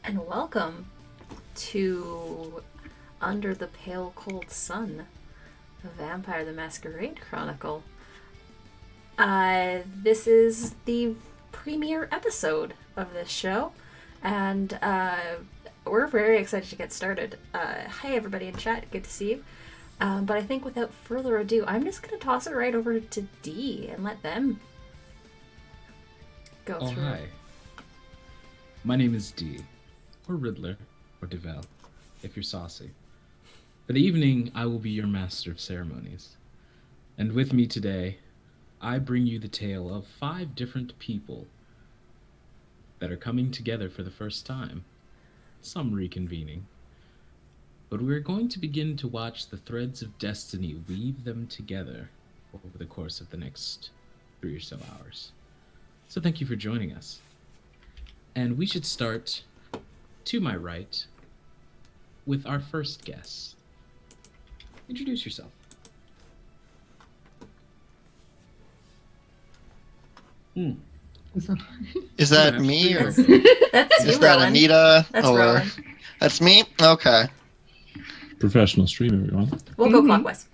and welcome to Under the Pale Cold Sun, the Vampire the Masquerade Chronicle. This is the premiere episode of this show, and we're very excited to get started. Hi everybody in chat, good to see you. But I think without further ado, I'm just going to toss it right over to D and let them go through. Hi. My name is D, or Riddler, or Devel, if you're saucy. For the evening, I will be your master of ceremonies. And with me today, I bring you the tale of 5 different people that are coming together for the first time, some reconvening. But we're going to begin to watch the threads of destiny weave them together over the course of the next 3 or so hours. So thank you for joining us. And we should start, to my right, with our first guest. Introduce yourself. Is that me or That's you, is that Rowan. Anita? That's or Rowan. That's me? Okay. Professional stream, everyone. We'll go clockwise.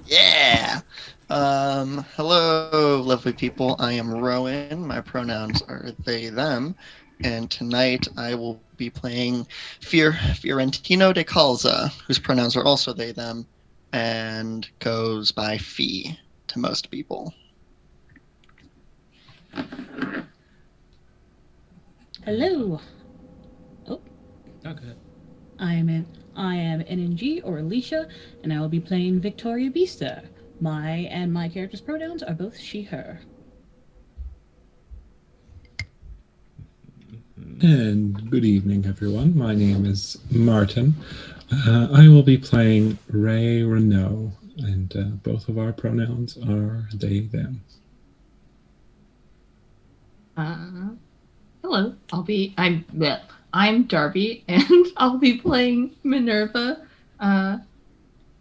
Yeah. Hello, lovely people. I am Rowan. My pronouns are they, them. And tonight I will be playing Fiorentino de Calza, whose pronouns are also they, them, and goes by Fee to most people. Hello. Okay. I am NNG or Alicia, and I will be playing Victoria Bista. My character's pronouns are both she, her. And good evening, everyone. My name is Martin. I will be playing Ray Renault, and both of our pronouns are they, them. Hello. I'm Darby, and I'll be playing Minerva.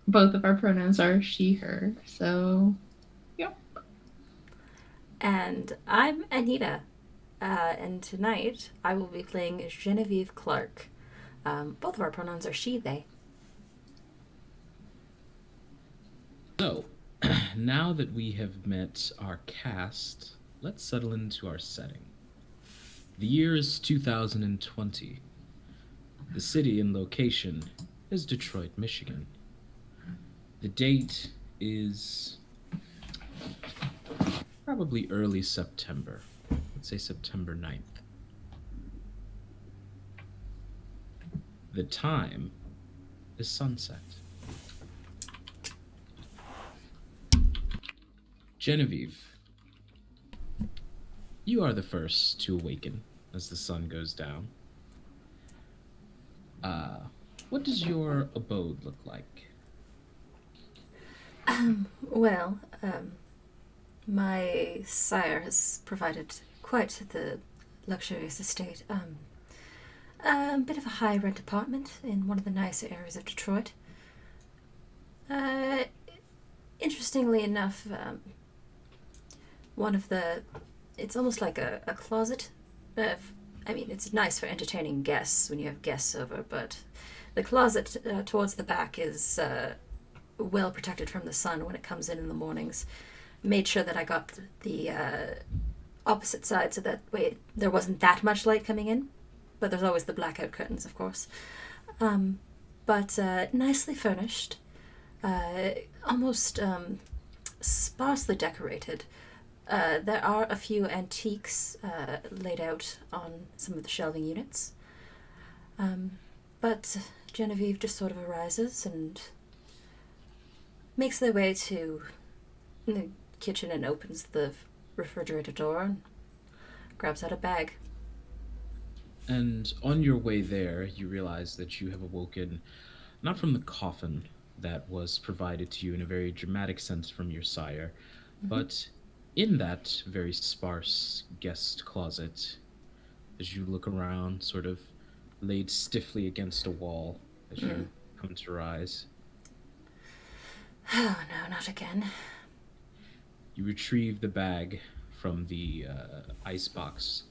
Both of our pronouns are she, her. So, yep. And I'm Anita. And tonight I will be playing Genevieve Clark. Both of our pronouns are she, they. So, now that we have met our cast, let's settle into our setting. The year is 2020. The city and location is Detroit, Michigan. The date is probably early September. Let's say September 9th. The time is sunset. Genevieve, you are the first to awaken as the sun goes down. What does your abode look like? My sire has provided quite the luxurious estate. A bit of a high-rent apartment in one of the nicer areas of Detroit. Interestingly enough, it's almost like a closet. It's nice for entertaining guests when you have guests over, but the closet towards the back is well protected from the sun when it comes in the mornings. Made sure that I got the opposite side so that way there wasn't that much light coming in, but there's always the blackout curtains, of course. But nicely furnished, almost sparsely decorated. There are a few antiques laid out on some of the shelving units. But Genevieve just sort of arises and makes their way to the kitchen and opens the refrigerator door and grabs out a bag. And on your way there, you realize that you have awoken not from the coffin that was provided to you in a very dramatic sense from your sire, but in that very sparse guest closet, as you look around, sort of laid stiffly against a wall as you come to rise. Oh no, not again. You retrieve the bag from the icebox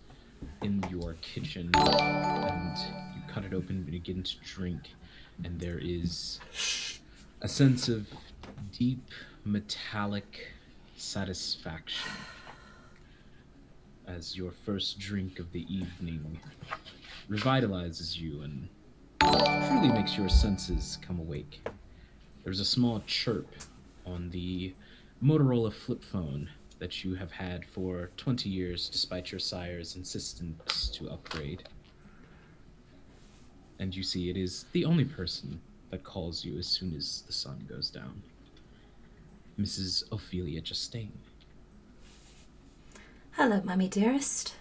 in your kitchen, and you cut it open and begin to drink, and there is a sense of deep metallic satisfaction as your first drink of the evening revitalizes you and truly makes your senses come awake. There's a small chirp on the Motorola flip phone that you have had for 20 years despite your sire's insistence to upgrade. And you see it is the only person that calls you as soon as the sun goes down. Mrs. Ophelia Justine. Hello, Mummy dearest.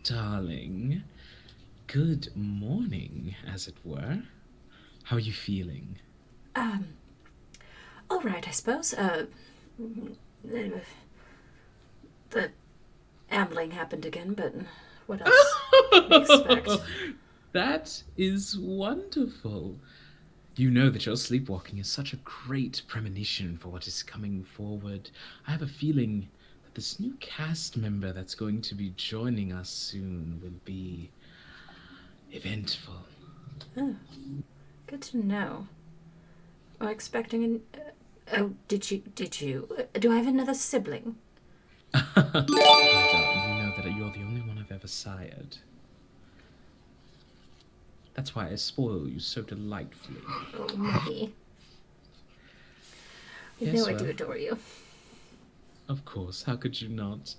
Darling, good morning, as it were. How are you feeling? All right, I suppose. The ambling happened again, but what else do you expect? That is wonderful. You know that your sleepwalking is such a great premonition for what is coming forward. I have a feeling that this new cast member that's going to be joining us soon will be eventful. Oh, good to know. I'm expecting an... oh, did you... do I have another sibling? And, you know that you're the only one I've ever sired. That's why I spoil you so delightfully. Oh, Mummy. You Yes, know I do well. adore you. Of course, how could you not?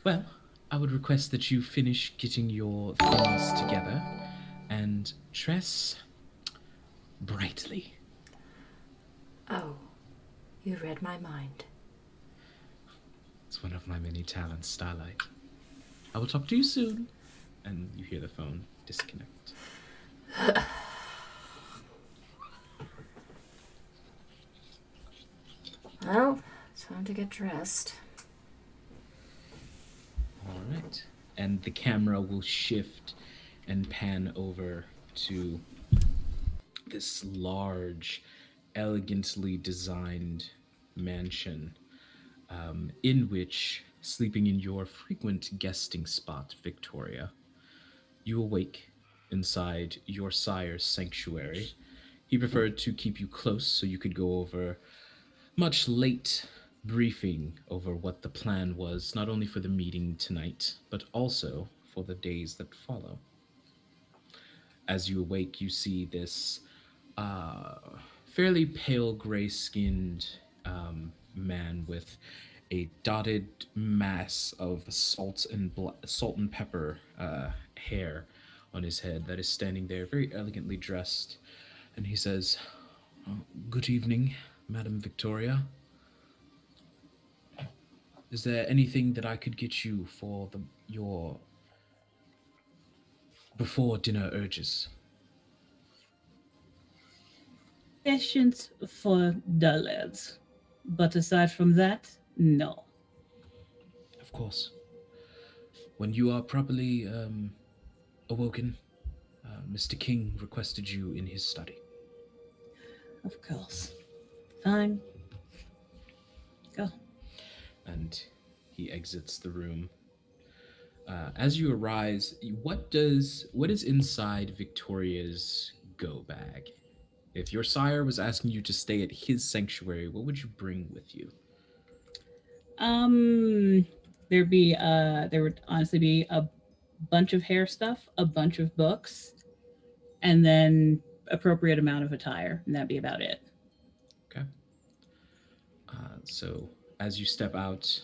Well, I would request that you finish getting your things together and dress brightly. Oh, you read my mind. It's one of my many talents, Starlight. I will talk to you soon. And you hear the phone disconnect. Well, time to get dressed. All right. And the camera will shift and pan over to this large, elegantly designed mansion in which, sleeping in your frequent guesting spot, Victoria, you awake inside your sire's sanctuary. He preferred to keep you close so you could go over much late briefing over what the plan was, not only for the meeting tonight, but also for the days that follow. As you awake, you see this fairly pale gray-skinned man with a dotted mass of salt and pepper hair on his head that is standing there, very elegantly dressed, and he says, "Good evening, Madam Victoria. Is there anything that I could get you for your before dinner urges?" Patience for dullards. But aside from that, no. Of course. When you are properly awoken, Mr. King requested you in his study. Of course. Fine. Go. And he exits the room. As you arise, what is inside Victoria's go bag? If your sire was asking you to stay at his sanctuary, what would you bring with you? There would honestly be a bunch of hair stuff, a bunch of books, and then appropriate amount of attire, and that'd be about it. Okay. So as you step out,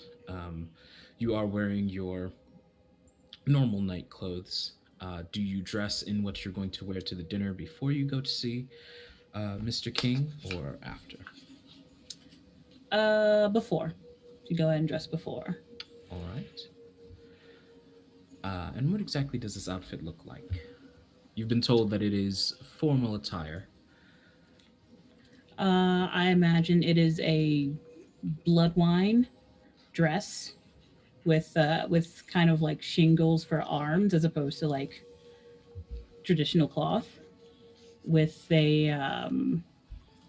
you are wearing your normal night clothes. Do you dress in what you're going to wear to the dinner before you go to see Mr. King, or after? Before. You go ahead and dress before. All right. And what exactly does this outfit look like? You've been told that it is formal attire. I imagine it is a blood wine dress with kind of like shingles for arms as opposed to like traditional cloth. With a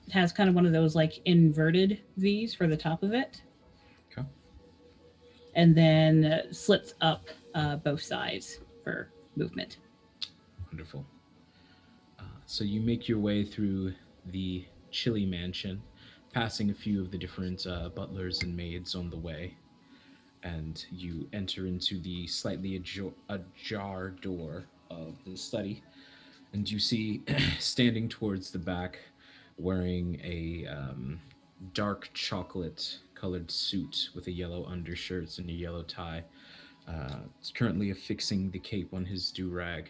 it has kind of one of those like inverted V's for the top of it. Okay. And then slits up both sides for movement. Wonderful. So you make your way through the chilly mansion, passing a few of the different butlers and maids on the way, and you enter into the slightly ajar door of the study, and you see standing towards the back, wearing a dark chocolate colored suit with a yellow undershirt and a yellow tie. Is currently affixing the cape on his do rag.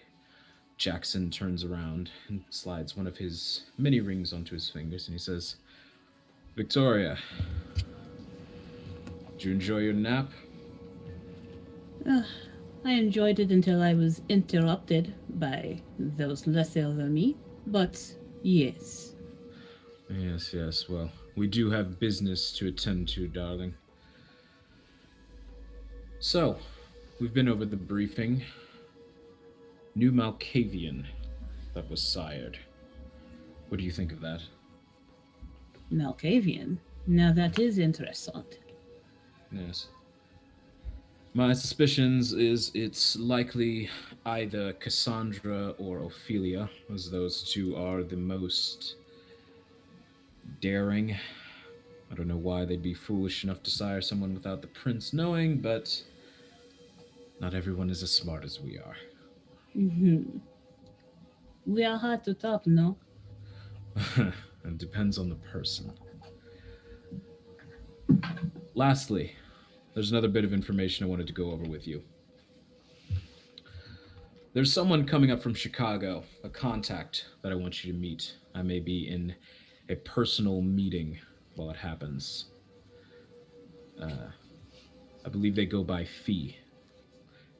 Jackson turns around and slides one of his many rings onto his fingers, and he says, "Victoria, did you enjoy your nap?" I enjoyed it until I was interrupted by those lesser than me, but yes. Yes, yes. Well, we do have business to attend to, darling. So, we've been over the briefing. New Malkavian that was sired. What do you think of that? Malkavian. Now that is interesting. Yes. My suspicions is it's likely either Cassandra or Ophelia, as those two are the most daring. I don't know why they'd be foolish enough to sire someone without the prince knowing, but not everyone is as smart as we are. Mm-hmm. We are hard to top, no? It depends on the person. Lastly, there's another bit of information I wanted to go over with you. There's someone coming up from Chicago, a contact that I want you to meet. I may be in a personal meeting while it happens. I believe they go by Fee.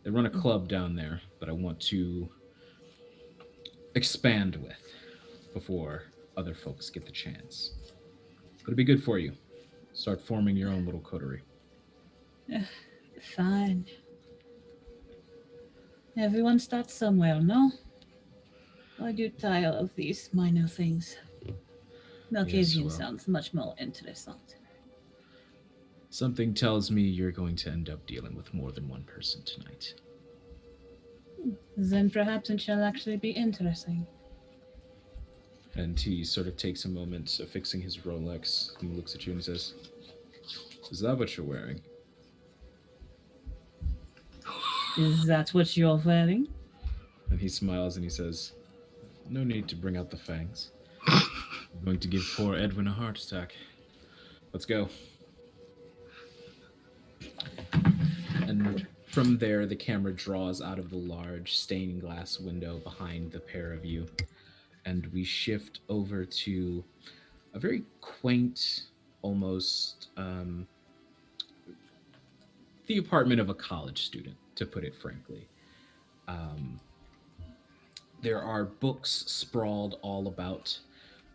They run a club down there that I want to expand with before other folks get the chance. It'll be good for you. Start forming your own little coterie. Fine. Everyone starts somewhere, no? I do tire of these minor things. Malkavian well. sounds much more interesting. Something tells me you're going to end up dealing with more than one person tonight. Then perhaps it shall actually be interesting. And he sort of takes a moment affixing his Rolex and looks at you and says, "Is that what you're wearing?" Is that what you're wearing? And he smiles and he says, "No need to bring out the fangs. I'm going to give poor Edwin a heart attack. Let's go." And from there, the camera draws out of the large stained glass window behind the pair of you. And we shift over to a very quaint, almost the apartment of a college student, to put it frankly. There are books sprawled all about,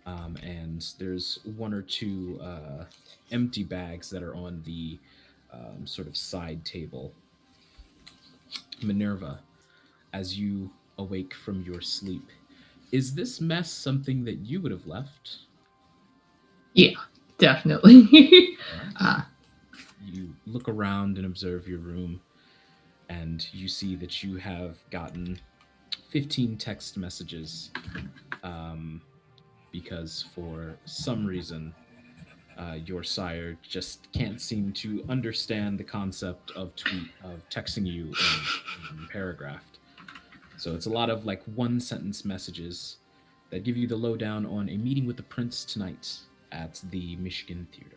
and there's one or two empty bags that are on the sort of side table. Minerva, as you awake from your sleep, is this mess something that you would have left? Yeah, definitely. You look around and observe your room, and you see that you have gotten 15 text messages because for some reason your sire just can't seem to understand the concept of texting you in paragraphed. So it's a lot of like one sentence messages that give you the lowdown on a meeting with the prince tonight at the Michigan Theater.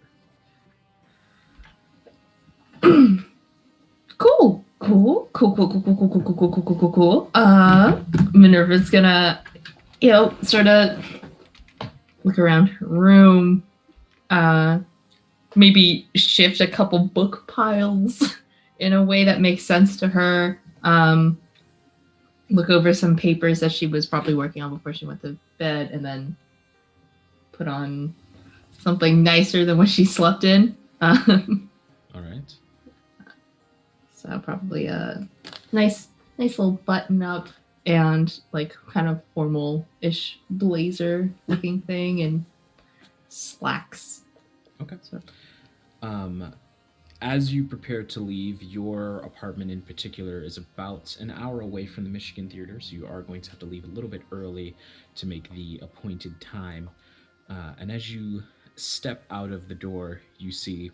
Cool. Minerva's gonna, sort of look around her room, maybe shift a couple book piles in a way that makes sense to her. Look over some papers that she was probably working on before she went to bed, and then put on something nicer than what she slept in. All right. So probably a nice little button up and like kind of formal-ish blazer looking thing and slacks. Okay. So. as you prepare to leave, your apartment in particular is about an hour away from the Michigan Theater, so you are going to have to leave a little bit early to make the appointed time. And as you step out of the door, you see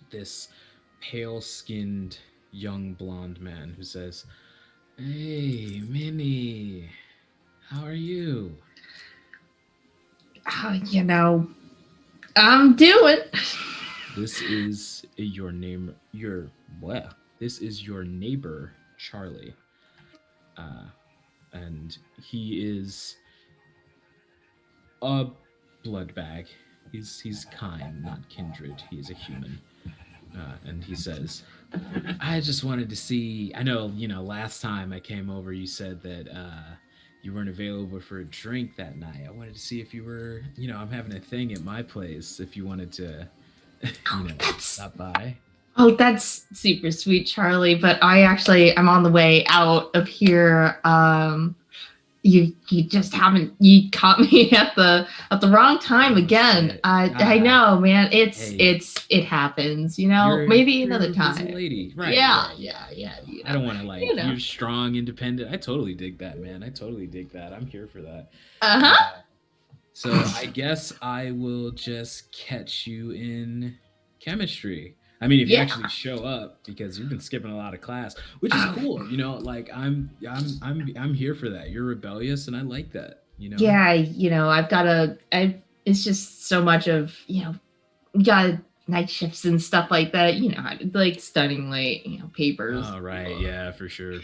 this pale skinned young blonde man who says, "Hey, Minnie, how are you?" You know, I'm doing. This is your name. This is your neighbor, Charlie, and he is a blood bag. He's kind, not kindred. He is a human, and he says, "I just wanted to see. I know, last time I came over, you said that you weren't available for a drink that night. I wanted to see if you were. I'm having a thing at my place. If you wanted to." Stop by. Oh, that's super sweet, Charlie. But I'm on the way out of here. You just haven't. You caught me at the wrong time again. I know, man. It happens. Maybe another you're a time. busy lady, right? Yeah. I don't want to You're strong, independent. I totally dig that, man. I totally dig that. I'm here for that. So I guess I will just catch you in chemistry. I mean, if you actually show up, because you've been skipping a lot of class, which is cool. I'm here for that. You're rebellious, and I like that. Yeah, it's just so much of you got night shifts and stuff like that. Like studying late, papers. Oh right, yeah, for sure.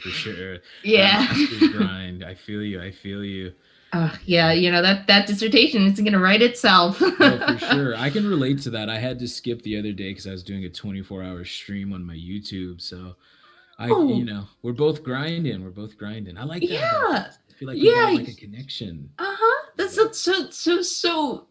Yeah. Master's grind. I feel you. That dissertation isn't going to write itself. Oh, for sure. I can relate to that. I had to skip the other day because I was doing a 24-hour stream on my YouTube. So, we're both grinding. I like that. Yeah. I feel like we got like a connection. That's so. So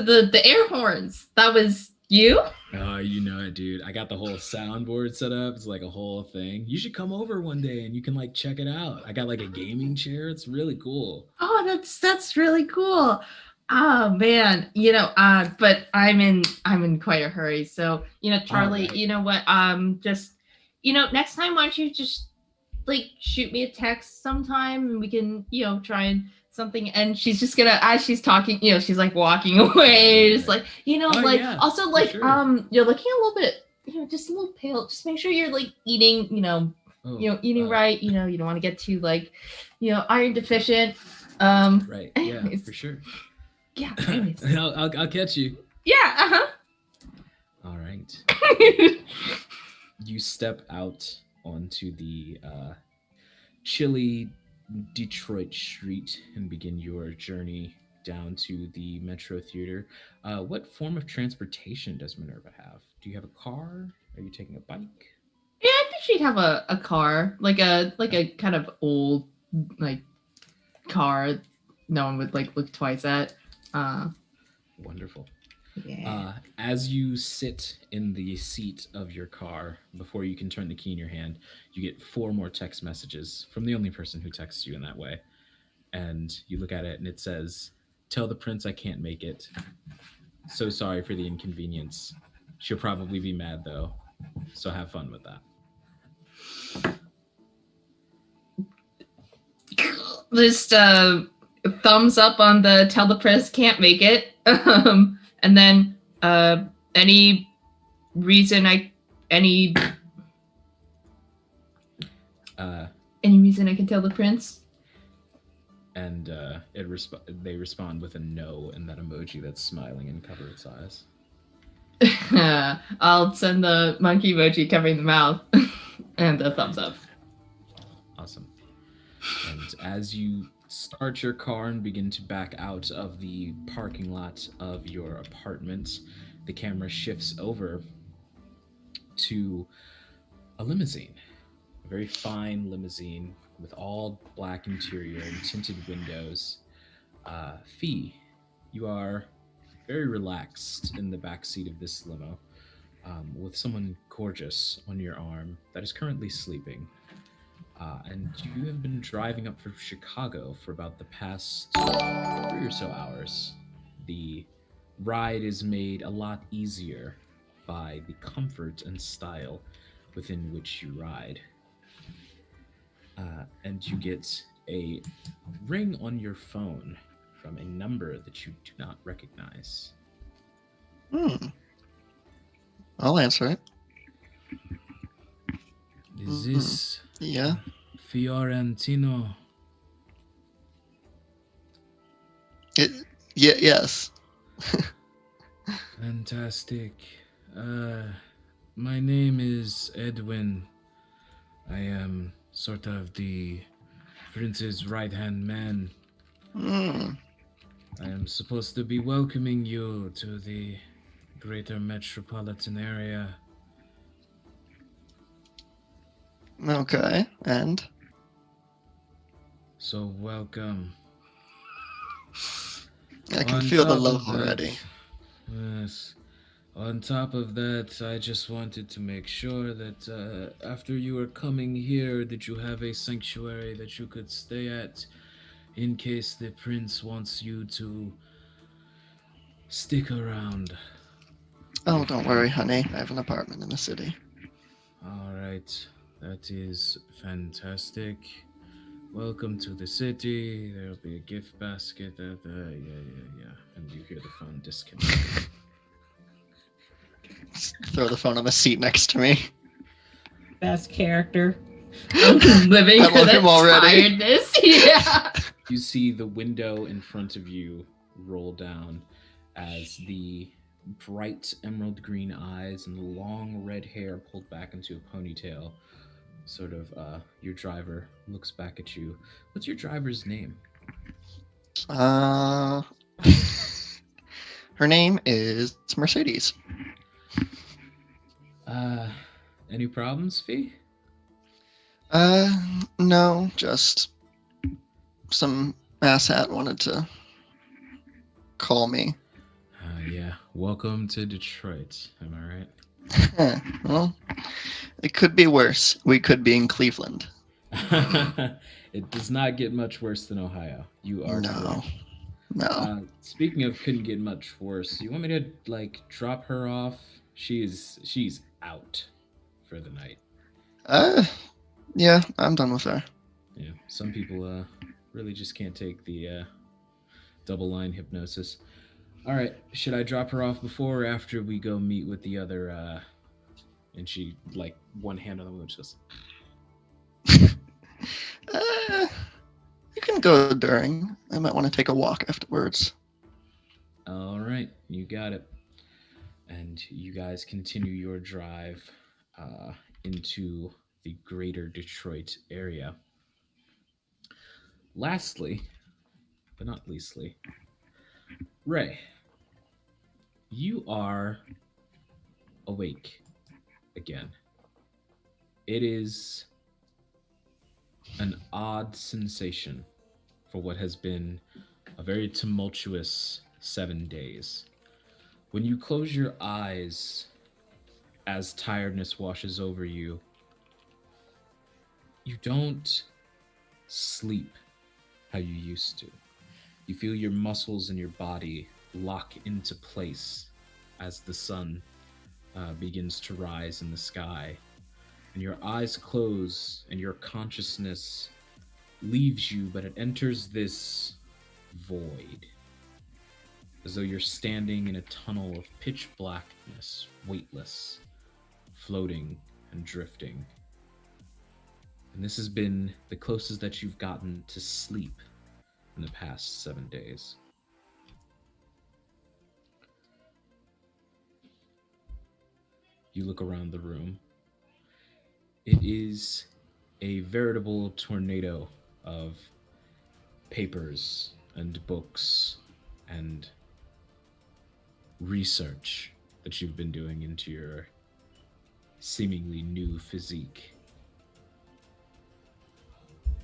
the air horns. That was you? Oh, you know it, dude. I got the whole soundboard set up. It's like a whole thing. You should come over one day and you can check it out. I got like a gaming chair. It's really cool. Oh, that's really cool. Oh man, but I'm in quite a hurry. So, Charlie, right. You know what? Just next time, why don't you just shoot me a text sometime and we can, try and something. And she's just gonna, as she's talking, she's walking away, just also sure. you're looking a little bit, just a little pale. Just make sure you're eating, eating right. You don't want to get too iron deficient. Right. Yeah, for sure. Yeah. Anyways. I'll catch you. Yeah. All right. You step out onto the chilly Detroit street and begin your journey down to the Metro Theater. What form of transportation does Minerva have? Do you have a car? Are you taking a bike? Yeah, I think she'd have a car, like a kind of old car. No one would look twice at. Wonderful. Yeah. As you sit in the seat of your car, before you can turn the key in your hand, you get 4 more text messages from the only person who texts you in that way. And you look at it and it says, "Tell the prince I can't make it. So sorry for the inconvenience. She'll probably be mad though. So have fun with that." Just thumbs up on the tell the prince can't make it. And then any reason I can tell the prince? And they respond with a no and that emoji that's smiling and cover its eyes. I'll send the monkey emoji covering the mouth and the thumbs up. Awesome. And as you start your car and begin to back out of the parking lot of your apartment, the camera shifts over to a limousine, a very fine limousine with all black interior and tinted windows. Fee, you are very relaxed in the back seat of this limo, with someone gorgeous on your arm that is currently sleeping. And you have been driving up from Chicago for about the past 3 or so hours. The ride is made a lot easier by the comfort and style within which you ride. And you get a ring on your phone from a number that you do not recognize. I'll answer it. Is this Yeah. Fiorentino? Yes. Fantastic. My name is Edwin. I am sort of the prince's right-hand man. Hmm. I am supposed to be welcoming you to the greater metropolitan area. Okay. And So welcome. I can On feel the top love of that- already. Yes. On top of that, I just wanted to make sure that after you were coming here, that you have a sanctuary that you could stay at in case the prince wants you to stick around. Oh, don't worry, honey. I have an apartment in the city. All right, that is fantastic. Welcome to the city. There'll be a gift basket. Yeah. And you hear the phone disconnect. Throw the phone on the seat next to me. Best character. I'm living I for love the him already. tiredness. Yeah. You see the window in front of you roll down as the bright emerald green eyes and long red hair pulled back into a ponytail. Sort of, your driver looks back at you. What's your driver's name? Her name is Mercedes. Any problems, Fee? No, just some asshat wanted to call me. Yeah. Welcome to Detroit. Am I right? Well, it could be worse. We could be in Cleveland. It does not get much worse than Ohio. You are No. correct. No. Speaking of couldn't get much worse, you want me to like drop her off? She's out for the night. Yeah, I'm done with her. Yeah, some people really just can't take the double line hypnosis. All right, should I drop her off before or after we go meet with the other? And she like one hand on the window just. You can go during. I might want to take a walk afterwards. All right, you got it. And you guys continue your drive into the greater Detroit area. Lastly, but not leastly, Ray, you are awake again. It is an odd sensation for what has been a very tumultuous 7 days. When you close your eyes as tiredness washes over you, you don't sleep how you used to. You feel your muscles and your body lock into place as the sun begins to rise in the sky. And your eyes close and your consciousness leaves you, but it enters this void. As though you're standing in a tunnel of pitch blackness, weightless, floating and drifting. And this has been the closest that you've gotten to sleep in the past 7 days. You look around the room. It is a veritable tornado of papers and books and research that you've been doing into your seemingly new physique.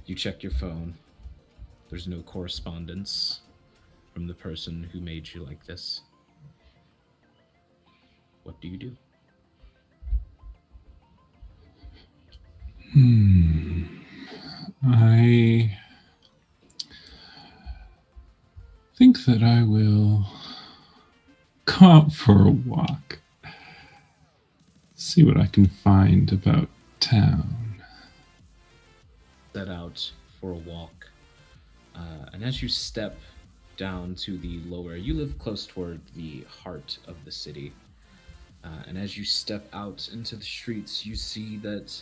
You check your phone. There's no correspondence from the person who made you like this. What do you do? I think that I will go out for a walk. see what I can find about town. Set out for a walk. And as you step down to the lower, you live close toward the heart of the city. And as you step out into the streets, you see that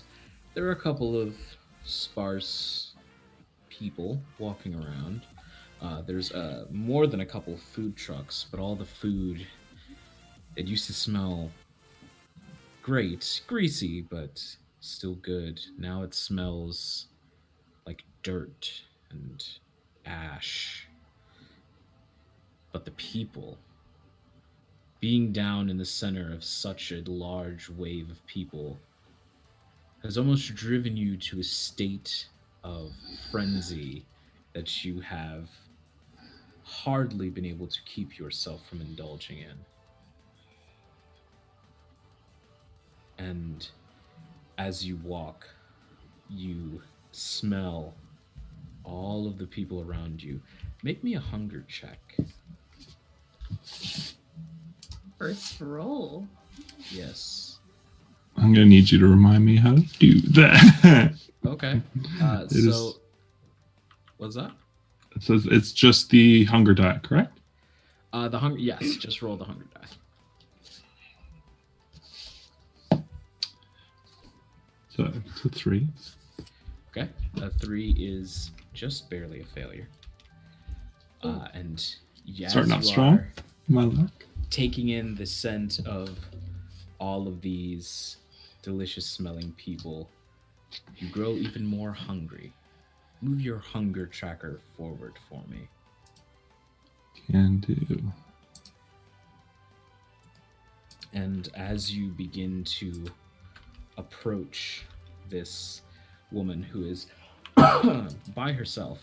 there are a couple of sparse people walking around. There's more than a couple food trucks, but all the food, it used to smell great, greasy, but still good. Now it smells like dirt and ash. But the people, being down in the center of such a large wave of people, has almost driven you to a state of frenzy that you have hardly been able to keep yourself from indulging in. And as you walk, you smell all of the people around you. Make me a hunger check. First roll. Yes. I'm gonna need you to remind me how to do that. Okay. It is- So, what's that? It says it's just the hunger die, correct? The hunger. Yes, just roll the hunger die. So it's a 3. Okay. A 3 is just barely a failure. And yes, Starting off you strong. are My luck. taking in the scent of all of these delicious smelling people, you grow even more hungry. Move your hunger tracker forward for me. Can do. And as you begin to approach this woman who is by herself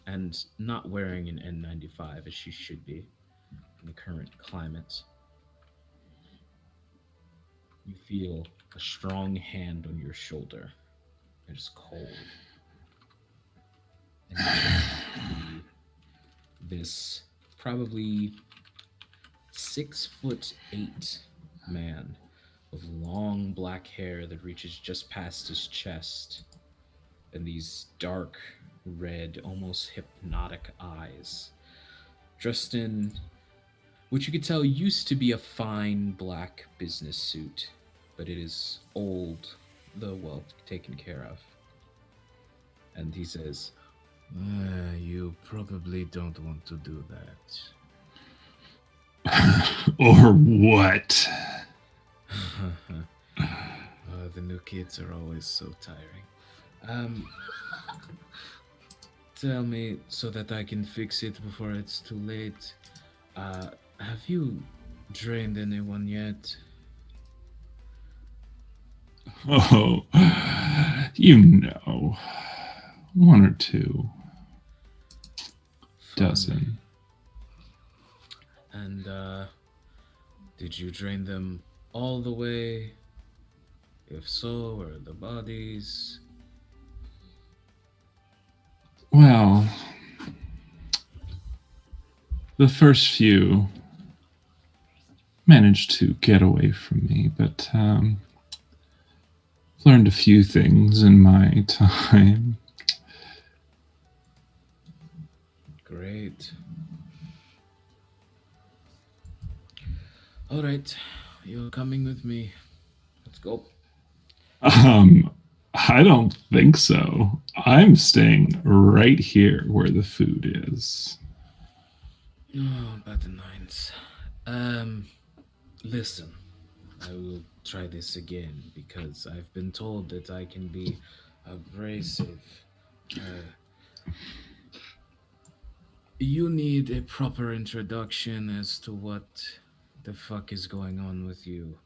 and not wearing an N95 as she should be in the current climate, you feel a strong hand on your shoulder. It is cold. And you see this probably 6'8" man with long black hair that reaches just past his chest, and these dark red, almost hypnotic eyes, dressed in which you could tell used to be a fine black business suit, but it is old, though well taken care of. And he says, You probably don't want to do that. Or what? The new kids are always so tiring. Tell me so that I can fix it before it's too late. Have you drained anyone yet? Oh, you know, 1 or 2 dozen. And did you drain them all the way? If so, where are the bodies? Well, the first few managed to get away from me, but learned a few things in my time. Great. All right, you're coming with me. Let's go. I don't think so. I'm staying right here where the food is. Oh, bad nines. Listen, I will try this again because I've been told that I can be abrasive. You need a proper introduction as to what the fuck is going on with you.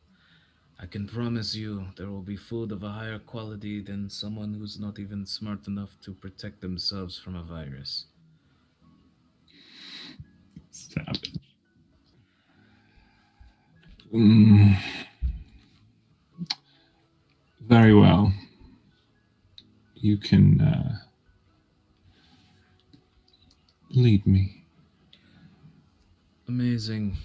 I can promise you there will be food of a higher quality than someone who's not even smart enough to protect themselves from a virus. Savage. Very well. You can lead me. Amazing.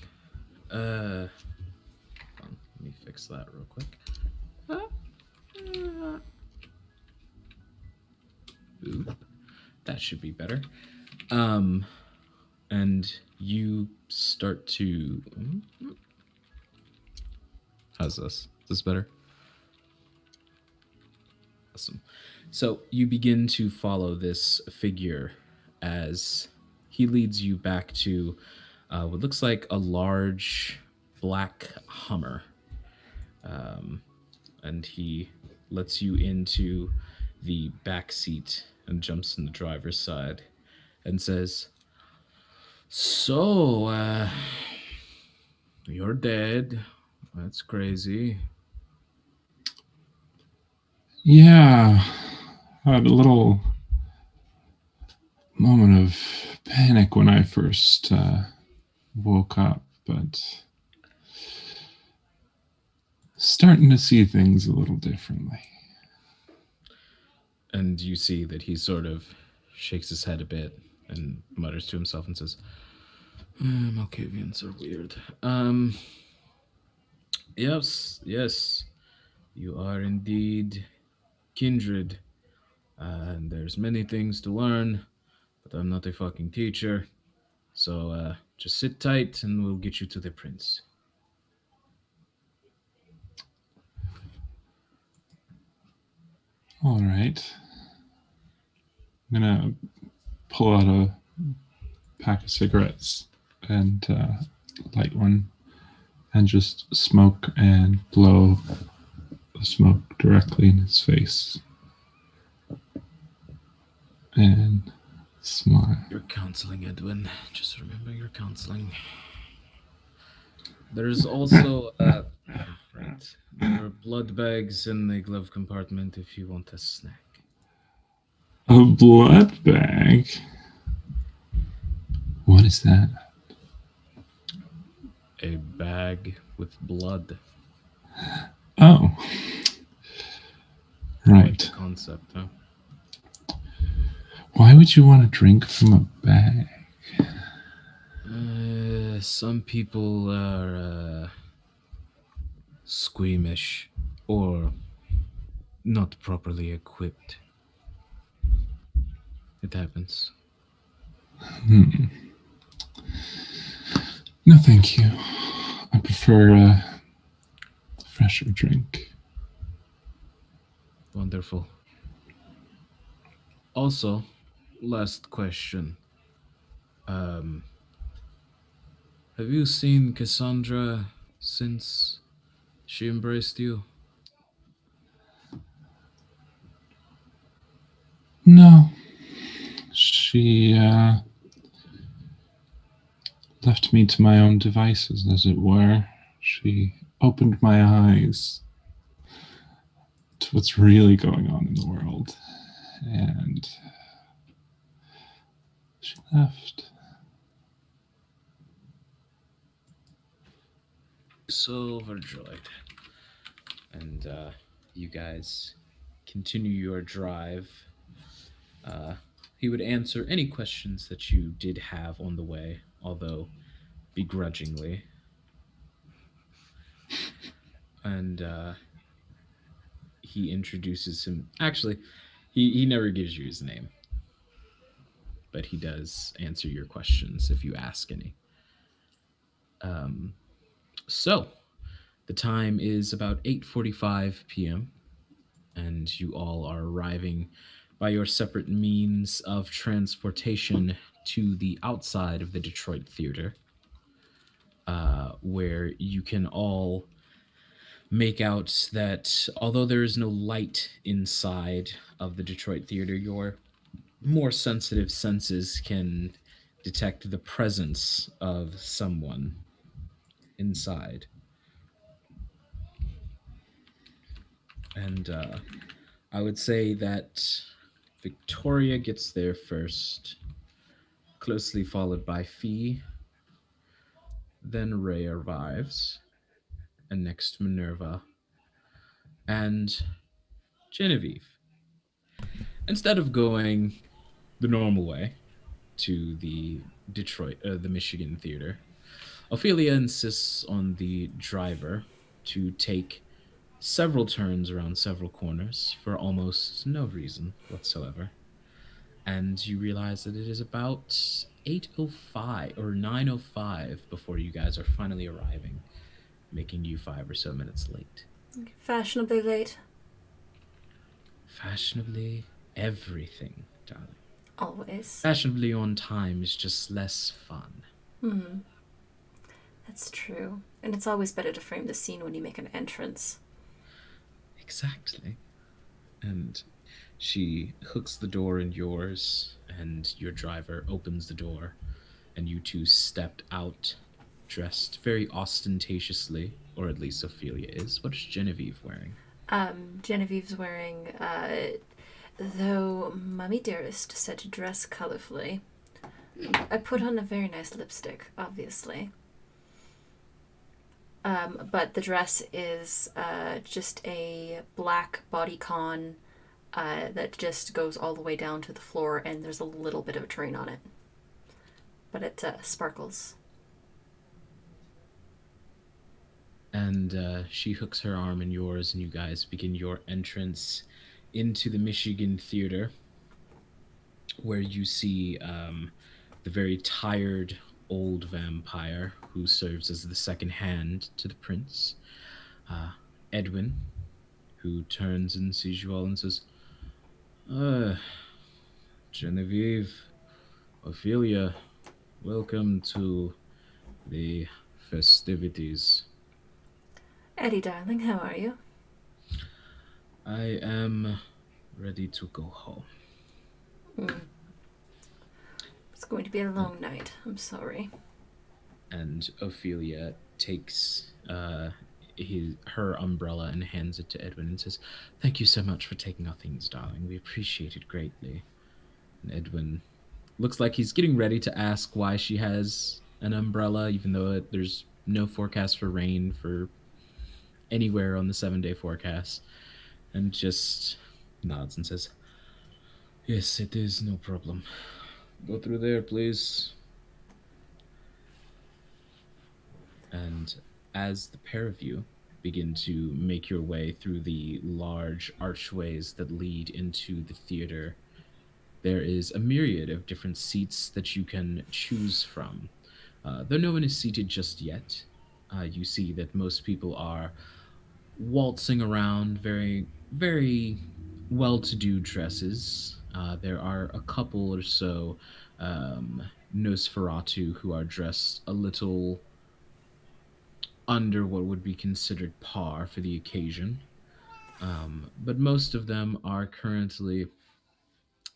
Let me fix that real quick. Oop. That should be better. And you start to... How's this? Is this better? Awesome. So you begin to follow this figure as he leads you back to what looks like a large black Hummer. And he lets you into the back seat and jumps in the driver's side and says, "So, you're dead. That's crazy." Yeah, I had a little moment of panic when I first woke up, but starting to see things a little differently. And you see that he sort of shakes his head a bit and mutters to himself and says, "Malkavians are weird. Yes, you are indeed kindred. And there's many things to learn, but I'm not a fucking teacher. So just sit tight and we'll get you to the prince." All right. I'm gonna pull out a pack of cigarettes and light one and just smoke and blow the smoke directly in his face. And smile. You're counseling, Edwin. Just remember your counseling. There's also, right, there are blood bags in the glove compartment if you want a snack. A blood bag? What is that? A bag with blood. Oh. Quite Right. the concept, huh? Why would you want to drink from a bag? Some people are squeamish or not properly equipped. It happens. No, thank you. I prefer a fresher drink. Wonderful. Also, last question. Have you seen Cassandra since she embraced you? No. She left me to my own devices, as it were. She opened my eyes to what's really going on in the world. And she left. So overjoyed. And you guys continue your drive. He would answer any questions that you did have on the way, although begrudgingly. And he introduces him. Actually, he never gives you his name, but he does answer your questions if you ask any. So, the time is about 8:45 p.m., and you all are arriving by your separate means of transportation to the outside of the Detroit Theater, where you can all make out that although there is no light inside of the Detroit Theater, your more sensitive senses can detect the presence of someone inside. And I would say that Victoria gets there first, closely followed by Fee. Then Ray arrives, and next Minerva, and Genevieve. Instead of going the normal way to the Michigan Theater, Ophelia insists on the driver to take several turns around several corners for almost no reason whatsoever. And you realize that it is about 8:05 or 9:05 before you guys are finally arriving, making you 5 or so minutes late. Fashionably late. Fashionably everything, darling. Always. Fashionably on time is just less fun. That's true. And it's always better to frame the scene when you make an entrance. Exactly. And she hooks the door in yours, and your driver opens the door, and you two stepped out, dressed very ostentatiously, or at least Ophelia is. What is Genevieve wearing? Genevieve's wearing, though Mummy Dearest said to dress colorfully. I put on a very nice lipstick, obviously. But the dress is just a black bodycon that just goes all the way down to the floor, and there's a little bit of a train on it. But it sparkles. And she hooks her arm in yours, and you guys begin your entrance into the Michigan Theater, where you see the very tired old vampire who serves as the second hand to the prince, Edwin, who turns and sees you all and says, Genevieve, Ophelia, welcome to the festivities. Eddie, darling, how are you? I am ready to go home. It's going to be a long night. I'm sorry. And Ophelia takes her umbrella and hands it to Edwin and says, "Thank you so much for taking our things, darling. We appreciate it greatly." And Edwin looks like he's getting ready to ask why she has an umbrella, even though there's no forecast for rain for anywhere on the 7-day forecast, and just nods and says, "Yes, it is no problem. Go through there, please." And as the pair of you begin to make your way through the large archways that lead into the theater, there is a myriad of different seats that you can choose from. Though no one is seated just yet, you see that most people are waltzing around very, very well-to-do dresses. There are a couple or so Nosferatu who are dressed a little under what would be considered par for the occasion. But most of them are currently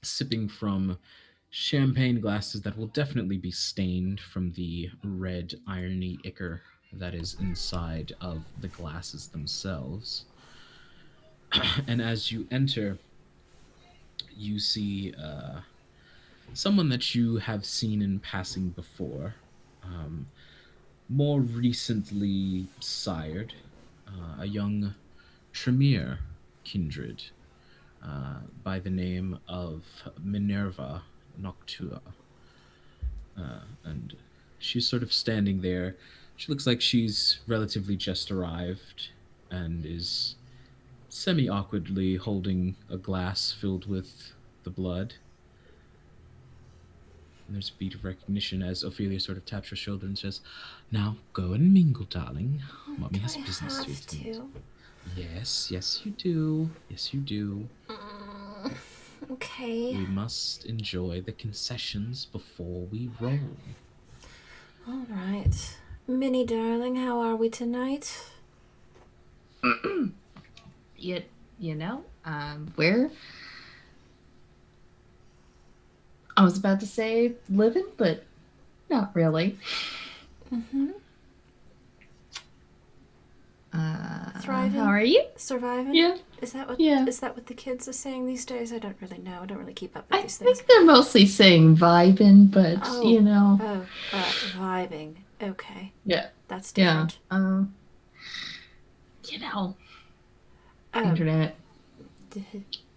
sipping from champagne glasses that will definitely be stained from the red irony ichor that is inside of the glasses themselves. And as you enter, you see someone that you have seen in passing before, more recently sired, a young Tremere kindred by the name of Minerva Noctua. And she's sort of standing there. She looks like she's relatively just arrived and is semi-awkwardly holding a glass filled with the blood. And there's a beat of recognition as Ophelia sort of taps her shoulder and says, "Now go and mingle, darling. Mommy has business to attend." Yes, yes you do. Yes you do. Okay. We must enjoy the concessions before we roll. All right. Minnie, darling, how are we tonight? You know, where I was about to say living, but not really. Mm-hmm. Thriving? How are you? Surviving? Yeah. Is that what Yeah. is that what the kids are saying these days? I don't really know. I don't really keep up with I these things. think they're mostly saying vibing, but Oh. you know. Vibing. Okay. Yeah. That's Yeah. different. You know, Um, internet.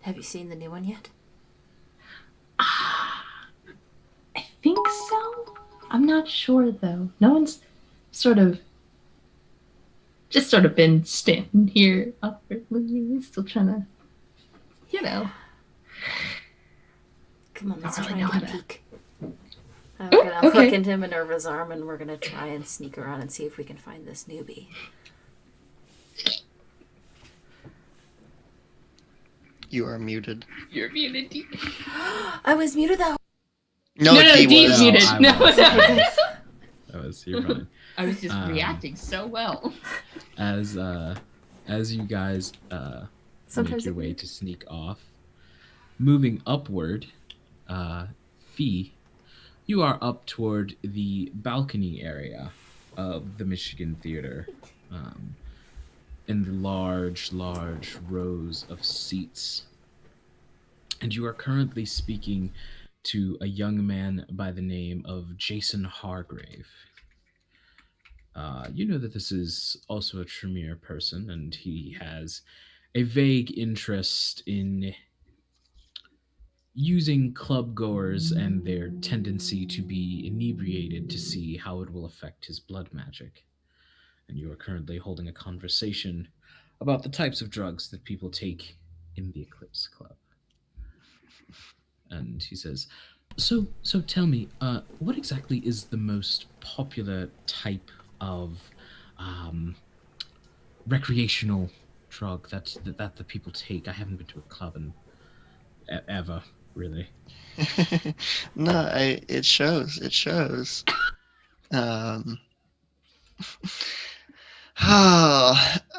have you seen the new one yet? I think so. I'm not sure though. No one's sort of just sort of been standing here awkwardly, still trying to, you know. Come on, let's Don't try really and know get a how to- peek. I'm Oh, gonna okay. hook into Minerva's arm, and we're gonna try and sneak around and see if we can find this newbie. You are muted. You're muted. I was muted that. No, no, D Dee's was. No, muted. I No, was. no. That was you're fine. I was just reacting so well. As you guys Sometimes make your it- way to sneak off, moving upward, Fee, you are up toward the balcony area of the Michigan Theater, in the large rows of seats. And you are currently speaking to a young man by the name of Jason Hargrave. You know that this is also a Tremere person, and he has a vague interest in using club goers and their tendency to be inebriated to see how it will affect his blood magic. And you are currently holding a conversation about the types of drugs that people take in the Eclipse Club. And he says, So tell me, what exactly is the most popular type of recreational drug that the people take? I haven't been to a club in ever, really. No, it shows. It shows.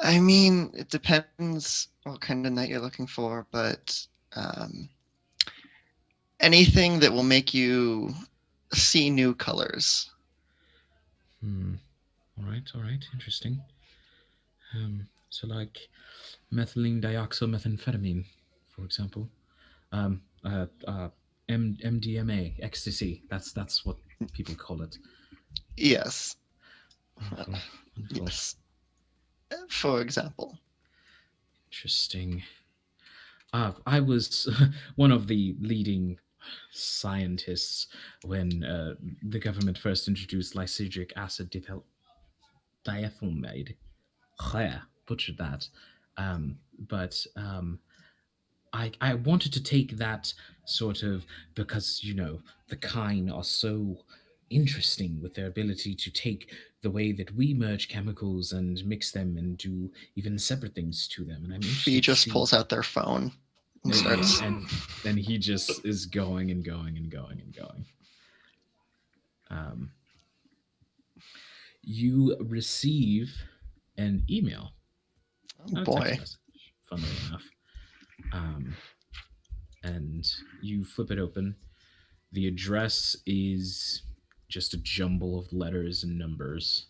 I mean, it depends what kind of night you're looking for, but anything that will make you see new colors. All right, interesting. So like methylene dioxymethamphetamine, for example. MDMA, ecstasy. That's what people call it. Yes. Wonderful. Yes. For example. Interesting. I was one of the leading scientists when the government first introduced lysergic acid diethylmide. Yeah, butchered that. But I wanted to take that sort of, because, you know, the Kine are so interesting with their ability to take the way that we merge chemicals and mix them and do even separate things to them. And I'm interested He to just see- pulls out their phone and Yeah, starts. and then he just is going and going and going and going. You receive an email. Oh Not a boy. text message, funnily enough. And you flip it open. The address is just a jumble of letters and numbers.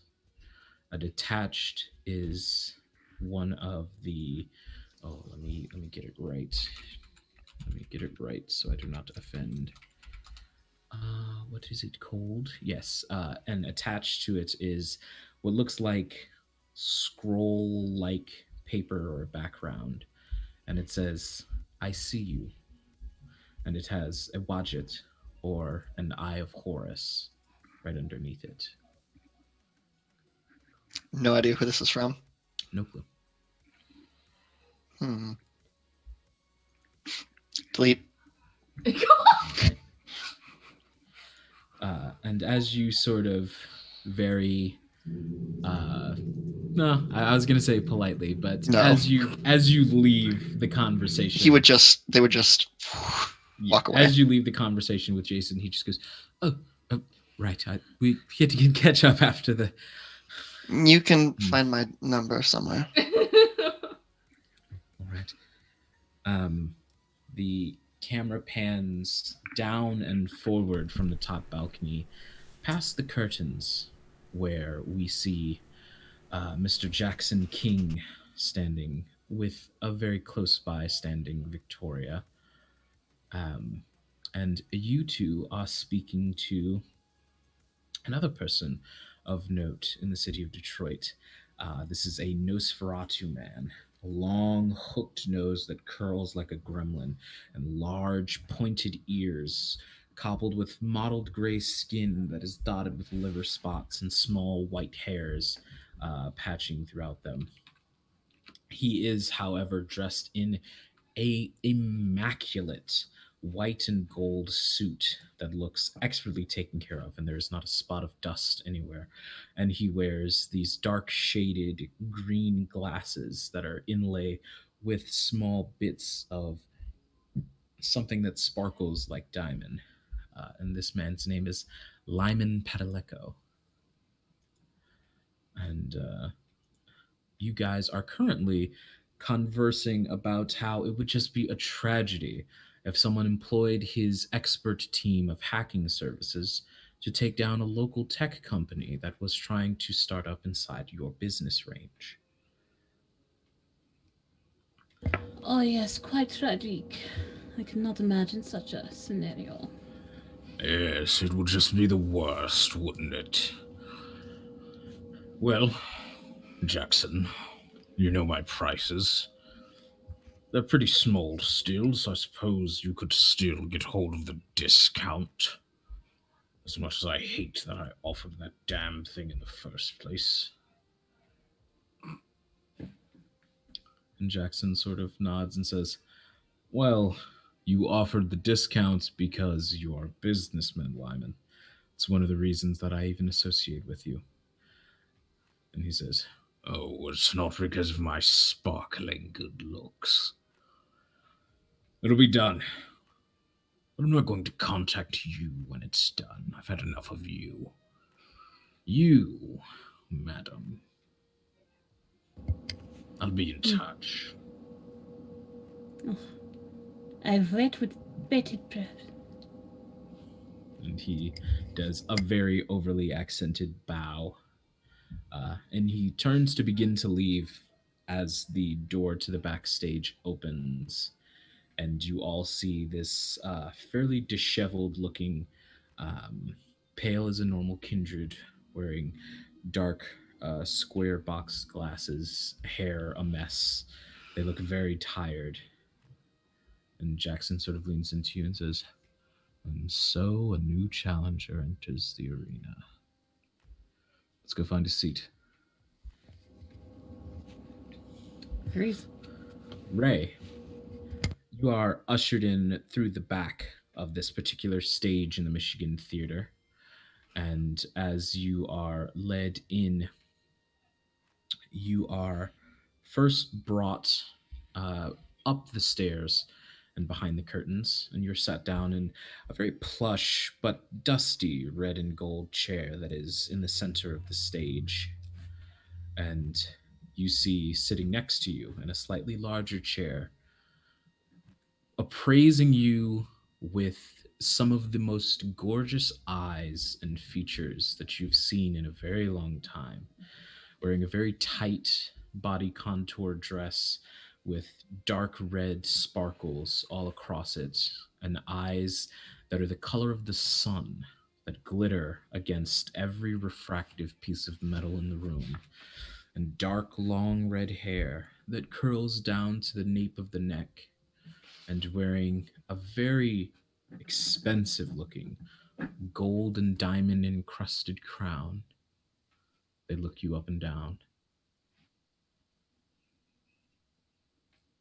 Attached is one of the. Oh, let me get it right. Let me get it right so I do not offend. What is it called? Yes, and attached to it is what looks like scroll-like paper or a background, and it says, "I see you," and it has a Wadjet or an Eye of Horus right underneath it. No idea who this is from. No clue. Delete. And as you sort of very no, I was gonna say politely, but No. as you leave the conversation, They would just walk away. As you leave the conversation with Jason, he just goes, "Oh, right. We had to catch up after the." You can find my number somewhere. All right. The camera pans down and forward from the top balcony, past the curtains, where we see Mr. Jackson King standing with a very close by standing Victoria. And you two are speaking to another person of note in the city of Detroit. This is a Nosferatu man, a long hooked nose that curls like a gremlin, and large pointed ears, coupled with mottled gray skin that is dotted with liver spots and small white hairs. patching throughout them. He is, however, dressed in a immaculate white and gold suit that looks expertly taken care of, and there is not a spot of dust anywhere. And he wears these dark shaded green glasses that are inlay with small bits of something that sparkles like diamond. And this man's name is Lyman Padalecko. And you guys are currently conversing about how it would just be a tragedy if someone employed his expert team of hacking services to take down a local tech company that was trying to start up inside your business range. Oh, yes, quite tragic. I cannot imagine such a scenario. Yes, it would just be the worst, wouldn't it? Well, Jackson, you know my prices. They're pretty small still, so I suppose you could still get hold of the discount. As much as I hate that I offered that damn thing in the first place. And Jackson sort of nods and says, well, you offered the discounts because you are a businessman, Lyman. It's one of the reasons that I even associate with you. And he says, oh, it's not because of my sparkling good looks. It'll be done. But I'm not going to contact you when it's done. I've had enough of you. You, madam. I'll be in touch. I've wait with bated breath. And he does a very overly accented bow. And he turns to begin to leave as the door to the backstage opens. And you all see this fairly disheveled looking, pale as a normal kindred, wearing dark square box glasses, hair a mess. They look very tired. And Jackson sort of leans into you and says, and so a new challenger enters the arena. Let's go find a seat. Agrees. Ray, you are ushered in through the back of this particular stage in the Michigan Theater. And as you are led in, you are first brought up the stairs and behind the curtains, and you're sat down in a very plush but dusty red and gold chair that is in the center of the stage. And you see sitting next to you in a slightly larger chair, appraising you with some of the most gorgeous eyes and features that you've seen in a very long time, wearing a very tight body contour dress with dark red sparkles all across it, and eyes that are the color of the sun that glitter against every refractive piece of metal in the room, and dark long red hair that curls down to the nape of the neck, and wearing a very expensive looking gold and diamond encrusted crown. They look you up and down.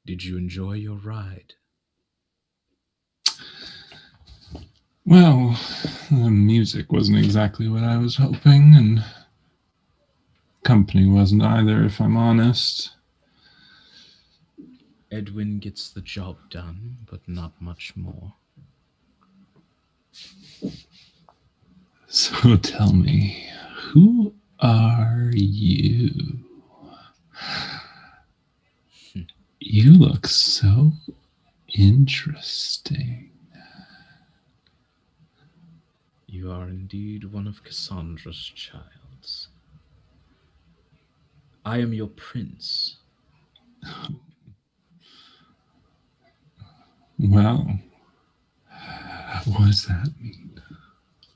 Did you enjoy your ride? Well, the music wasn't exactly what I was hoping, and company wasn't either, if I'm honest. Edwin gets the job done, but not much more. So tell me, who are you? You look so interesting. You are indeed one of Cassandra's childs. I am your prince. Well, what does that mean?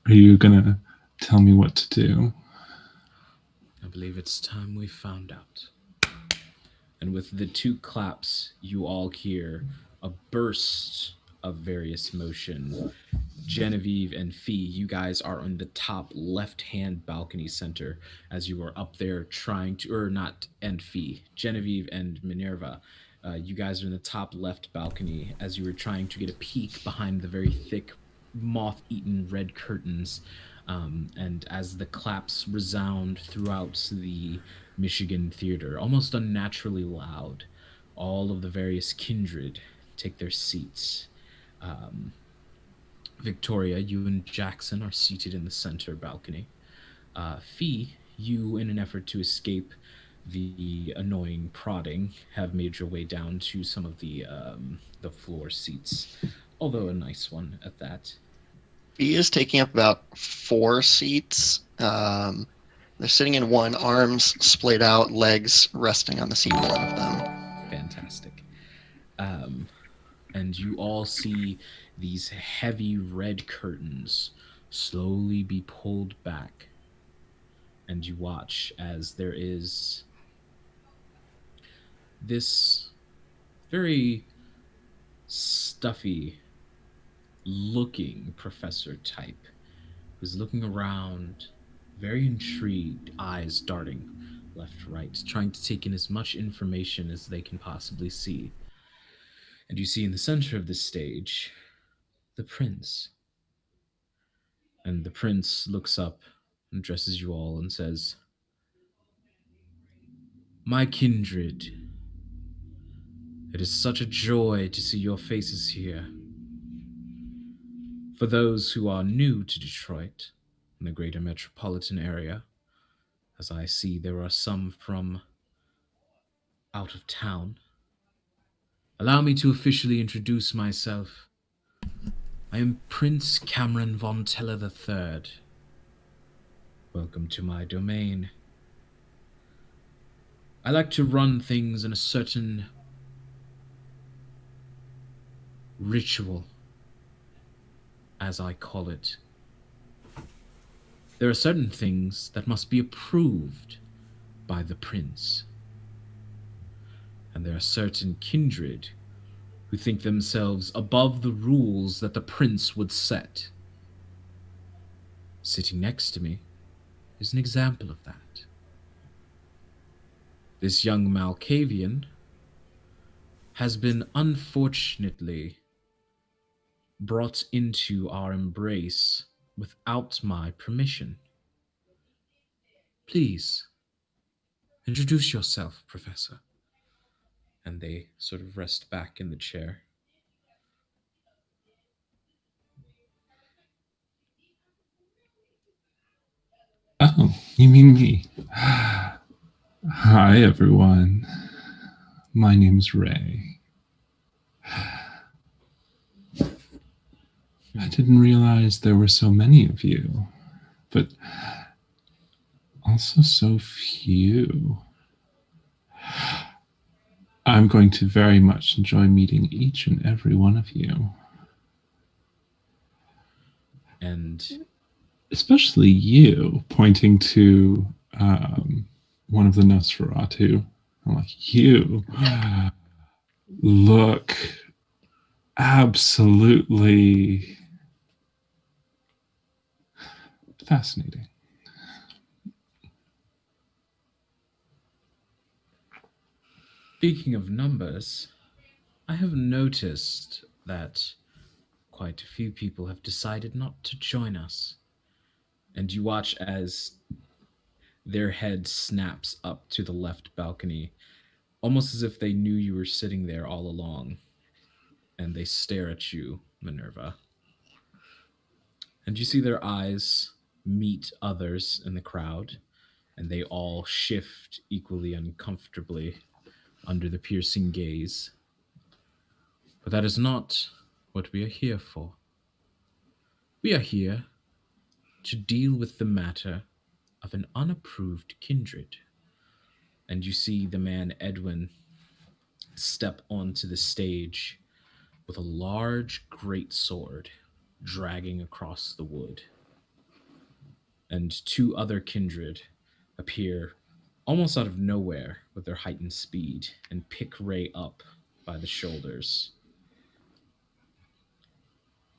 Are you gonna tell me what to do? I believe it's time we found out. And with the two claps, you all hear a burst of various motion. Genevieve and Fee, you guys are on the top left-hand balcony center as you are up there trying to, or not, and Fee, Genevieve and Minerva. You guys are in the top left balcony as you were trying to get a peek behind the very thick, moth-eaten red curtains. And as the claps resound throughout the Michigan theater, almost unnaturally loud, all of the various kindred take their seats. Victoria, you and Jackson are seated in the center balcony. Fee, you, in an effort to escape the annoying prodding, have made your way down to some of the floor seats, although a nice one at that. He is taking up about 4 seats. They're sitting in one, arms splayed out, legs resting on the seat in one of them. Fantastic. And you all see these heavy red curtains slowly be pulled back. And you watch as there is this very stuffy looking professor type who's looking around, very intrigued, eyes darting left, right, trying to take in as much information as they can possibly see. And you see in the center of this stage the prince. And the prince looks up and addresses you all and says, "My kindred, it is such a joy to see your faces here. For those who are new to Detroit and the greater metropolitan area, as I see there are some from out of town, allow me to officially introduce myself. I am Prince Cameron von Teller III. Welcome to my domain. I like to run things in a certain ritual, as I call it. There are certain things that must be approved by the prince. And there are certain kindred who think themselves above the rules that the prince would set. Sitting next to me is an example of that. This young Malkavian has been unfortunately brought into our embrace without my permission. Please, introduce yourself, Professor." And they sort of rest back in the chair. Oh, you mean me? Hi, everyone. My name's Ray. I didn't realize there were so many of you, but also so few. I'm going to very much enjoy meeting each and every one of you. And especially you, pointing to one of the Nosferatu. I'm like, you look absolutely fascinating. speaking of numbers, I have noticed that quite a few people have decided not to join us. And you watch as their head snaps up to the left balcony, almost as if they knew you were sitting there all along. And they stare at you, Minerva. And you see their eyes meet others in the crowd, and they all shift equally uncomfortably under the piercing gaze. But that is not what we are here for. We are here to deal with the matter of an unapproved kindred. And you see the man Edwin step onto the stage with a large great sword dragging across the wood. And 2 other kindred appear almost out of nowhere with their heightened speed and pick Ray up by the shoulders.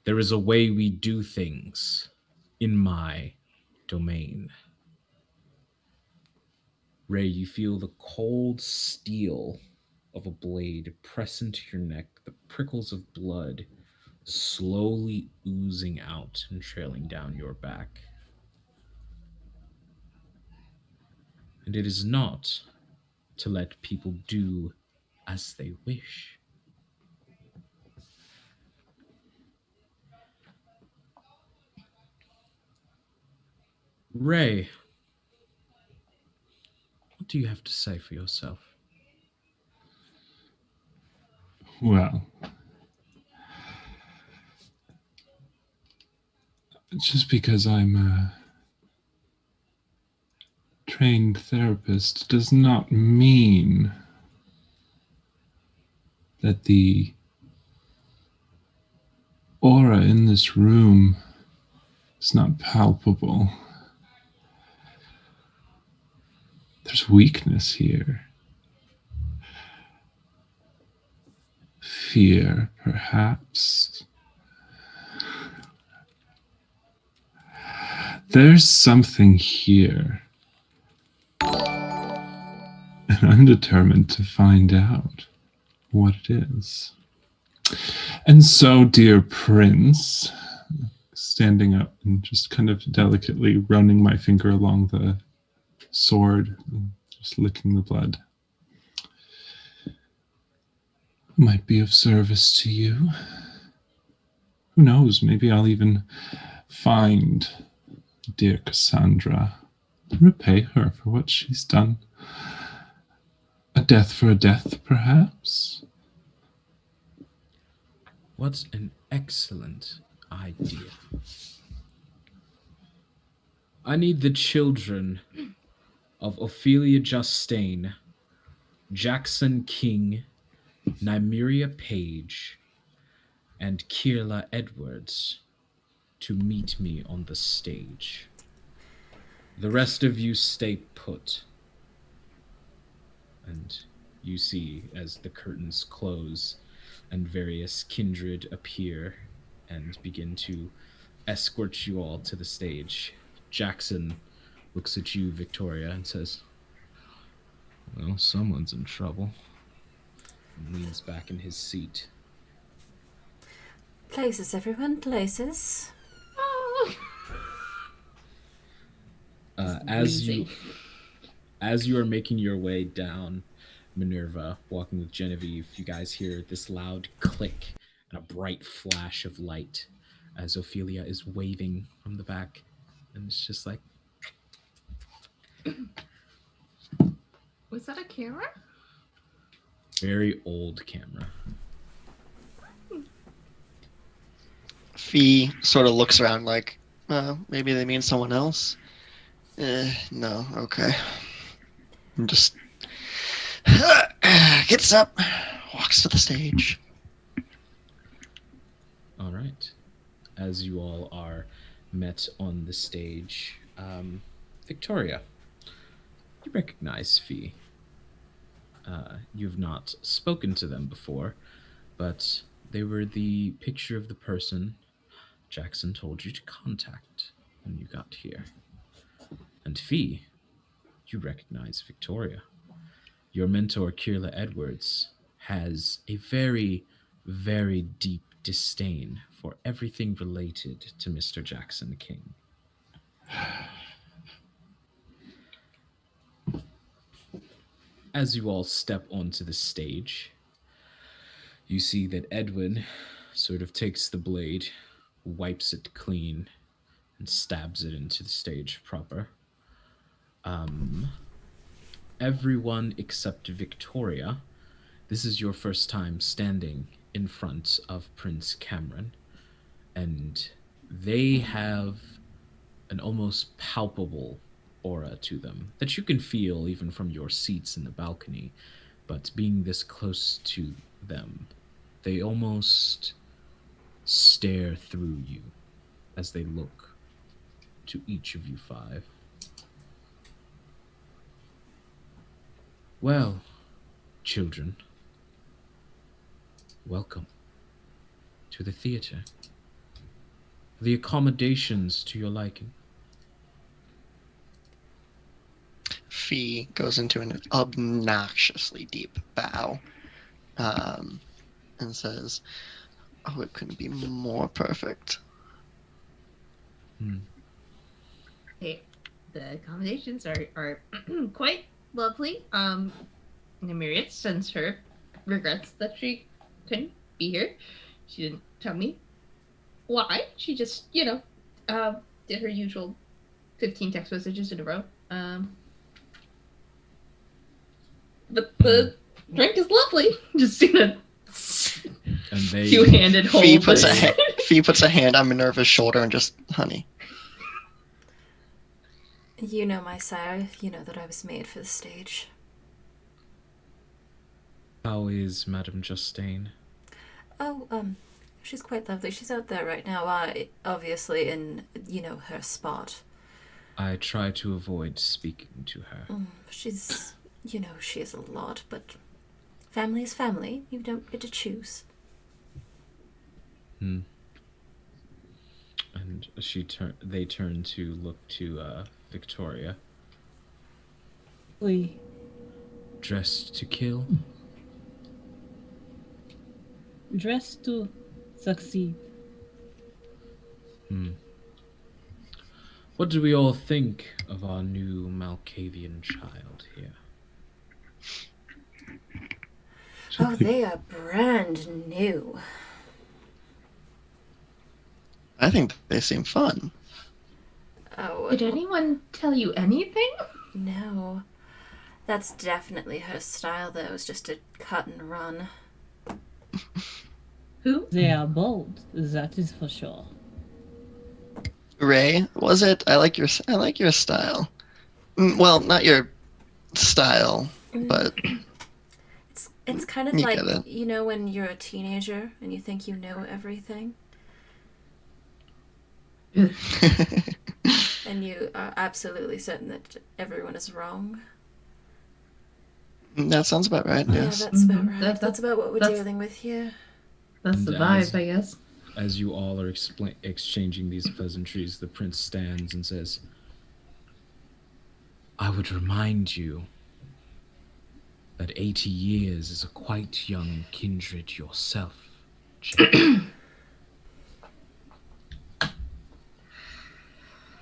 There is a way we do things in my domain. Ray, you feel the cold steel of a blade press into your neck, the prickles of blood slowly oozing out and trailing down your back. And it is not to let people do as they wish. Ray, what do you have to say for yourself? Well, just because I'm a trained therapist does not mean that the aura in this room is not palpable. There's weakness here. Fear, perhaps. There's something here. And I'm determined to find out what it is. And so, dear Prince, standing up and just kind of delicately running my finger along the sword, just licking the blood, might be of service to you. Who knows, maybe I'll even find dear Cassandra, repay her for what she's done. A death for a death, perhaps? What an excellent idea. I need the children of Ophelia Justine, Jackson King, Nymeria Page, and Kirla Edwards to meet me on the stage. The rest of you stay put. And you see as the curtains close and various kindred appear and begin to escort you all to the stage. Jackson looks at you, Victoria, and says, "Well, someone's in trouble," and leans back in his seat. Places, everyone, places. As you are making your way down Minerva, walking with Genevieve, you guys hear this loud click and a bright flash of light as Ophelia is waving from the back. And it's just like... Was that a camera? Very old camera. Fee sort of looks around like, maybe they mean someone else. No, okay. And just gets up, walks to the stage. All right. As you all are met on the stage, Victoria, you recognize Fee. You've not spoken to them before, but they were the picture of the person Jackson told you to contact when you got here. And Fee, you recognize Victoria. Your mentor, Kirla Edwards, has a very, very deep disdain for everything related to Mr. Jackson King. As you all step onto the stage, you see that Edwin sort of takes the blade, wipes it clean, and stabs it into the stage proper. Everyone except Victoria, this is your first time standing in front of Prince Cameron, and they have an almost palpable aura to them that you can feel even from your seats in the balcony, but being this close to them, they almost stare through you as they look to each of you five. Well, children, welcome to the theater. the accommodations to your liking? Fee goes into an obnoxiously deep bow, and says, "Oh, it couldn't be more perfect." Hmm. Okay, the accommodations are quite lovely. Nemiriat sends her regrets that she couldn't be here. She didn't tell me why. She just, did her usual 15 text messages in a row. But the drink is lovely. Just in a And they two-handed hold. Fee puts a hand on Minerva's shoulder and just, honey. You know, my sire, you know that I was made for the stage. How is Madame Justine? Oh, she's quite lovely. She's out there right now, obviously in, her spot. I try to avoid speaking to her. She's, she is a lot, but family is family. You don't get to choose. Hmm. And they turn to look to Victoria. We Dressed to kill? dressed to succeed. What do we all think of our new Malkavian child here? Oh, they are brand new. I think they seem fun. Oh, Did anyone tell you anything? no. That's definitely her style, though. It's just a cut and run. Who? They are bold, that is for sure. Ray, was it? I like your style. Well, not your style, but It's kind of You like, get it. When you're a teenager and you think you know everything, and you are absolutely certain that everyone is wrong. that sounds about right. Yeah, Yes. that's about Mhm. right. That's about what we're that's- dealing with here. That's the And vibe, I guess. As you all are exchanging these pleasantries, the prince stands and says, I would remind you that 80 years is a quite young kindred yourself, Jane.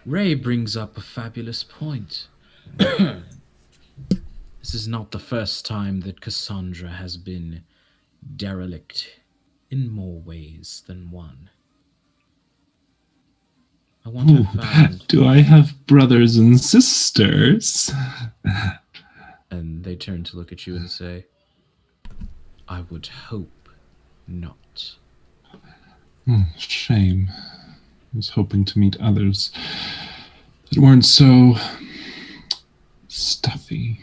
Ray brings up a fabulous point. This is not the first time that Cassandra has been derelict in more ways than one. I want Ooh, her found. do I have brothers and sisters? And they turn to look at you and say, I would hope not. Shame. I was hoping to meet others that weren't so stuffy.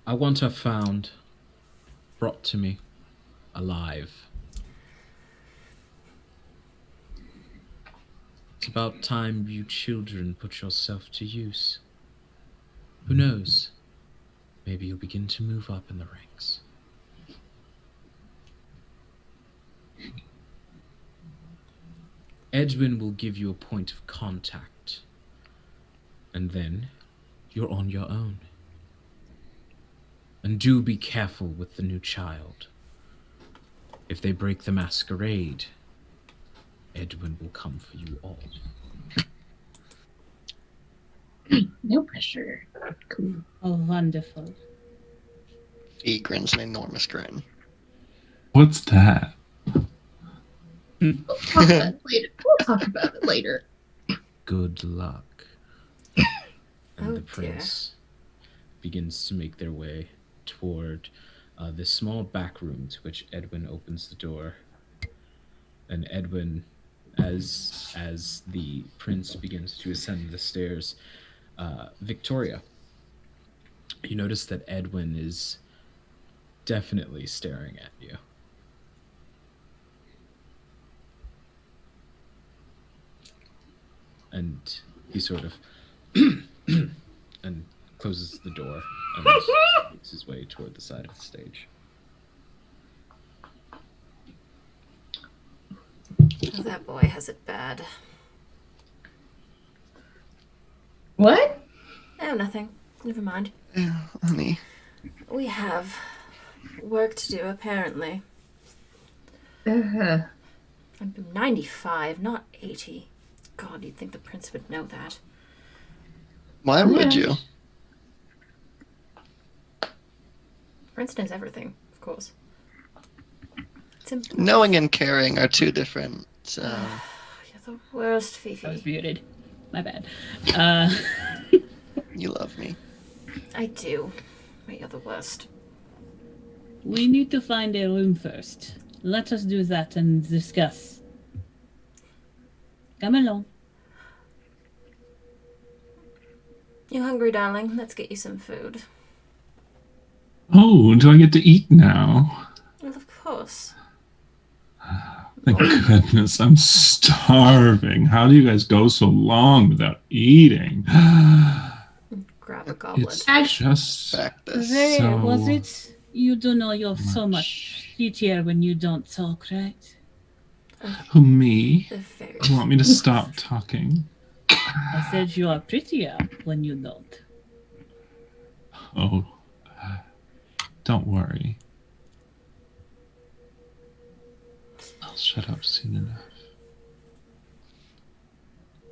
I want her found, brought to me, alive. It's about time you children put yourself to use. Who knows? Maybe you'll begin to move up in the ranks. Edwin will give you a point of contact, and then you're on your own. And do be careful with the new child. If they break the masquerade, Edwin will come for you all. No pressure. Cool. Oh, wonderful. He grins an enormous grin. What's that? We'll talk about it later. We'll talk about it later. Good luck. And Oh, the prince begins to make their way toward this small back room, to which Edwin opens the door. And Edwin, as the prince begins to ascend the stairs, Victoria, you notice that Edwin is definitely staring at you. And he sort of and closes the door and makes his way toward the side of the stage. Oh, that boy has it bad. What? Oh, nothing. Never mind. Yeah, honey. We have work to do, apparently. Ugh. I'm 95, not 80. God, you'd think the prince would know that. Why would you? Prince knows everything, of course. It's important. Knowing and caring are two different. You're the worst, I was Fifi. muted. My bad. You love me. I do. But you're the worst. We need to find a room first. Let us do that and discuss. Come along. You hungry, darling? Let's get you some food. Oh, do I get to eat now? Well, of course. Thank goodness, I'm starving. How do you guys go so long without eating? Grab a goblet. It's just Fact this. Very, So was it? You do know you're so much prettier when you don't talk, right? who me? They're very. You want me to stop talking? I said you are prettier when you don't. Oh, don't worry. I'll shut up soon enough.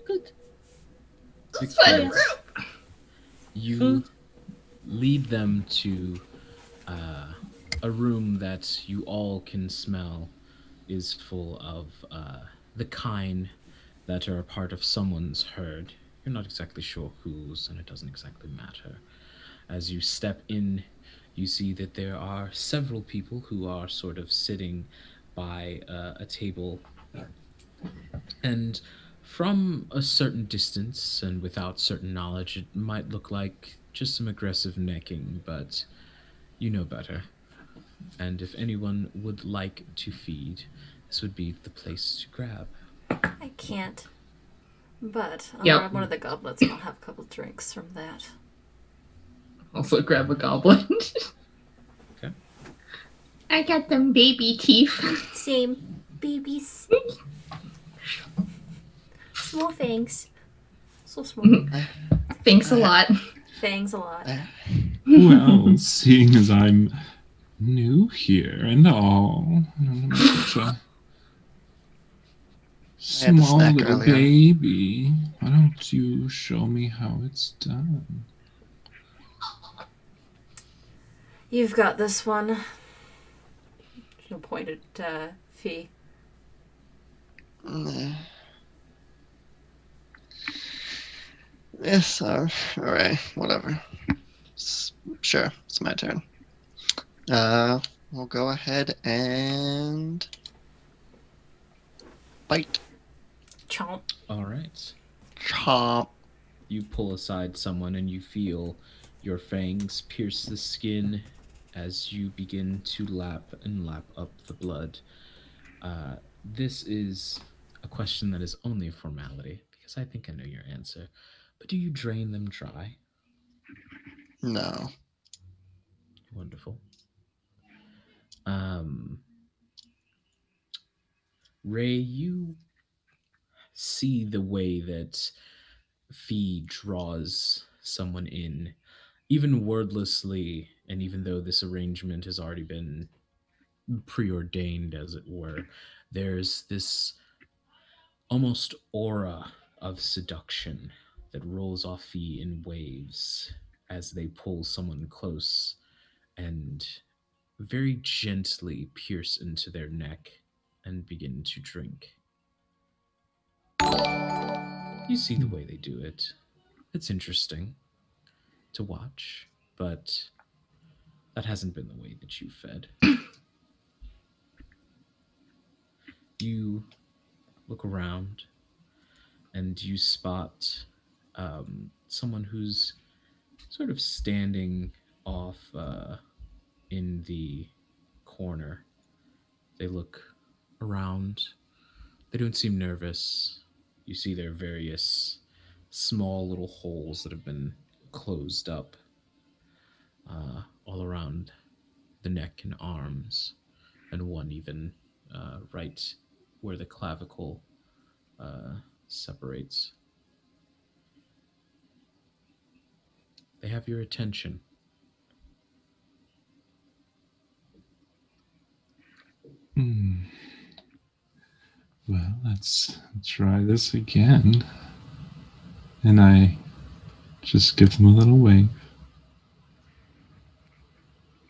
Good. Let's find a Yes. room. You Food. lead them to a room that you all can smell is full of the kind that are a part of someone's herd. You're not exactly sure whose, and it doesn't exactly matter. As you step in, you see that there are several people who are sort of sitting by a table. And from a certain distance and without certain knowledge, it might look like just some aggressive necking, but you know better. And if anyone would like to feed, this would be the place to grab. I can't. But I'll Yep. grab one of the goblets and I'll have a couple drinks from that. Also grab a goblet. Okay. I got them baby teeth. Same. Babies. Small fangs. So small. Thanks a lot. Fangs a lot. Well, seeing as I'm new here and all, I'm such a I had a small snack little earlier. baby. Why don't you show me how it's done? You've got this one. She'll point at Fee. Yes, alright, whatever. Sure, it's my turn. We'll go ahead and bite. Chomp. All right. Chomp. You pull aside someone and you feel your fangs pierce the skin as you begin to lap and lap up the blood. This is a question that is only a formality because I think I know your answer. But do you drain them dry? No. Wonderful. Ray, you see the way that Fee draws someone in, even wordlessly, and even though this arrangement has already been preordained, as it were, there's this almost aura of seduction that rolls off Fee in waves as they pull someone close and very gently pierce into their neck and begin to drink. You see the way they do it. It's interesting to watch, but that hasn't been the way that you fed. You look around and you spot someone who's sort of standing off in the corner. They look around. They don't seem nervous. You see their various small little holes that have been closed up all around the neck and arms, and one even right where the clavicle separates. They have your attention. Hmm. Well, let's try this again. And I just give them a little wave.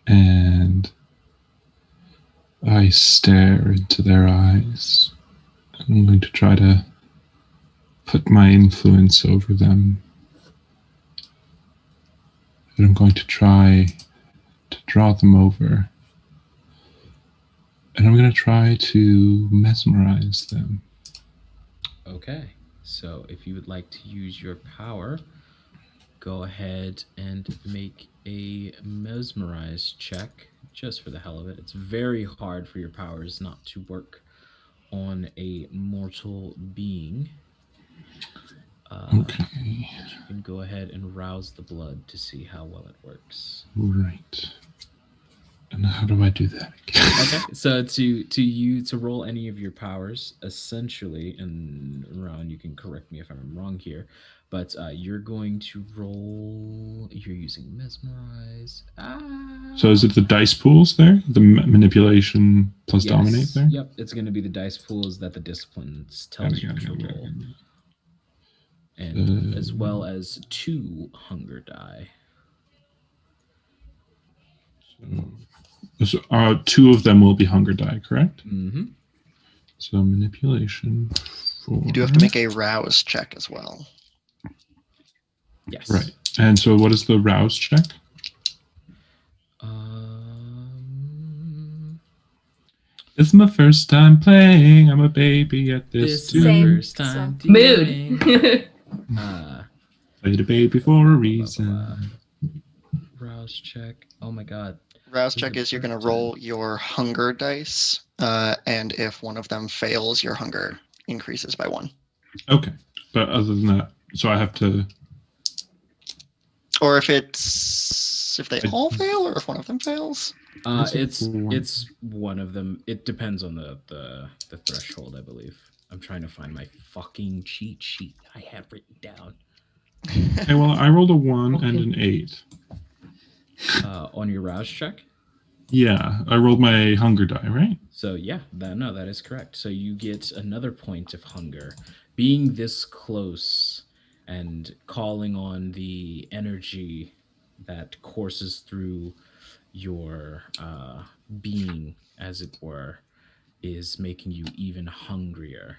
And I stare into their eyes. I'm going to try to put my influence over them. And I'm going to try to draw them over. And I'm going to try to mesmerize them. Okay, so if you would like to use your power, go ahead and make a mesmerize check just for the hell of it. It's very hard for your powers not to work on a mortal being. Okay. You can go ahead and rouse the blood to see how well it works. Right. And how do I do that again? Okay, so to roll any of your powers, essentially, and Ron, you can correct me if I'm wrong here, but you're going to roll. You're using mesmerize. So is it the dice pools there? The manipulation plus Yes. dominate there? Yep, it's going to be the dice pools that the disciplines tells you to roll, and as well as 2 hunger die. So 2 of them will be hunger die, correct? Mm-hmm. So manipulation. You do have to make a rouse check as well. Yes. Right. And so what is the rouse check? It's my first time playing. I'm a baby at this too. Same. First time Mood. Played a baby for a reason. Rouse check. Oh my god. Rouse check is you're going to roll your hunger dice, and if one of them fails, your hunger increases by 1. Okay. But other than that, so I have to... Or if they all fail, or if one of them fails. It's one of them. It depends on the threshold, I believe. I'm trying to find my fucking cheat sheet I have written down. Okay, well, I rolled a 1 and an 8. On your rouse check? Yeah, I rolled my hunger die, right? So yeah, that is correct. So you get another point of hunger. Being this close and calling on the energy that courses through your being, as it were, is making you even hungrier.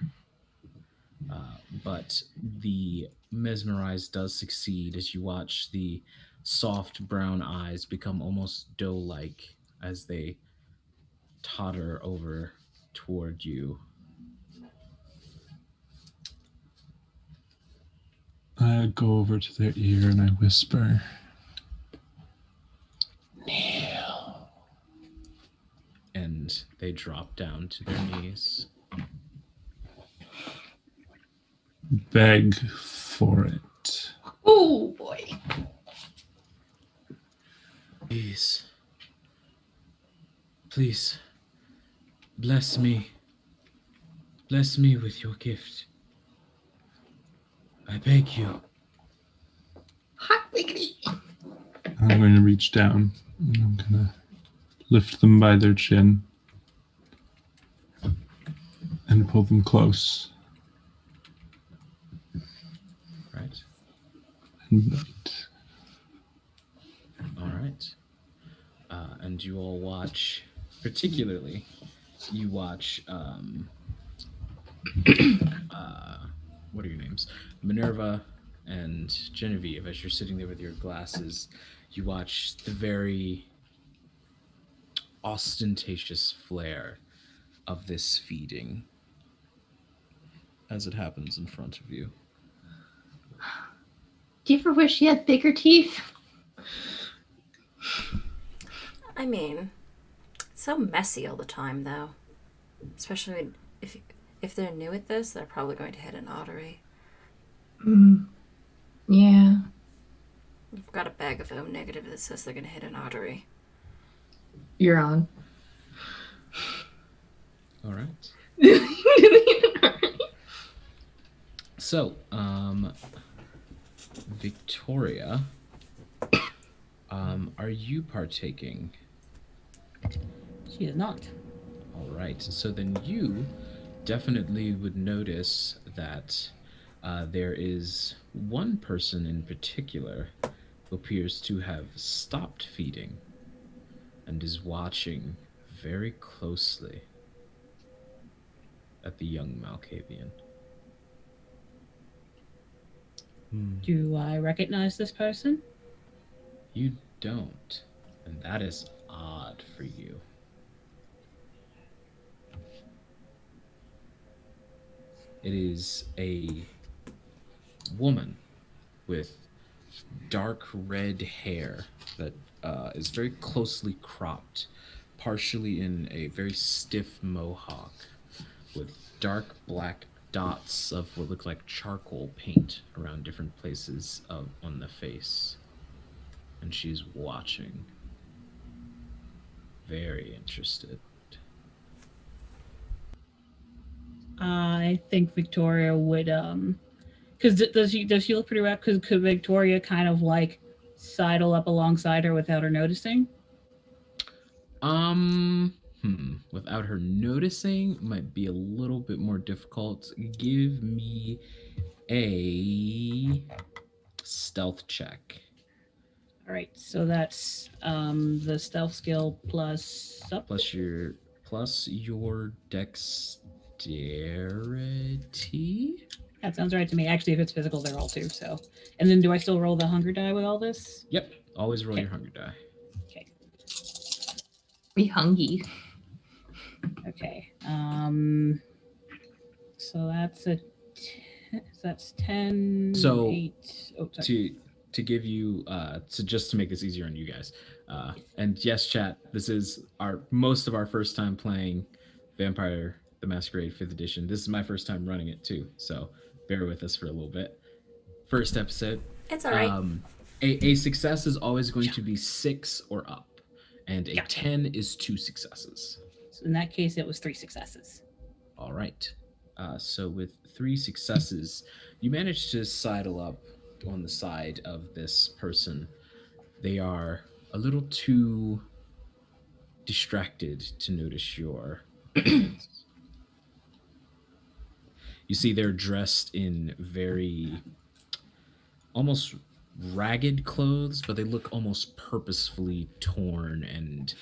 But the mesmerize does succeed as you watch the soft brown eyes become almost doe-like as they totter over toward you. I go over to their ear and I whisper, "Kneel." And they drop down to their knees. Beg for it. Oh boy. Please, bless me. Bless me with your gift. I beg you. Hot diggity. I'm going to reach down and I'm going to lift them by their chin and pull them close. Right. And bite. All right. And you all watch, particularly, you watch, what are your names? Minerva and Genevieve, as you're sitting there with your glasses, you watch the very ostentatious flair of this feeding as it happens in front of you. Do you ever wish you had bigger teeth? I mean, it's so messy all the time, though. Especially if they're new at this, they're probably going to hit an artery. Yeah. I've got a bag of O negative that says they're going to hit an artery. You're on. All right. So, Victoria, are you partaking? She is not. All right. So then you definitely would notice that there is one person in particular who appears to have stopped feeding and is watching very closely at the young Malkavian. Do I recognize this person? You don't, and that is odd for you. It is a woman with dark red hair that is very closely cropped, partially in a very stiff mohawk, with dark black dots of what look like charcoal paint around different places on the face. And she's watching, very interested. I think Victoria would because does she look pretty rough? Because could Victoria kind of like sidle up alongside her without her noticing? Without her noticing might be a little bit more difficult. Give me a stealth check. All right, so that's the stealth skill plus Plus your dexterity. That sounds right to me. Actually, if it's physical, they're all two. So, and then do I still roll the hunger die with all this? Yep. Always roll Okay. your hunger die. Okay. Be hungry. Okay. So that's 10. So 8. Oh, sorry. To give you so just to make this easier on you guys, and yes, chat, this is most of our first time playing Vampire the Masquerade 5th edition. This is my first time running it too, so bear with us for a little bit. First episode. It's all right. A success is always going to be 6 or up, and a 10 is 2 successes. So in that case, it was 3 successes. All right. So with 3 successes, you manage to sidle up on the side of this person. They are a little too distracted to notice your presence. You see they're dressed in very almost ragged clothes, but they look almost purposefully torn and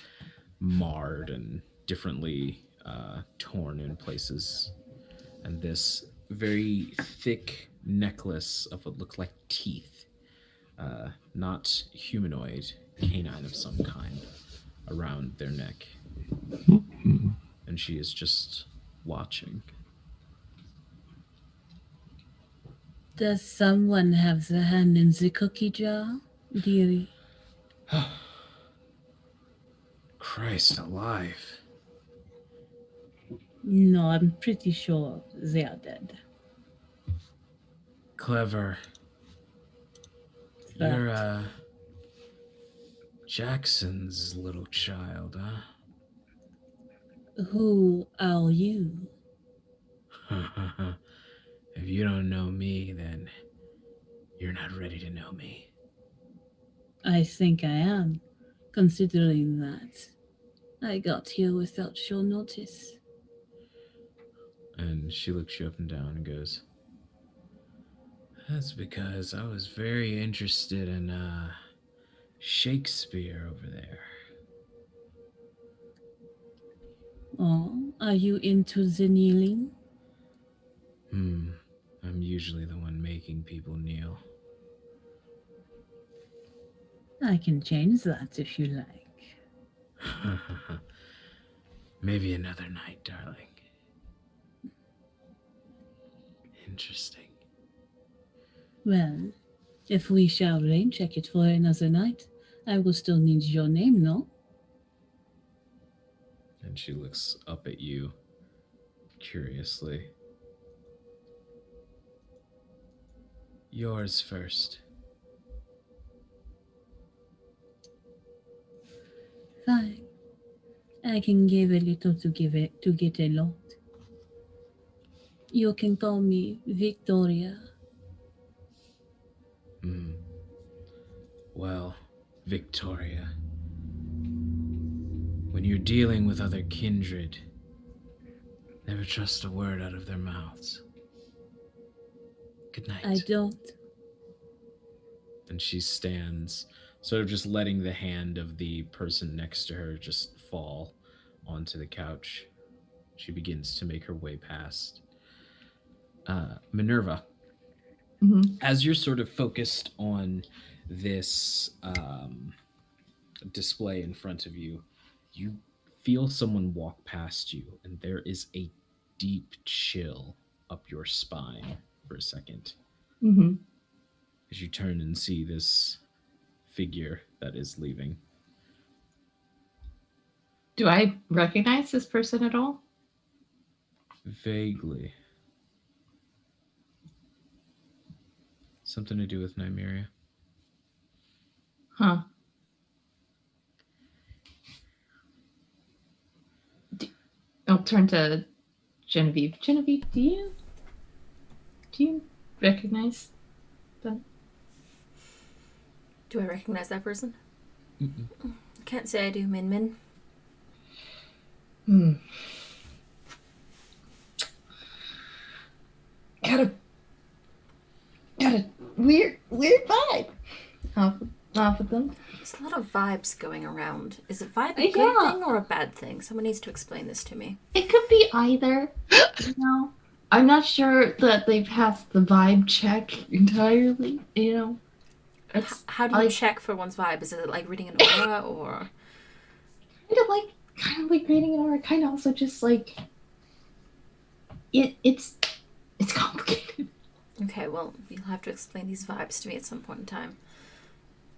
marred and differently torn in places. And this very thick necklace of what look like teeth, not humanoid, canine of some kind, around their neck. And she is just watching. Does someone have the hand in the cookie jar, dearie? Christ alive. No, I'm pretty sure they are dead. Clever. That- You're Jackson's little child, huh? Who are you? If you don't know me, then you're not ready to know me. I think I am, considering that I got here without your notice. And she looks you up and down and goes, that's because I was very interested in Shakespeare over there. Oh, are you into the kneeling? I'm usually the one making people kneel. I can change that if you like. Maybe another night, darling. Interesting. Well, if we shall rain check it for another night, I will still need your name, no? And she looks up at you curiously. Yours first. Fine. I can give a little to get a lot. You can call me Victoria. Hmm. Well, Victoria, when you're dealing with other kindred, never trust a word out of their mouths. Good night. I don't. And she stands, sort of just letting the hand of the person next to her just fall onto the couch. She begins to make her way past. Minerva, Mhm. as you're sort of focused on this display in front of you, you feel someone walk past you, and there is a deep chill up your spine for a second Mhm. as you turn and see this figure that is leaving. Do I recognize this person at all? Vaguely. Something to do with Nymeria. Huh. I'll turn to Genevieve. Genevieve, do you recognize them? Do I recognize that person? Mm-mm. Can't say I do, Min Min. Hmm. Got a weird vibe off of them. There's a lot of vibes going around. Is it vibe a good Yeah. thing or a bad thing? Someone needs to explain this to me. It could be either. You know, I'm not sure that they passed the vibe check entirely. You know, it's How do you I- check for one's vibe? Is it like reading an aura or? kind of like reading an aura. Kind of also just like it's complicated. Okay, well, you'll have to explain these vibes to me at some point in time.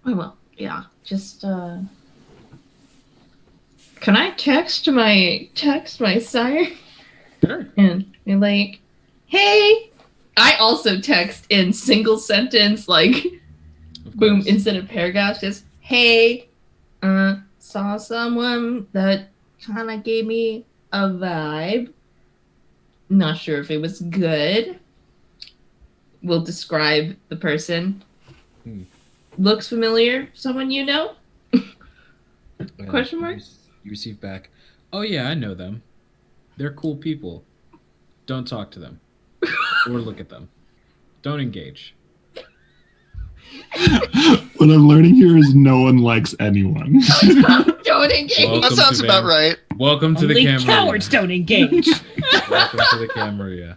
I will. Yeah. Just Can I text my sire Sure. and be like, hey? I also text in single sentence, like Of boom, course. instead of paragraphs, just hey, saw someone that kind of gave me a vibe. Not sure if it was good. We'll describe the person. Hmm. Looks familiar. Someone you know? Question mark? You receive back. Oh yeah, I know them. They're cool people. Don't talk to them or look at them. Don't engage. What I'm learning here is no one likes anyone. Don't engage. Welcome That sounds to about Van- right. Welcome to the Only camera. cowards don't engage. Welcome to the camera.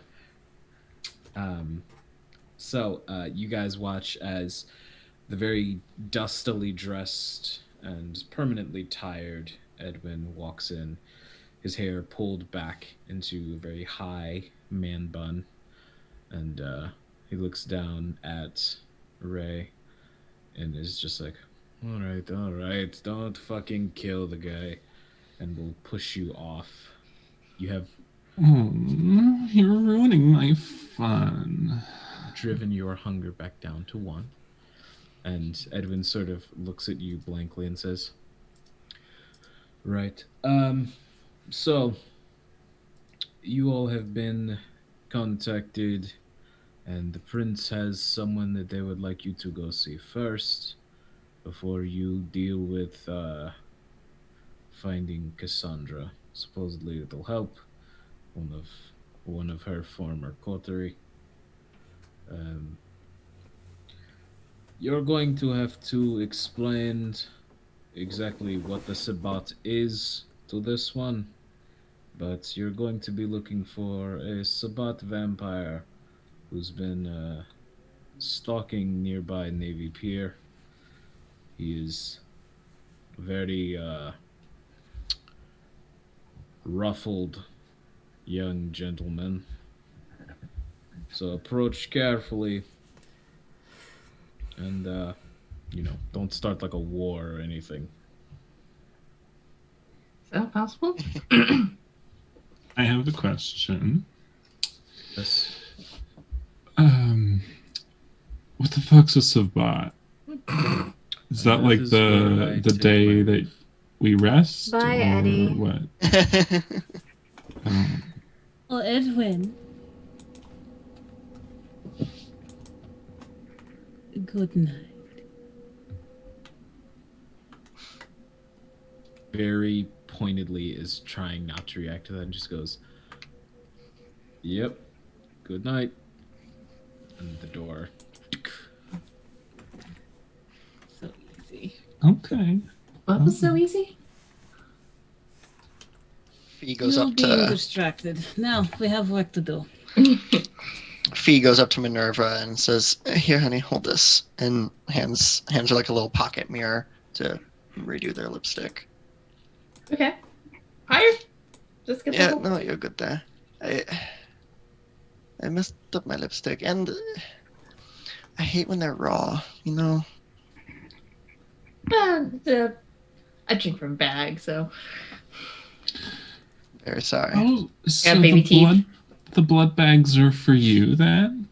So you guys watch as the very dustily dressed and permanently tired Edwin walks in, his hair pulled back into a very high man bun, and he looks down at Ray and is just like, all right, don't fucking kill the guy, and we'll push you off. You have Oh, you're ruining my fun. driven your hunger back down to 1. And Edwin sort of looks at you blankly and says, right. So you all have been contacted, and the prince has someone that they would like you to go see first before you deal with finding Cassandra. Supposedly it'll help. One of her former coterie. You're going to have to explain exactly what the Sabbat is to this one, but you're going to be looking for a Sabbat vampire who's been stalking nearby Navy Pier. He is very ruffled young gentleman. So approach carefully and don't start like a war or anything. Is that possible? I have a question. Yes. What the fuck's a Sabbat? Is that That like is where I the take day my that leave. we rest? Bye, or Eddie. what? Well, Edwin, Good night. Very pointedly is trying not to react to that and just goes, "Yep, good night." And the door. So easy. Okay. What was so easy? Fee goes You're up being to distracted. Now we have work to do. Fee goes up to Minerva and says, "Here, honey, hold this," and hands her like a little pocket mirror to redo their lipstick. Okay. Higher. Just get Yeah, the whole... no, you're good there. I messed up my lipstick, and I hate when they're raw. You know. I drink from a bag, so. Very sorry. Oh, so baby the teeth. blood bags are for you then?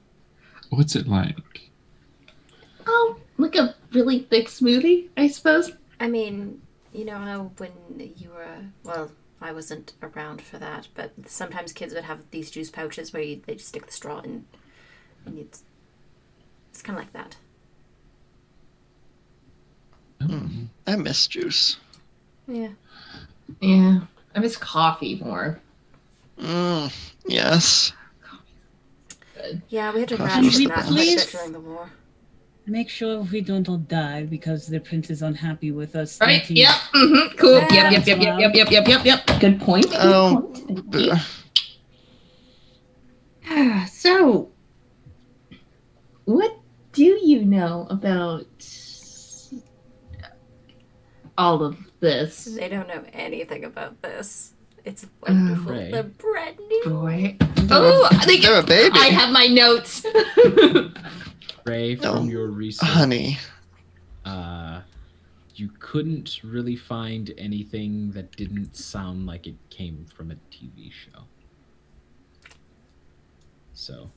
What's it like? Oh, like a really thick smoothie, I suppose. I mean, you know how when you were, well, I wasn't around for that, but sometimes kids would have these juice pouches where they just stick the straw in, and it's kind of like that. Mm, I miss juice. Yeah. Yeah. I miss coffee more. Yes. Yeah, we had to Coffee ration was the that quite a best. bit during the war. Make sure we don't all die because the prince is unhappy with us. Right? thinking- Yep. Mm-hmm. Cool. Yeah. Yep. Good point. Oh, Good point. So, what do you know about all of this? They don't know anything about this. It's wonderful. Ray. They're brand new. Boy. Oh, I think they're a baby. I have my notes. Ray, No, from your research, honey. You couldn't really find anything that didn't sound like it came from a TV show. So,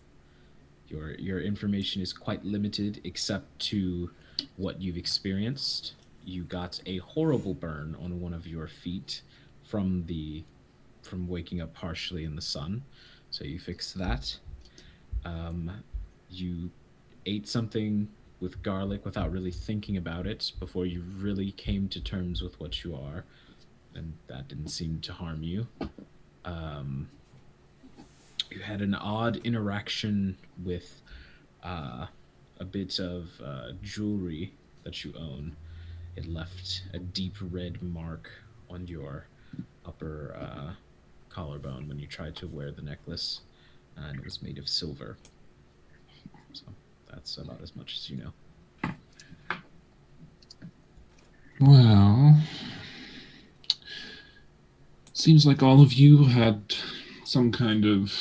your information is quite limited, except to what you've experienced. You got a horrible burn on one of your feet from waking up partially in the sun, so you fixed that. You ate something with garlic without really thinking about it before you really came to terms with what you are, and that didn't seem to harm you. You had an odd interaction with a bit of jewelry that you own. It left a deep red mark on your upper collarbone when you tried to wear the necklace, and it was made of silver. So that's about as much as you know. Well, seems like all of you had some kind of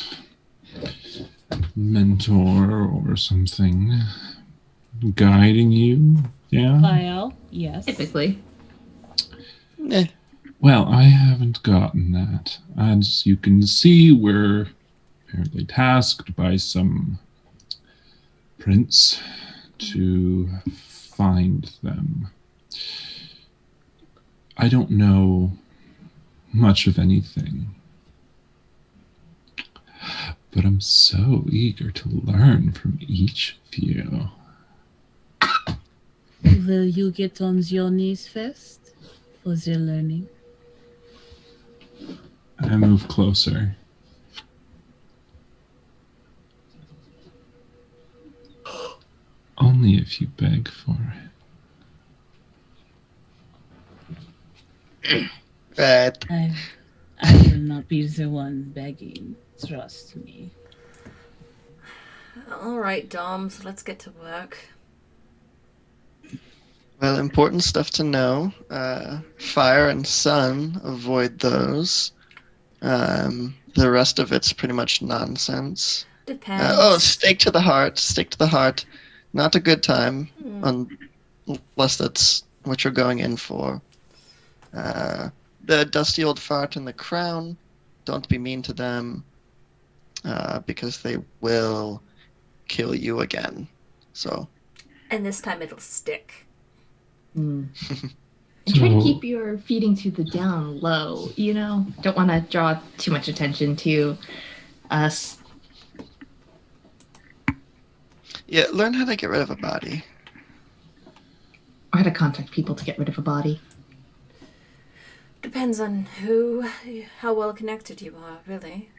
mentor or something guiding you. Yeah? Lyle, yes. Typically. Eh, Well, I haven't gotten that. As you can see, we're apparently tasked by some prince to find them. I don't know much of anything, but I'm so eager to learn from each of you. Will you get on your knees first for the learning? I move closer. Only if you beg for it. Right. I will not be the one begging. Trust me. All right, Doms, let's get to work. Well, important stuff to know. Fire and sun, avoid those. The rest of it's pretty much nonsense. Depends. Stake to the heart. Stick to the heart. Not a good time, unless that's what you're going in for. The dusty old fart and the crown, don't be mean to them, because they will kill you again. So. And this time it'll stick. And try to So- keep your feeding to the down low, you know? Don't want to draw too much attention to us. Yeah, learn how to get rid of a body. how to contact people to get rid of a body. Depends on how well connected you are, really.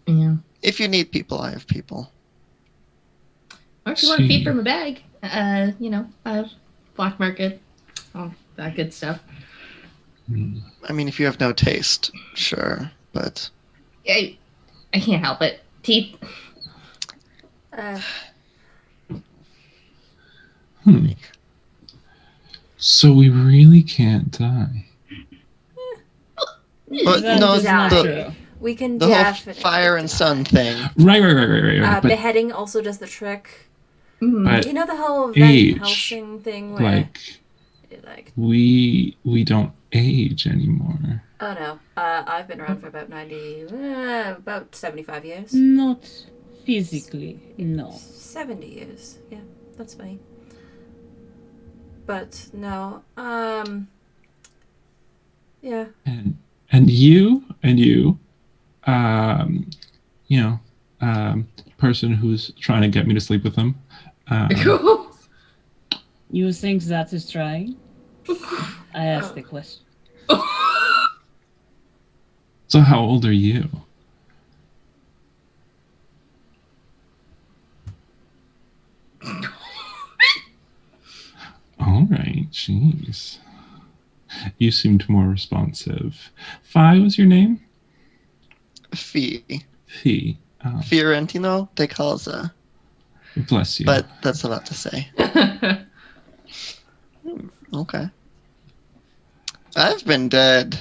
Yeah. If you need people, I have people. Or if you want to feed See. from a bag, black market, all that good stuff. Hmm. I mean, if you have no taste, sure, but I can't help it. Teeth. Uh, So we really can't die. But That no, is not the- true. we can the whole definitely fire and sun thing. Right. But beheading also does the trick. Mm. But- You know the whole Age. Van Helsing thing where, like we don't age anymore. oh no, I've been around for about 75 years. Not physically, no. 70 years. Yeah, that's funny. But no, yeah. And you, person who's trying to get me to sleep with him. You think that is trying? I asked the question. So how old are you? All right, jeez. You seemed more responsive. Fi was your name? Fi. Fiorentino de Calza. Bless you. But that's a lot to say. Okay. I've been dead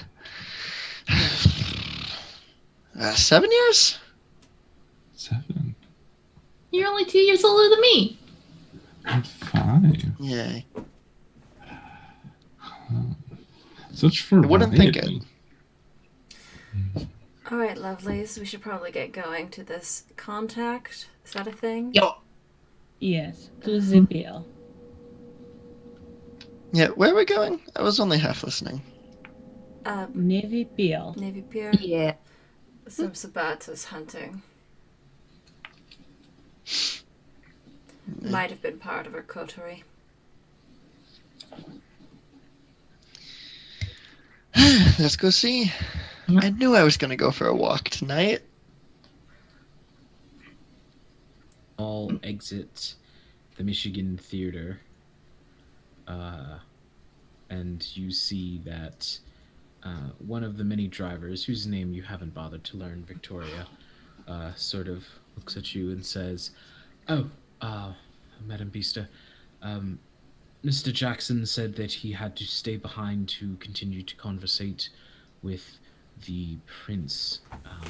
7 years? 7. You're only 2 years older than me. I'm 5. Yay. Such for I wouldn't think it. All right, lovelies, we should probably get going to this contact. Is that a thing? Yo. Yes, to the bill. Yeah, where are we going? I was only half listening. Navy Pier. Navy Pier. Yeah. Some Sabatas hunting. Might have been part of her coterie. Let's go see. Yeah. I knew I was going to go for a walk tonight. All exit the Michigan Theater, and you see that one of the many drivers, whose name you haven't bothered to learn, Victoria, sort of looks at you and says, "Oh, Madam Pista, Mr. Jackson said that he had to stay behind to continue to conversate with the prince."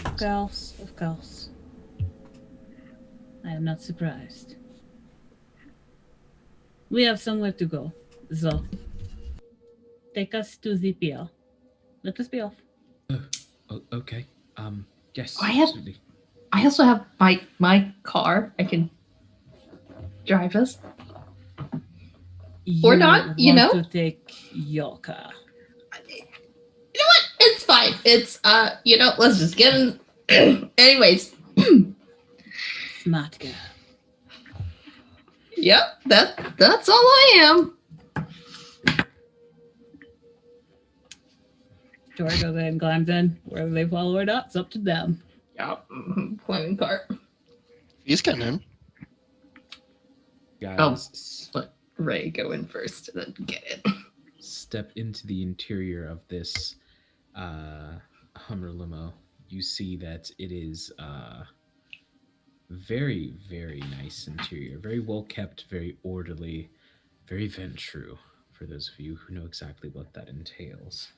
Of course. I am not surprised. We have somewhere to go, so take us to the pier. Let us be off. Oh, okay. Yes, I have- absolutely. I also have my car. I can drive us. Or not, you want know? to take your car. You know what? It's fine. It's let's just get in. Anyways. Smart girl. Yep, that's all I am. Tori goes in and climbs in. Whether they follow or not, it's up to them. Yep. Climbing cart. He's getting in. Guys, Let Ray go in first and then get it. step into the interior of this Hummer limo. You see that it is very, very nice interior. Very well kept, very orderly, very Ventrue, for those of you who know exactly what that entails.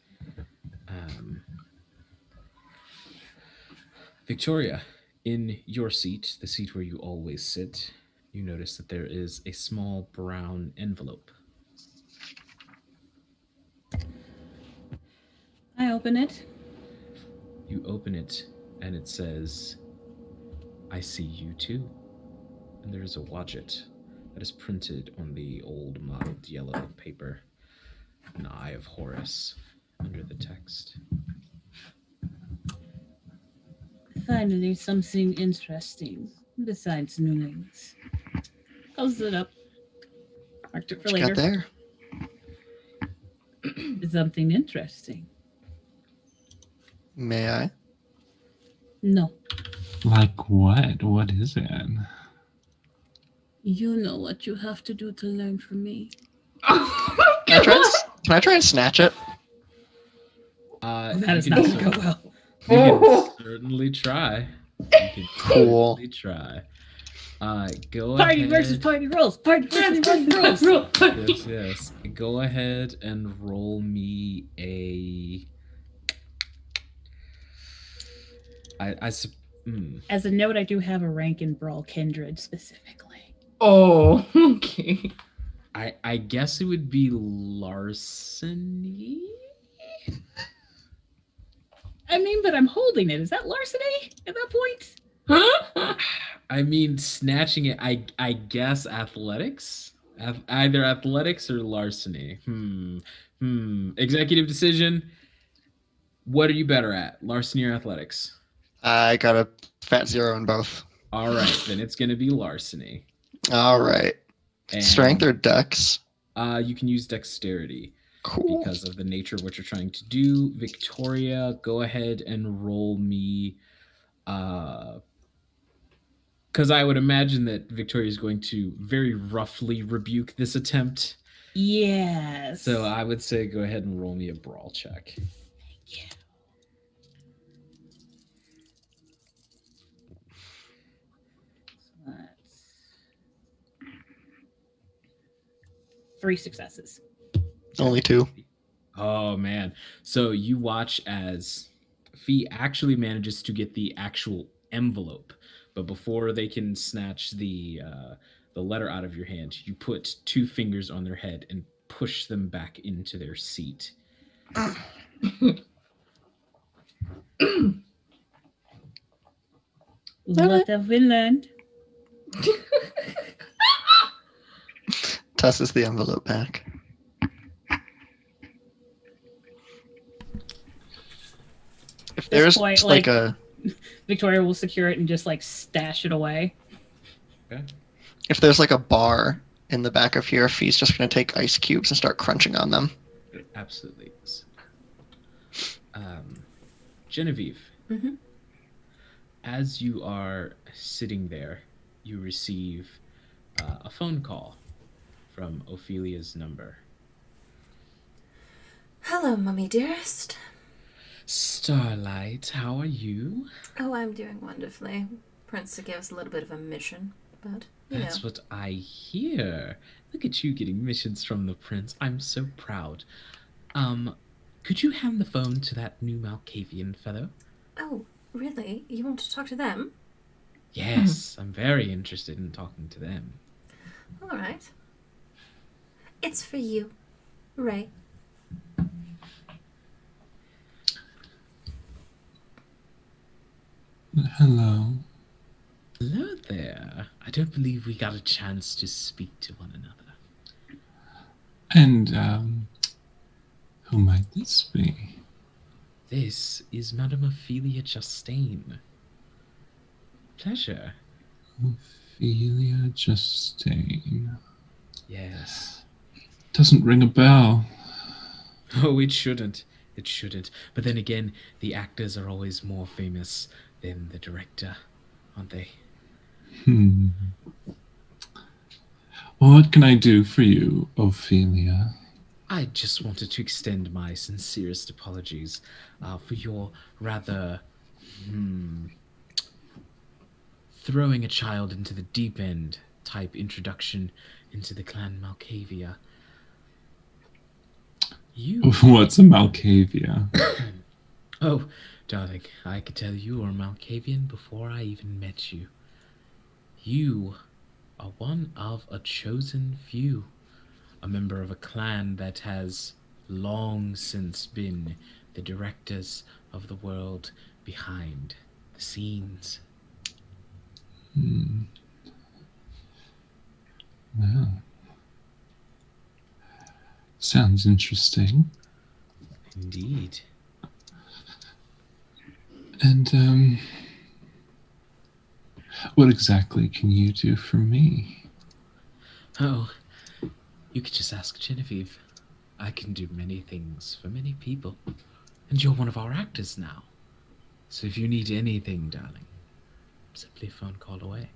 Victoria, in your seat, the seat where you always sit, you notice that there is a small brown envelope. I open it. You open it, and it says, "I see you too." And there is a watchet that is printed on the old mottled yellow paper, an Eye of Horus, under the text. Finally, something interesting besides noise. Closes it up. Marked it for What you got later. there? Something interesting. May I? No. Like what? What is it? You know what you have to do to learn from me. Oh my Can God. I try and snatch it? That is you not can going to go well. You can Oh. certainly try. You can Cool. certainly try. Go Party ahead. versus party rules. Party versus party rules. Yes. Go ahead and roll me a. As a note, I do have a rank in Brawl Kindred specifically. Oh, okay. I guess it would be larceny. I mean, but I'm holding it. Is that larceny at that point? I mean, snatching it. I guess athletics. Either athletics or larceny. Executive decision. What are you better at, larceny or athletics? I got a fat 0 in both. All right, then it's going to be larceny. All right. And, Strength or dex? You can use dexterity Cool. because of the nature of what you're trying to do. Victoria, go ahead and roll me. Because I would imagine that Victoria is going to very roughly rebuke this attempt. Yes. So I would say go ahead and roll me a brawl check. Yeah. Let's... 3 successes. Only 2. Oh man. So you watch as Fee actually manages to get the actual envelope, but before they can snatch the letter out of your hand, you put 2 fingers on their head and push them back into their seat. What have we learned? Tosses the envelope back. If there's point, like like- a Victoria will secure it and just like stash it away. Okay. if there's like a bar in the back of here, Fee's just gonna take ice cubes and start crunching on them. It absolutely is. Genevieve, Mm-hmm. as you are sitting there, you receive a phone call from Ophelia's number. Hello, Mummy dearest. Starlight, how are you? Oh, I'm doing wonderfully. Prince gave us a little bit of a mission, but you That's know. what I hear. Look at you getting missions from the prince. I'm so proud. Could you hand the phone to that new Malkavian fellow? Oh, really? You want to talk to them? Yes, I'm very interested in talking to them. All right. It's for you, Ray. Hello. Hello there. I don't believe we got a chance to speak to one another. And, who might this be? This is Madame Ophelia Justine. Pleasure. Ophelia Justine. Yes. Doesn't ring a bell. Oh, it shouldn't. It shouldn't. But then again, the actors are always more famous than the director, aren't they? What can I do for you, Ophelia? I just wanted to extend my sincerest apologies for your rather throwing a child into the deep end type introduction into the clan Malkavia. You... What's a Malkavia? Oh, darling, I could tell you were a Malkavian before I even met you. You are one of a chosen few, a member of a clan that has long since been the directors of the world behind the scenes. Well, sounds interesting. Indeed. And, what exactly can you do for me? Oh, you could just ask Genevieve. I can do many things for many people. And you're one of our actors now. So if you need anything, darling, simply a phone call away.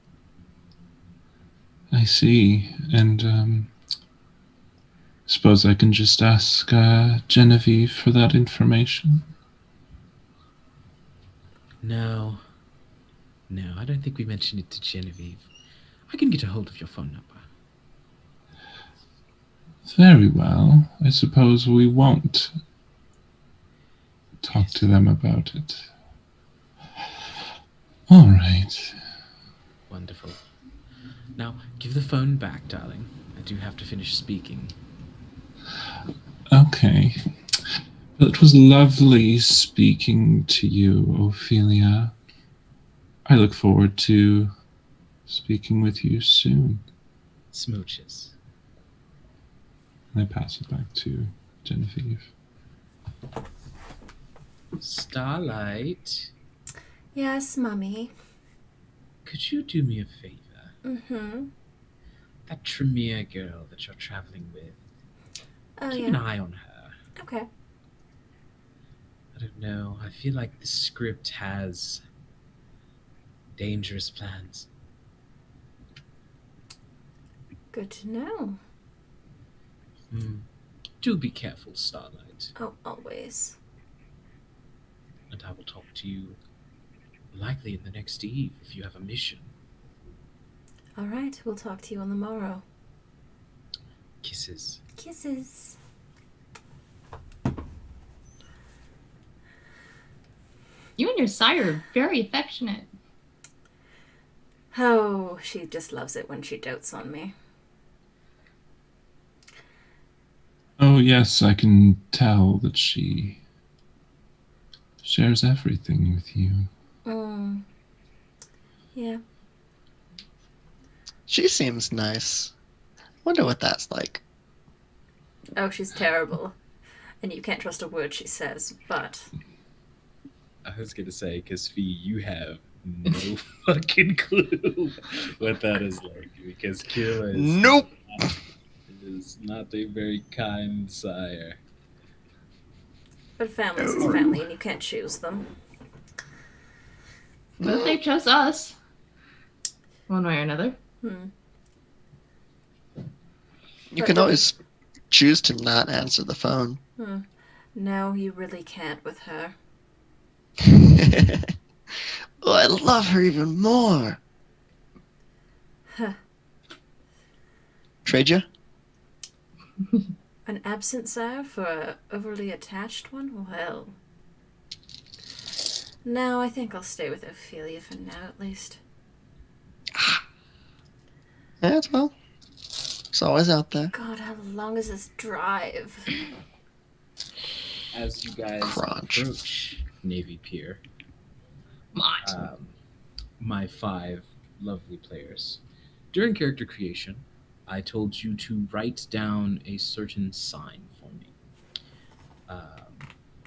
I see. And suppose I can just ask Genevieve for that information. No. No, I don't think we mentioned it to Genevieve. I can get a hold of your phone number. Very well. I suppose we won't talk to them about it. All right. Wonderful. Now, give the phone back, darling. I do have to finish speaking. Okay. Well, it was lovely speaking to you, Ophelia. I look forward to speaking with you soon. Smooches. And I pass it back to Genevieve. Starlight, Yes, Mummy. could you do me a favor? Mm-hmm. That Tremere girl that you're traveling with, Oh, keep an yeah. eye on her. Okay. I don't know. I feel like the script has dangerous plans. Good to know. Do be careful, Starlight. Oh, always. And I will talk to you likely in the next eve if you have a mission. All right, we'll talk to you on the morrow. Kisses. Kisses. You and your sire are very affectionate. Oh, she just loves it when she dotes on me. Oh, yes, I can tell that she shares everything with you. Yeah. She seems nice. Wonder what that's like. Oh, she's terrible. And you can't trust a word she says, but... I was gonna say, because Fee, you have no fucking clue what that is like, because Kira Nope. is not a very kind sire. But families is family, and you can't choose them. But they chose us. One way or another. You can always choose to not answer the phone. No, you really can't with her. Oh, I love her even more. Huh. Trade ya? An absent sire for a overly attached one? Well... No, I think I'll stay with Ophelia for now, at least. Yeah, well, it's always out there. God, how long is this drive? As you guys Crunch. approach Navy Pier, What? my 5 lovely players, during character creation, I told you to write down a certain sign for me.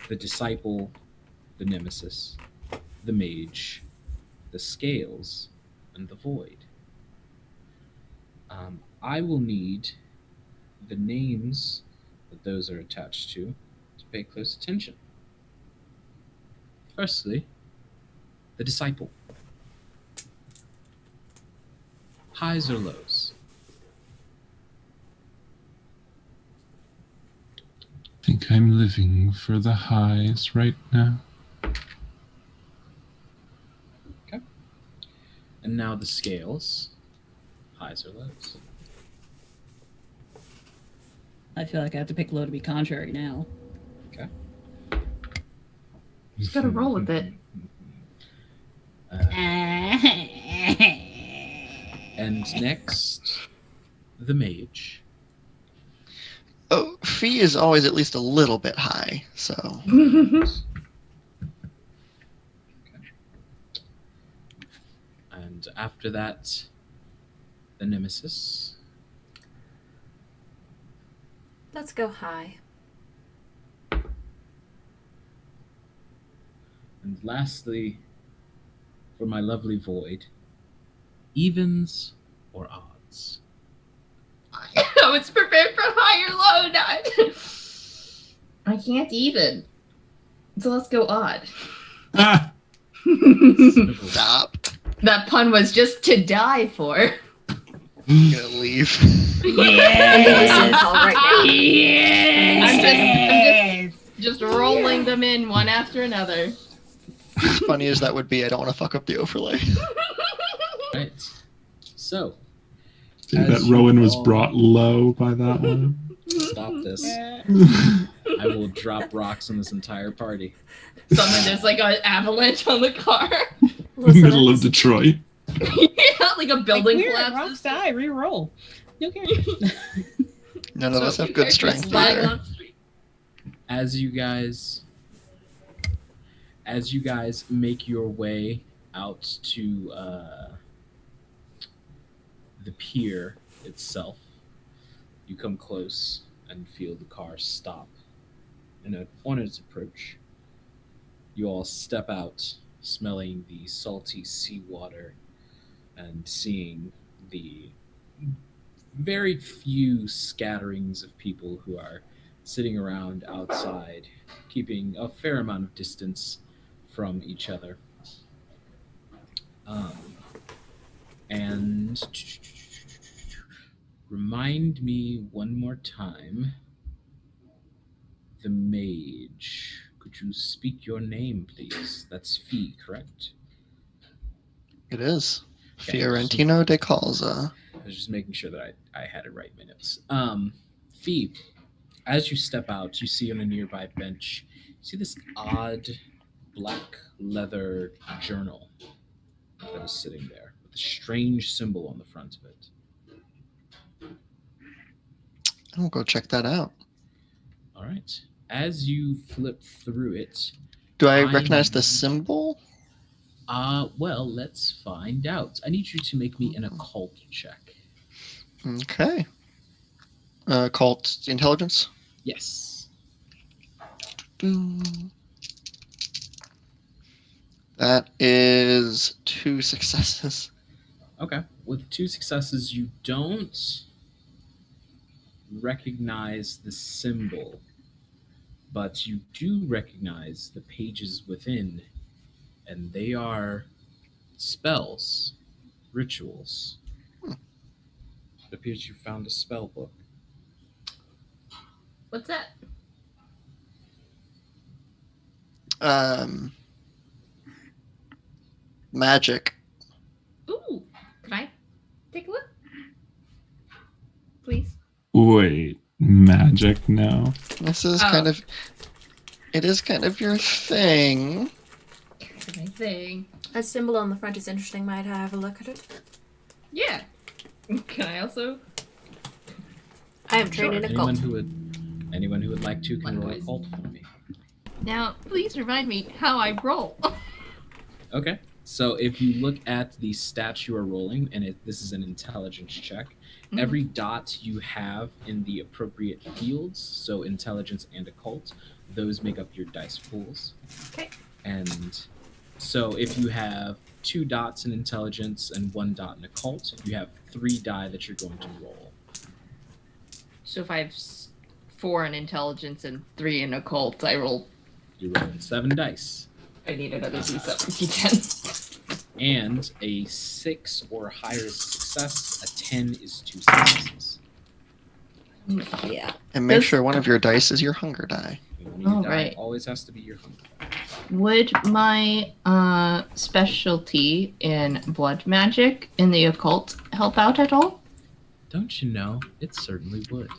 The disciple, the nemesis, the mage, the scales, and the void. I will need the names that those are attached to pay close attention. Firstly, the disciple. Highs or lows? I think I'm living for the highs right now. Okay. And now the scales. Highs or lows? I feel like I have to pick low to be contrary now. Okay. Just gotta roll with it. And next, the mage. Oh, Fee is always at least a little bit high, so. And after that, the nemesis. Let's go high. And lastly, for my lovely void, evens or odds? I was prepared for high or low. I can't even. So let's go odd. Ah! Stop. That pun was just to die for. I'm gonna leave. Yes. All right now. I'm just rolling them in one after another. As funny as that would be, I don't want to fuck up the overlay. Right. So, Dude, As that you Rowan was all- brought low by that one. stop this. I will drop rocks on this entire party. Suddenly there's like an avalanche on the car. Middle of Detroit. Yeah, like a building Like, weird, collapses. rocks die, re-roll. No care. None of us have good Characters strength sliding either. on the street. As you guys make your way out to the pier itself, you come close and feel the car stop. And on its approach, you all step out, smelling the salty seawater and seeing the very few scatterings of people who are sitting around outside, keeping a fair amount of distance from each other. And remind me one more time, the mage. Could you speak your name, please? That's Fee, correct? It is. Okay, Fiorentino de Calza. I was just making sure that I had it right minutes. Fee, as you step out, you see on a nearby bench, you see this odd black leather journal that is sitting there with a strange symbol on the front of it. I'll go check that out. All right. As you flip through it, Do I I recognize the need- symbol? well, let's find out. I need you to make me an occult check. Okay. Cult intelligence? Yes. That is 2 successes. Okay. With 2 successes, you don't recognize the symbol, but you do recognize the pages within, and they are spells, rituals. It appears you found a spell book. What's that? Magic. Ooh, can I take a look? Please. Wait, magic now? This is Oh. kind of. It is kind of your thing. My thing. That symbol on the front is interesting. Might I have a look at it? Yeah. Can I also? I am trained in occult. Anyone who would like to can roll Likewise. occult for me. Now, please remind me how I roll. Okay. So if you look at the stats you are rolling, and this is an intelligence check, Mhm. every dot you have in the appropriate fields, so intelligence and occult, those make up your dice pools. Okay. And so if you have 2 dots in intelligence and 1 dot in occult, you have 3 die that you're going to roll. So if I have 4 in intelligence and 3 in occult, I roll. You're rolling 7 dice. I need another D7, D10. And a 6 or higher is a success, a 10 is 2 successes. Yeah. And make This- sure one of your dice is your hunger die. And your Oh, die right. always has to be your hunger. Would my specialty in blood magic in the occult help out at all? Don't you know? It certainly would.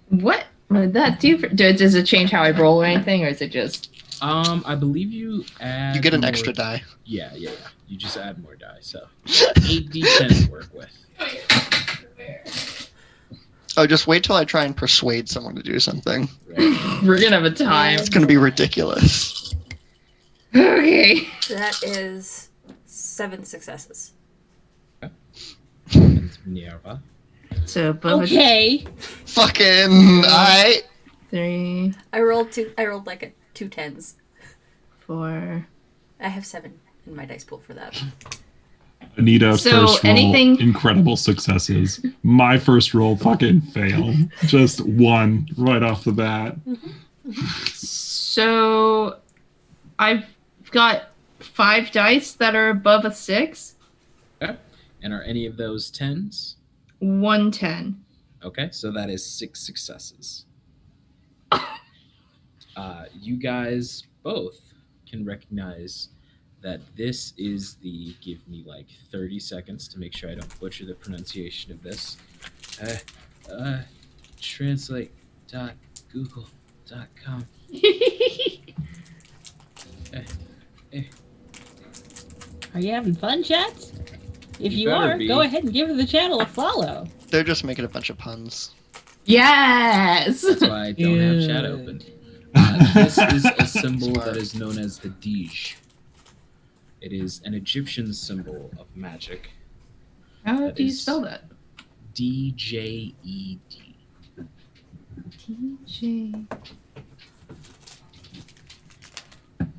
What would that do? Does it change how I roll or anything, or is it just? I believe you add. You get an more- extra die. Yeah. You just add more die, so 8d10 to work with. Oh, just wait till I try and persuade someone to do something. Right? We're gonna have a time. It's gonna be ridiculous. Okay. That is 7 successes. And Minerva. So both Okay. Fucking I. 3, I rolled like 2 10s. 4. I have 7 in my dice pool for that. Anita, So, first roll, anything- incredible successes. My first roll fucking failed. Just one right off the bat. So I've got 5 dice that are above a 6. Okay. And are any of those tens? 110. Okay, so that is 6 successes. You guys both can recognize that this is the. Give me like 30 seconds to make sure I don't butcher the pronunciation of this. Translate.google.com. Are you having fun, chat? If You you better are, be. go ahead and give the channel a follow. They're just making a bunch of puns. Yes. That's why I don't have chat open. This is a symbol that is known as the Dij. It is an Egyptian symbol of magic. How That do you is- spell that? DJED. TJ.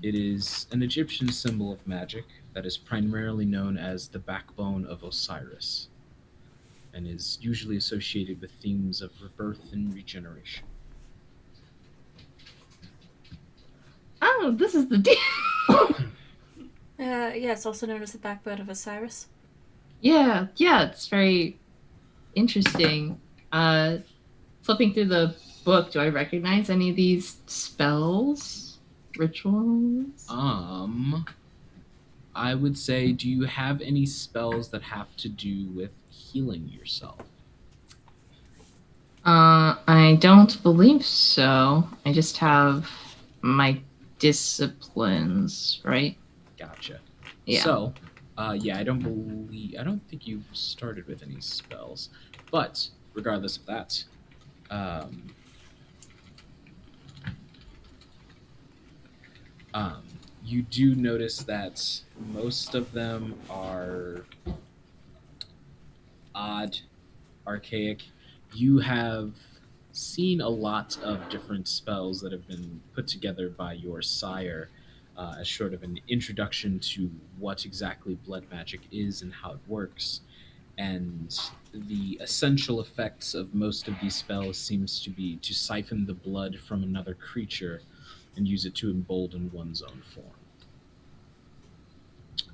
It is an Egyptian symbol of magic that is primarily known as the backbone of Osiris and is usually associated with themes of rebirth and regeneration. Oh, this is the D. Yeah, it's also known as the backbone of Osiris. Yeah, it's very interesting. Flipping through the book, do I recognize any of these spells, rituals? I would say, do you have any spells that have to do with healing yourself? I don't believe so. I just have my disciplines, right? Gotcha. Yeah. So, I don't think you started with any spells, but regardless of that, you do notice that most of them are odd, archaic. You have seen a lot of different spells that have been put together by your sire as sort of an introduction to what exactly blood magic is and how it works. And the essential effects of most of these spells seems to be to siphon the blood from another creature and use it to embolden one's own form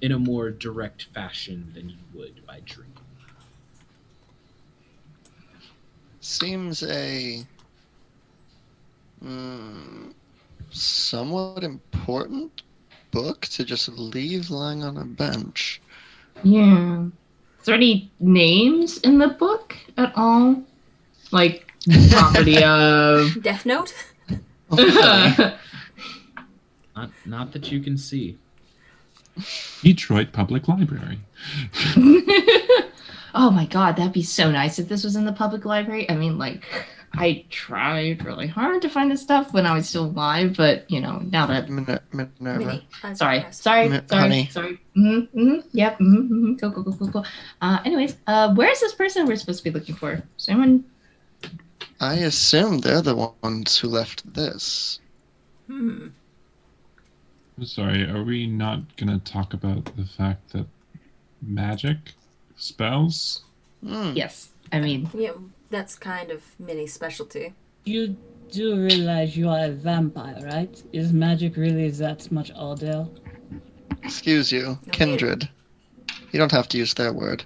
in a more direct fashion than you would by drinking. Seems a somewhat important book to just leave lying on a bench. Yeah. Is there any names in the book at all? Like property of. Death Note? Not that you can see. Detroit Public Library. Oh my god, that'd be so nice if this was in the public library. I mean, like, I tried really hard to find this stuff when I was still alive, but now that. Minerva. Mini. Sorry. Honey. Yep. Go. Anyways, where is this person we're supposed to be looking for? Is anyone? I assume they're the ones who left this. Sorry, are we not going to talk about the fact that magic spells? Yes. I mean, Yeah, that's kind of Mini's specialty. You do realize you are a vampire, right? Is magic really that much ordeal? Excuse you, kindred. You don't have to use their word.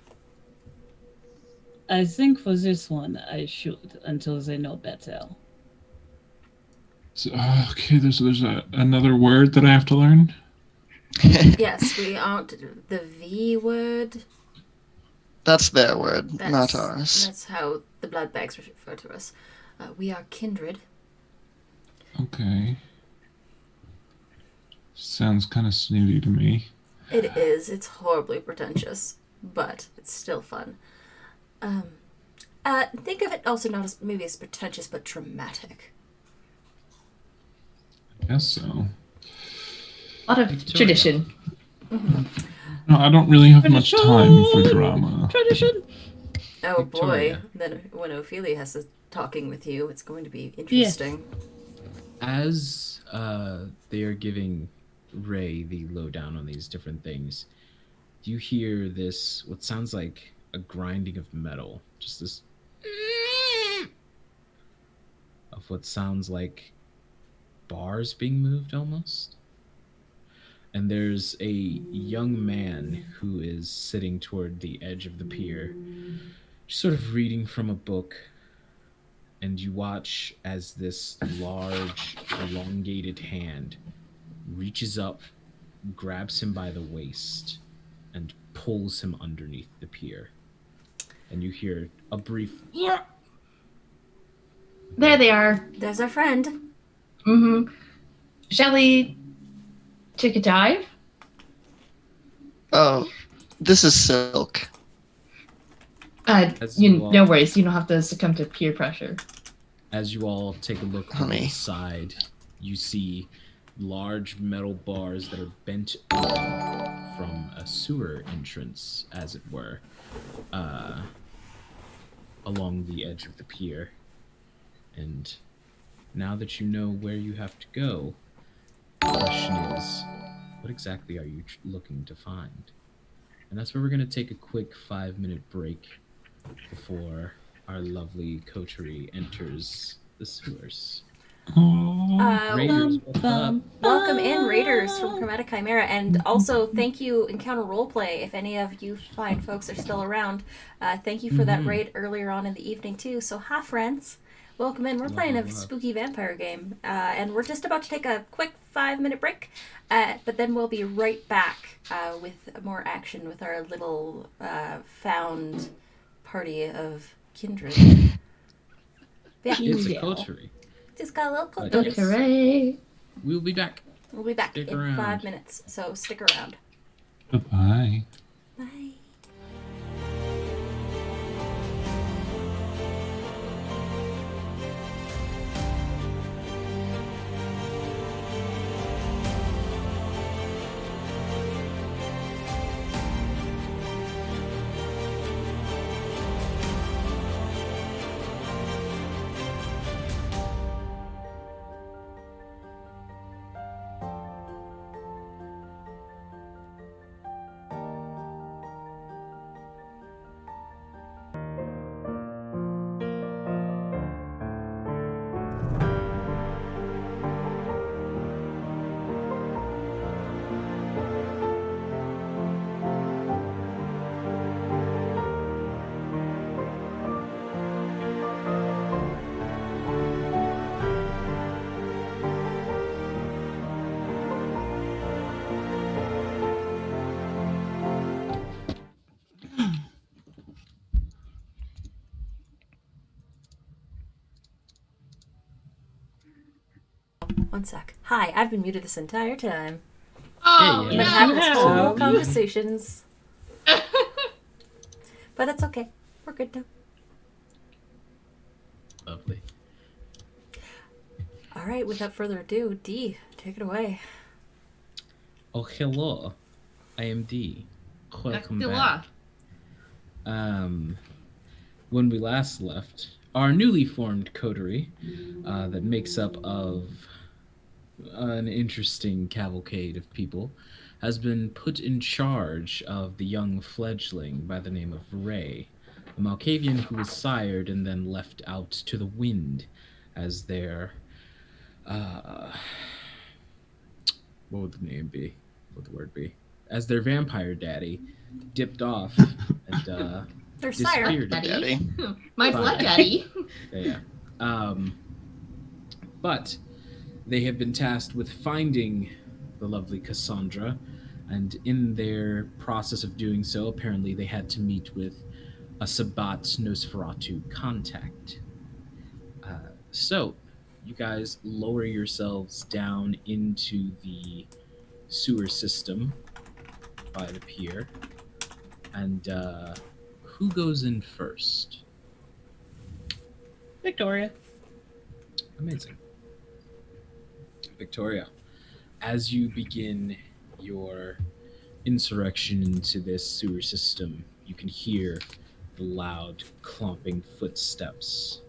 I think for this one I should, until they know better. So, okay, there's another word that I have to learn? Yes, we aren't the V word. That's their word, That's, not ours. That's how the blood bags refer to us. We are kindred. Okay. Sounds kind of snooty to me. It is. It's horribly pretentious, but it's still fun. Think of it also not as maybe as pretentious, but dramatic. I guess so. a lot of Victoria. tradition. No, I don't really have much time for drama. Tradition! Oh Victoria. boy! Then when Ophelia has to talking with you, it's going to be interesting. As they are giving Ray the lowdown on these different things, you hear this, what sounds like a grinding of metal, just this of what sounds like bars being moved almost. And there's a young man who is sitting toward the edge of the pier, just sort of reading from a book. And you watch as this large, elongated hand reaches up, grabs him by the waist, and pulls him underneath the pier. And you hear a brief. There they are. There's our friend. Mm-hmm. Shall we take a dive? Oh, this is Silk. As you No all- worries. You don't have to succumb to peer pressure. As you all take a look on Honey. the side, you see large metal bars that are bent open from a sewer entrance, as it were, along the edge of the pier. And now that you know where you have to go, the question is, what exactly are you looking to find? And that's where we're going to take a quick 5-minute break before our lovely coterie enters the sewers. Oh, Raiders, what's up? Welcome in, Raiders from Chromatic Chimera, and also thank you, Encounter Roleplay, if any of you fine folks are still around. Thank you for that raid earlier on in the evening, too. So, hi, friends. Welcome in. We're playing a spooky vampire game, and we're just about to take a quick 5-minute break, but then we'll be right back with more action with our little found party of kindred. Yeah, It's a Yeah. coterie. just got a little But coterie. yes. Hooray! We'll be back. We'll be back Stick in around. 5 minutes, so stick around. bye-bye. Bye. One sec. Hi, I've been muted this entire time. Oh, Yeah, Been having this no. whole conversations. But that's okay. We're good now. Lovely. All right, without further ado, D, take it away. Oh, hello. I am D. Welcome back. When we last left, our newly formed coterie that makes up of an interesting cavalcade of people has been put in charge of the young fledgling by the name of Ray, a Malkavian who was sired and then left out to the wind as their what would the name be? What would the word be? As their vampire daddy dipped off and They're sire. disappeared. Daddy. Daddy. My Fine. blood daddy. Yeah. But they have been tasked with finding the lovely Cassandra, and in their process of doing so, apparently they had to meet with a Sabbat Nosferatu contact. So, you guys lower yourselves down into the sewer system by the pier, and who goes in first? Victoria. Amazing. Victoria, as you begin your insurrection into this sewer system, you can hear the loud, clomping footsteps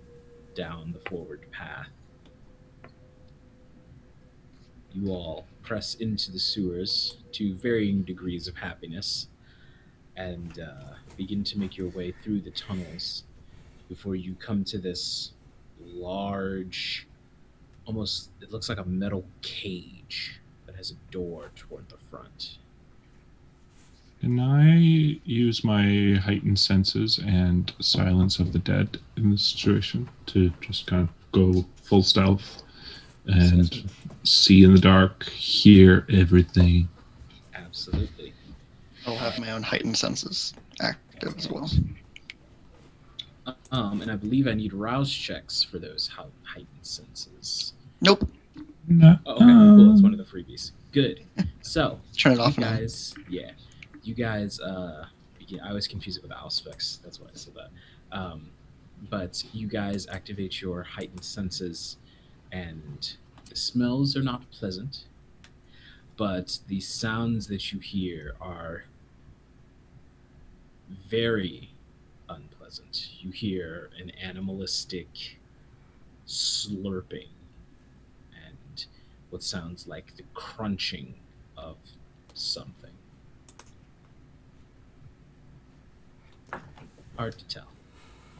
down the forward path. You all press into the sewers to varying degrees of happiness, and begin to make your way through the tunnels before you come to this large, almost, it looks like a metal cage that has a door toward the front. Can I use my heightened senses and silence of the dead in this situation to just kind of go full stealth and see in the dark, hear everything? Absolutely. I'll have my own heightened senses active as well. And I believe I need rouse checks for those heightened senses. Nope. No. Oh, okay, cool. It's one of the freebies. Good. So, Turn it off you now. guys, I always confuse it with Auspex. That's why I said that. But you guys activate your heightened senses, and the smells are not pleasant, but the sounds that you hear are very unpleasant. You hear an animalistic slurping and what sounds like the crunching of something. Hard to tell.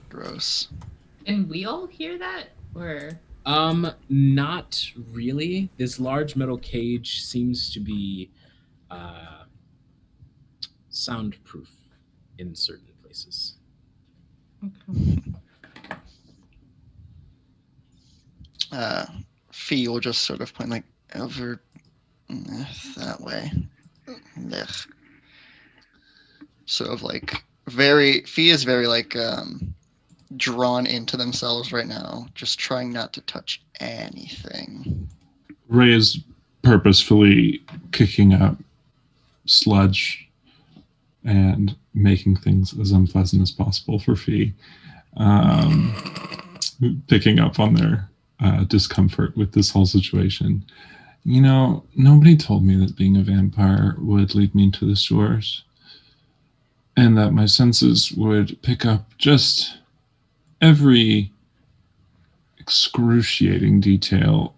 Gross. And we all hear that? Or Not really. This large metal cage seems to be soundproof in certain places. Fee will just sort of point like over that way. Ugh. Sort of like Fee is very like drawn into themselves right now, just trying not to touch anything. Ray is purposefully kicking up sludge and making things as unpleasant as possible for Fee, picking up on their discomfort with this whole situation. You know, nobody told me that being a vampire would lead me into the sewers, and that my senses would pick up just every excruciating detail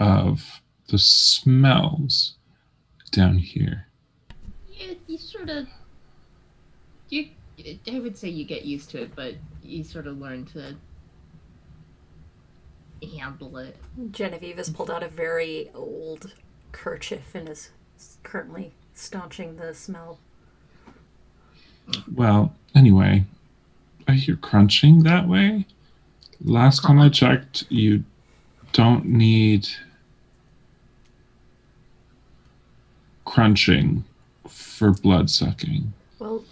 of the smells down here. yeah, you sort of I would say you get used to it, but you sort of learn to handle it. Genevieve has pulled out a very old kerchief and is currently staunching the smell. Well, anyway, I hear crunching that way. Last time I checked, you don't need crunching for blood sucking. Well,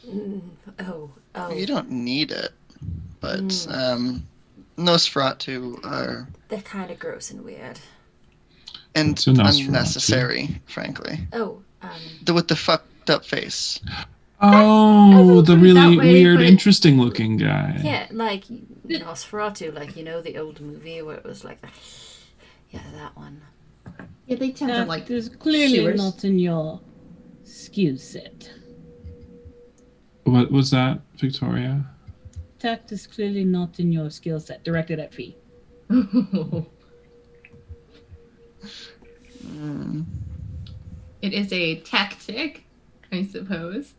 oh. You don't need it, but Nosferatu are They're kind of gross and weird. and What's a Nosferatu? unnecessary, frankly. Oh, With the fucked up face. Oh, the put it really that way, weird, but- interesting looking guy. yeah, like Nosferatu, like, you know, the old movie where it was like, yeah, that one. Yeah, they tend to That like is clearly sewers. not in your skill set. What was that, Victoria? Tact is clearly not in your skill set. Directed at Fee. It is a tactic, I suppose.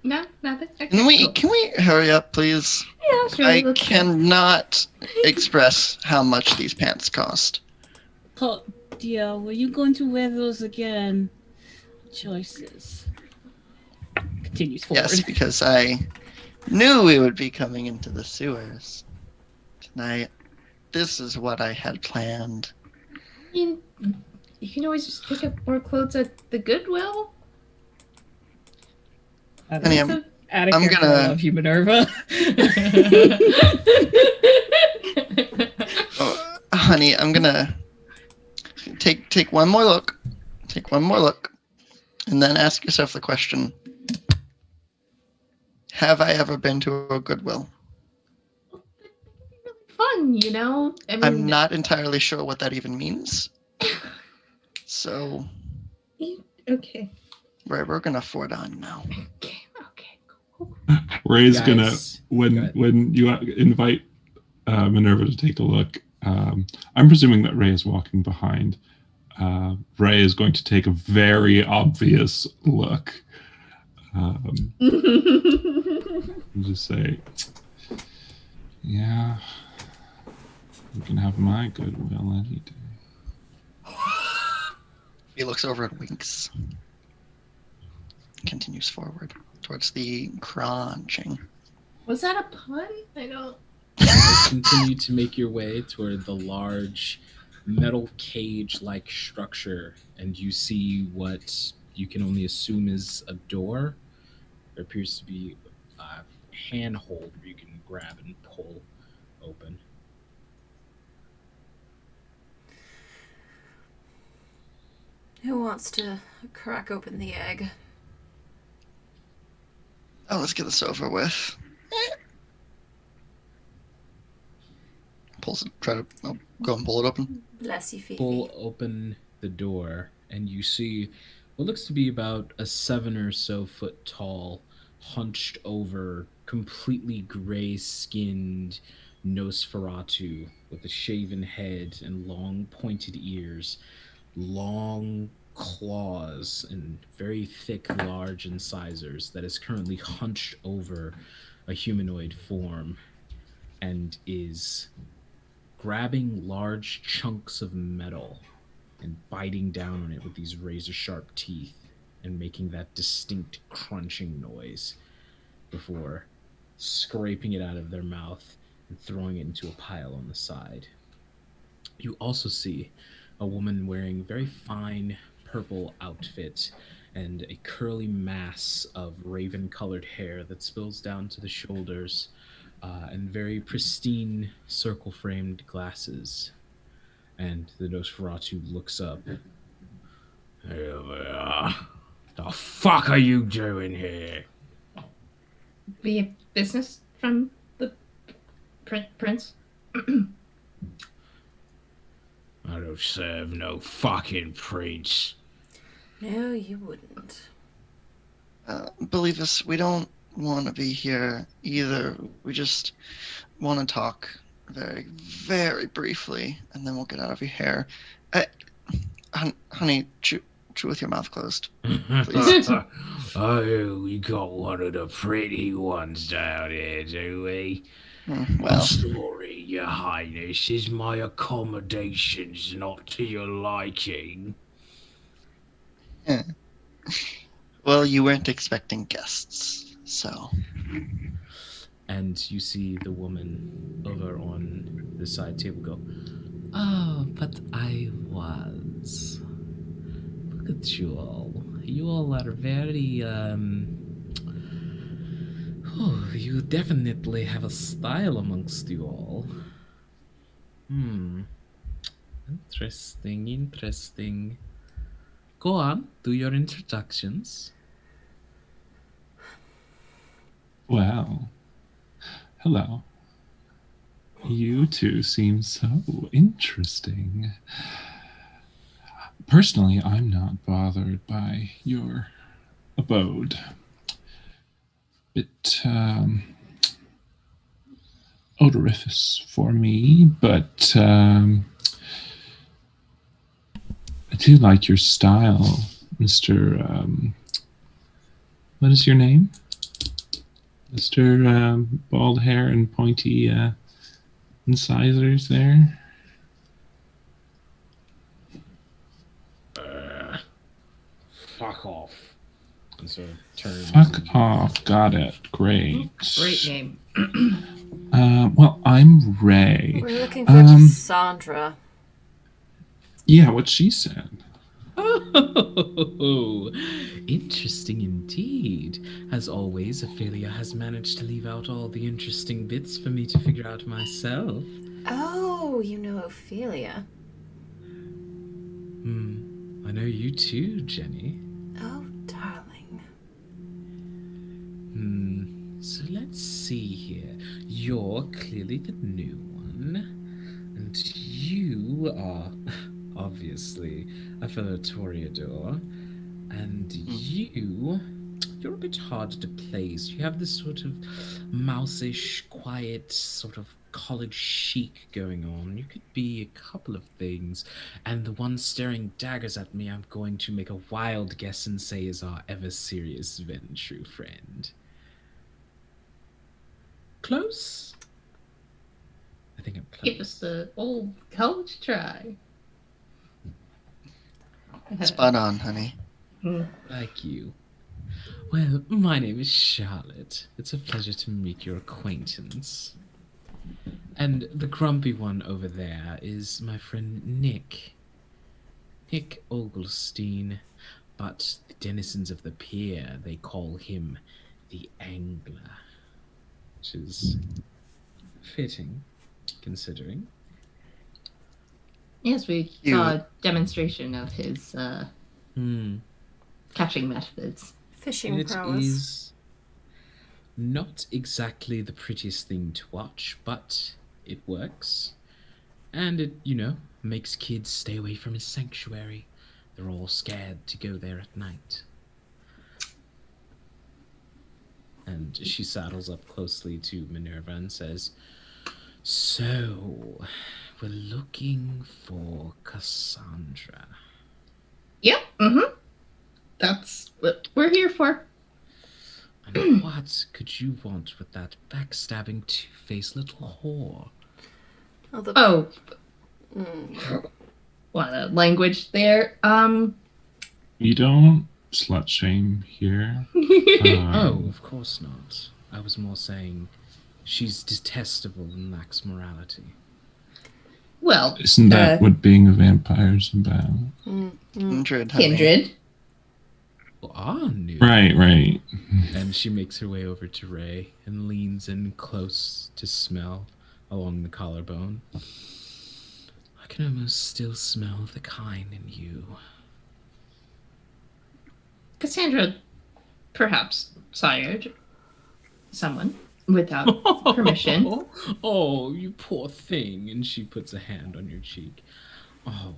No, nothing. Okay, cool. Can we hurry up, please? Yeah, sure. I let's- cannot express how much these pants cost. Oh dear, were you going to wear those again? Choices. Continues forward. Yes, because I knew we would be coming into the sewers tonight. This is what I had planned. I mean, you can always just pick up more clothes at the Goodwill. Honey, I'm Out of I'm character, gonna- I love you, Minerva. Oh, honey, I'm gonna take one more look. Take one more look. And then ask yourself the question. Have I ever been to a Goodwill? Fun, you know? I mean, I'm not entirely sure what that even means. So Okay. we're gonna forward on now. Okay, cool. Ray's Guys, gonna go when ahead. you invite Minerva to take a look. I'm presuming that Ray is walking behind Ray is going to take a very obvious look. And just say, yeah, you can have my goodwill any day. He looks over and winks. Continues forward towards the crunching. Was that a pun? I don't. Continue to make your way toward the large metal cage-like structure, and you see what you can only assume is a door. There appears to be a handhold where you can grab and pull open. Who wants to crack open the egg? Oh, let's get this over with. Try to go and pull it open. Bless you, Fifi. Pull open the door, and you see what looks to be about a 7 or so foot tall, hunched over, completely gray-skinned Nosferatu with a shaven head and long pointed ears, long claws and very thick, large incisors that is currently hunched over a humanoid form and is grabbing large chunks of metal and biting down on it with these razor-sharp teeth and making that distinct crunching noise before scraping it out of their mouth and throwing it into a pile on the side. You also see a woman wearing very fine purple outfit and a curly mass of raven-colored hair that spills down to the shoulders, and very pristine circle-framed glasses. And the Nosferatu looks up. Here we are. The fuck are you doing here? We have business from the prince. I don't serve no fucking prince. No, you wouldn't. Believe us, we don't want to be here either. We just want to talk very, very briefly, and then we'll get out of your hair. Honey, chew with your mouth closed, please. Oh, we got one of the pretty ones down here, do we? Well, Sorry, Your Highness, is my accommodations not to your liking? well, you weren't expecting guests, so. And you see the woman over on the side table go, oh, but I was. Look at you all. You all are very, oh, you definitely have a style amongst you all. Interesting. Go on, do your introductions. Well, hello. You two seem so interesting. Personally, I'm not bothered by your abode. Bit odoriferous for me, but I do like your style, Mr. What is your name? Mr. Bald hair and pointy incisors there. Fuck off. And so turns. Fuck off. Got it. Great. Great name. Well, I'm Ray. We're looking for Cassandra. Yeah, what she said. Oh, interesting indeed. As always, Ophelia has managed to leave out all the interesting bits for me to figure out myself. Oh, you know Ophelia. I know you too, Jenny. Oh, darling. So let's see here. You're clearly the new one. And you are obviously a fellow Toreador. And you you're a bit hard to place. You have this sort of mouseish, quiet, sort of college chic going on. You could be a couple of things, and the one staring daggers at me, I'm going to make a wild guess and say is our ever serious Ventrue friend. Close? I think I'm close. Give us the old college try. Spot on, honey. Like you. Well, my name is Charlotte. It's a pleasure to make your acquaintance. And the grumpy one over there is my friend Nick. Nick Oglestein. But the denizens of the pier, they call him the Angler. Which is fitting, considering. Yes, we You- saw a demonstration of his Hmm. catching methods. Fishing It prowess. is not exactly the prettiest thing to watch, but it works. And it, makes kids stay away from his sanctuary. They're all scared to go there at night. And she saddles up closely to Minerva and says, "So, we're looking for Cassandra." Yep. Mm-hmm. That's what we're here for. And what could you want with that backstabbing, two-faced little whore? Oh, the, Oh, mm, what a language there. We don't slut shame here. Oh, of course not. I was more saying she's detestable and lacks morality. Well, Isn't that what being a vampire is about? Kindred, honey. kindred. Well, new. Right. And she makes her way over to Ray and leans in close to smell along the collarbone. I can almost still smell the kind in you. Cassandra perhaps sired someone without permission. Oh, you poor thing. And she puts a hand on your cheek. Oh.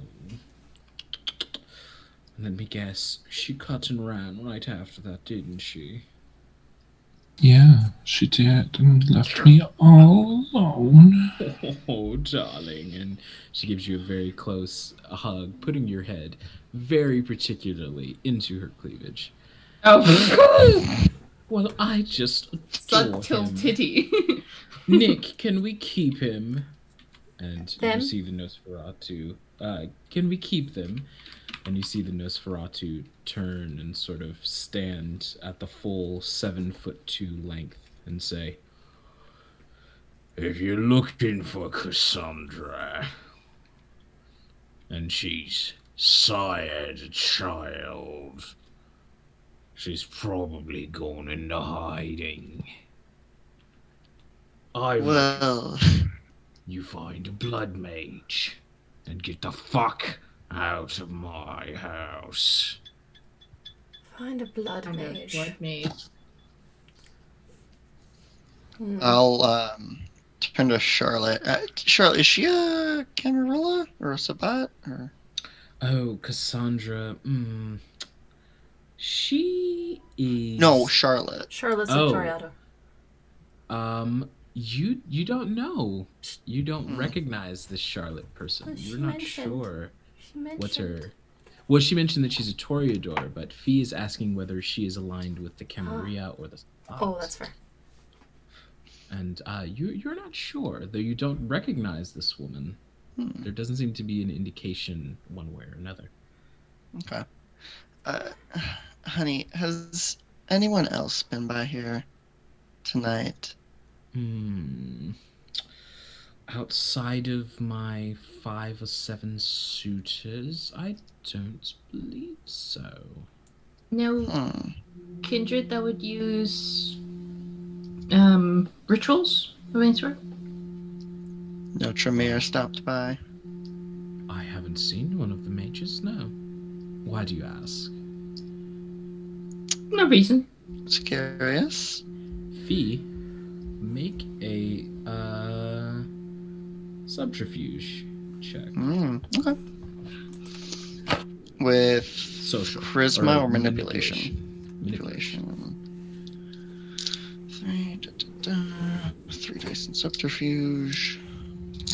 Let me guess. She cut and ran right after that, didn't she? Yeah, she did, and left me all alone. Oh, darling. And she gives you a very close hug, putting your head very particularly into her cleavage. Oh, Well, I just adore subtle him. titty. Nick, can we keep him? And Them? you see the Nosferatu. Can we keep them? And you see the Nosferatu turn and sort of stand at the full 7'2" length and say, "If you're looking for Cassandra, and she's sired a child, she's probably gone into hiding. I reckon Well, you find a blood mage and get the fuck out of my house." find a blood Kind of mage. blood mage. I'll turn to Charlotte. Charlotte, is she a Camarilla or a Sabat? Or Oh, Cassandra. She is. no, Charlotte. Charlotte's Oh. Victoriato. You don't know. You don't Hmm. recognize this Charlotte person. Well, she You're not mentioned- sure She mentioned. what's her. Well, she mentioned that she's a Toreador, but Fee is asking whether she is aligned with the Camarilla or the. Oh, that's fair. And you're not sure, though you don't recognize this woman. There doesn't seem to be an indication one way or another. Okay. Honey, has anyone else been by here tonight? Outside of my 5 or 7 suitors, I don't believe so. No Hmm. kindred that would use rituals of any sort. No Tremere stopped by. I haven't seen one of the mages, no. Why do you ask? No reason. Just curious. Fee, make a subterfuge check. Okay. With Social. charisma or manipulation? Manipulation. 3 dice in subterfuge.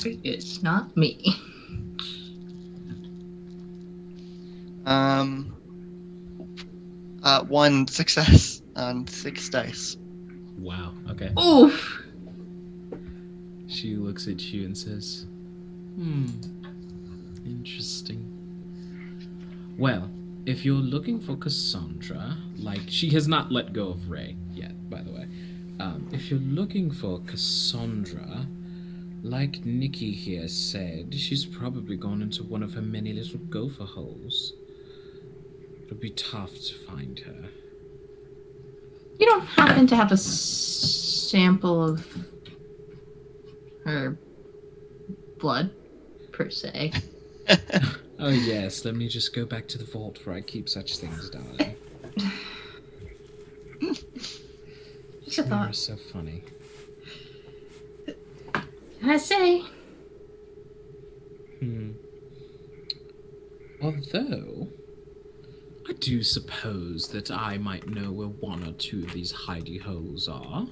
It's not me. One success on 6 dice. Wow. Okay. Oof. She looks at you and says, interesting. Well, if you're looking for Cassandra, like, she has not let go of Ray yet, by the way. If you're looking for Cassandra, like Nikki here said, she's probably gone into one of her many little gopher holes. It'll be tough to find her. You don't happen to have a sample of her blood, per se. Oh yes, let me just go back to the vault where I keep such things, darling. Just a You're thought. so funny. I say. Although, I do suppose that I might know where one or two of these hidey holes are.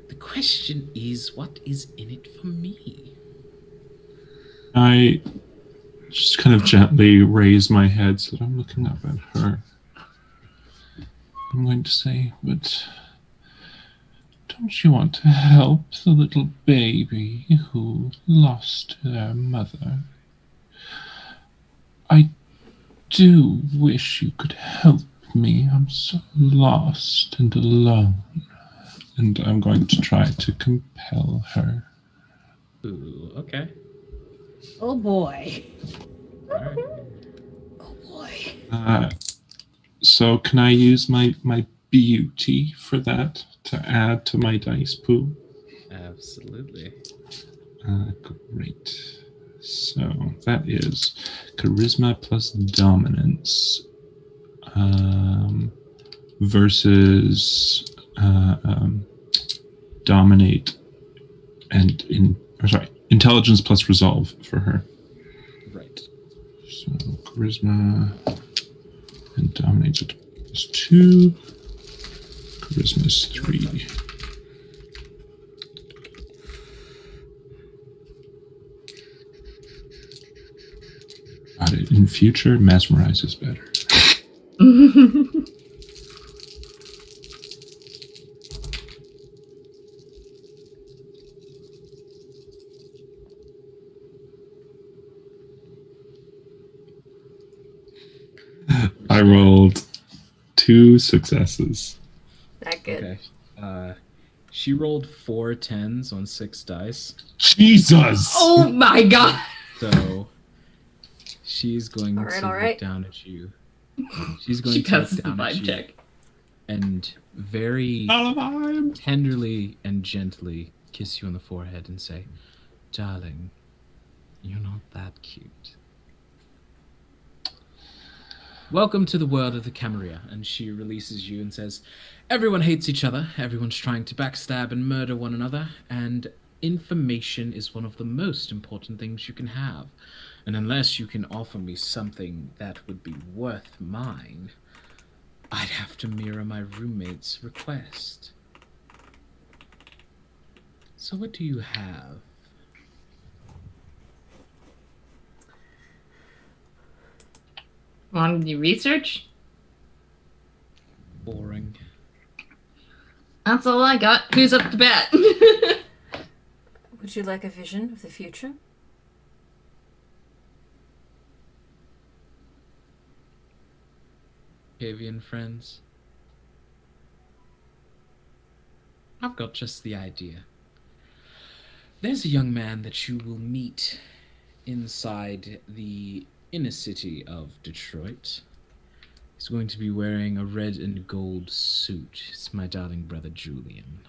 The question is, what is in it for me? I just kind of gently raise my head so that I'm looking up at her. I'm going to say, but don't you want to help the little baby who lost their mother? I do wish you could help me. I'm so lost and alone. And I'm going to try to compel her. Ooh, okay. Oh boy. Alright. Oh boy. So can I use my beauty for that to add to my dice pool? Absolutely. Great. So that is charisma plus dominance versus dominate and intelligence plus resolve for her. Right. So charisma and dominate is 2. Charisma is 3. Got it. In future, mesmerize is better. I rolled 2 successes. That good. Okay. She rolled 4 10s on 6 dice. Jesus! Oh my god. So she's going All right, to all right. look down at you. She's going She to look passes the down at vibe you check. and very Alive! tenderly and gently kiss you on the forehead and say, "Darling, you're not that cute. Welcome to the world of the Camarilla." And she releases you and says, "Everyone hates each other. Everyone's trying to backstab and murder one another. And information is one of the most important things you can have. And unless you can offer me something that would be worth mine, I'd have to mirror my roommate's request. So what do you have?" Want to do research? Boring. That's all I got. Who's up to bat? Would you like a vision of the future? Avian friends. I've got just the idea. There's a young man that you will meet inside the inner city of Detroit. He's going to be wearing a red and gold suit. It's my darling brother Julian.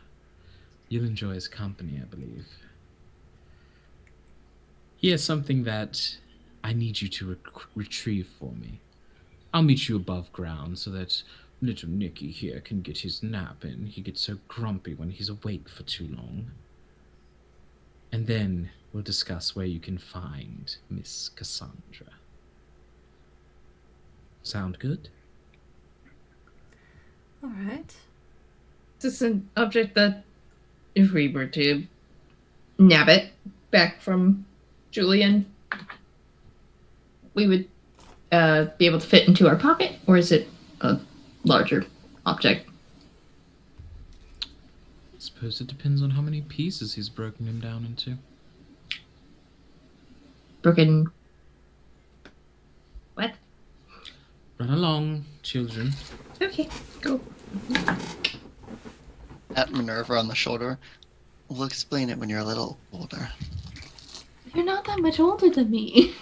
You'll enjoy his company, I believe. He has something that I need you to retrieve for me. I'll meet you above ground so that little Nicky here can get his nap in. He gets so grumpy when he's awake for too long. And then we'll discuss where you can find Miss Cassandra. Sound good? All right. Is this an object that, if we were to nab it back from Julian, we would be able to fit into our pocket, or is it a larger object? I suppose it depends on how many pieces he's broken him down into. Broken. What? Run along, children. Okay, go. At Minerva on the shoulder. We'll explain it when you're a little older. You're not that much older than me.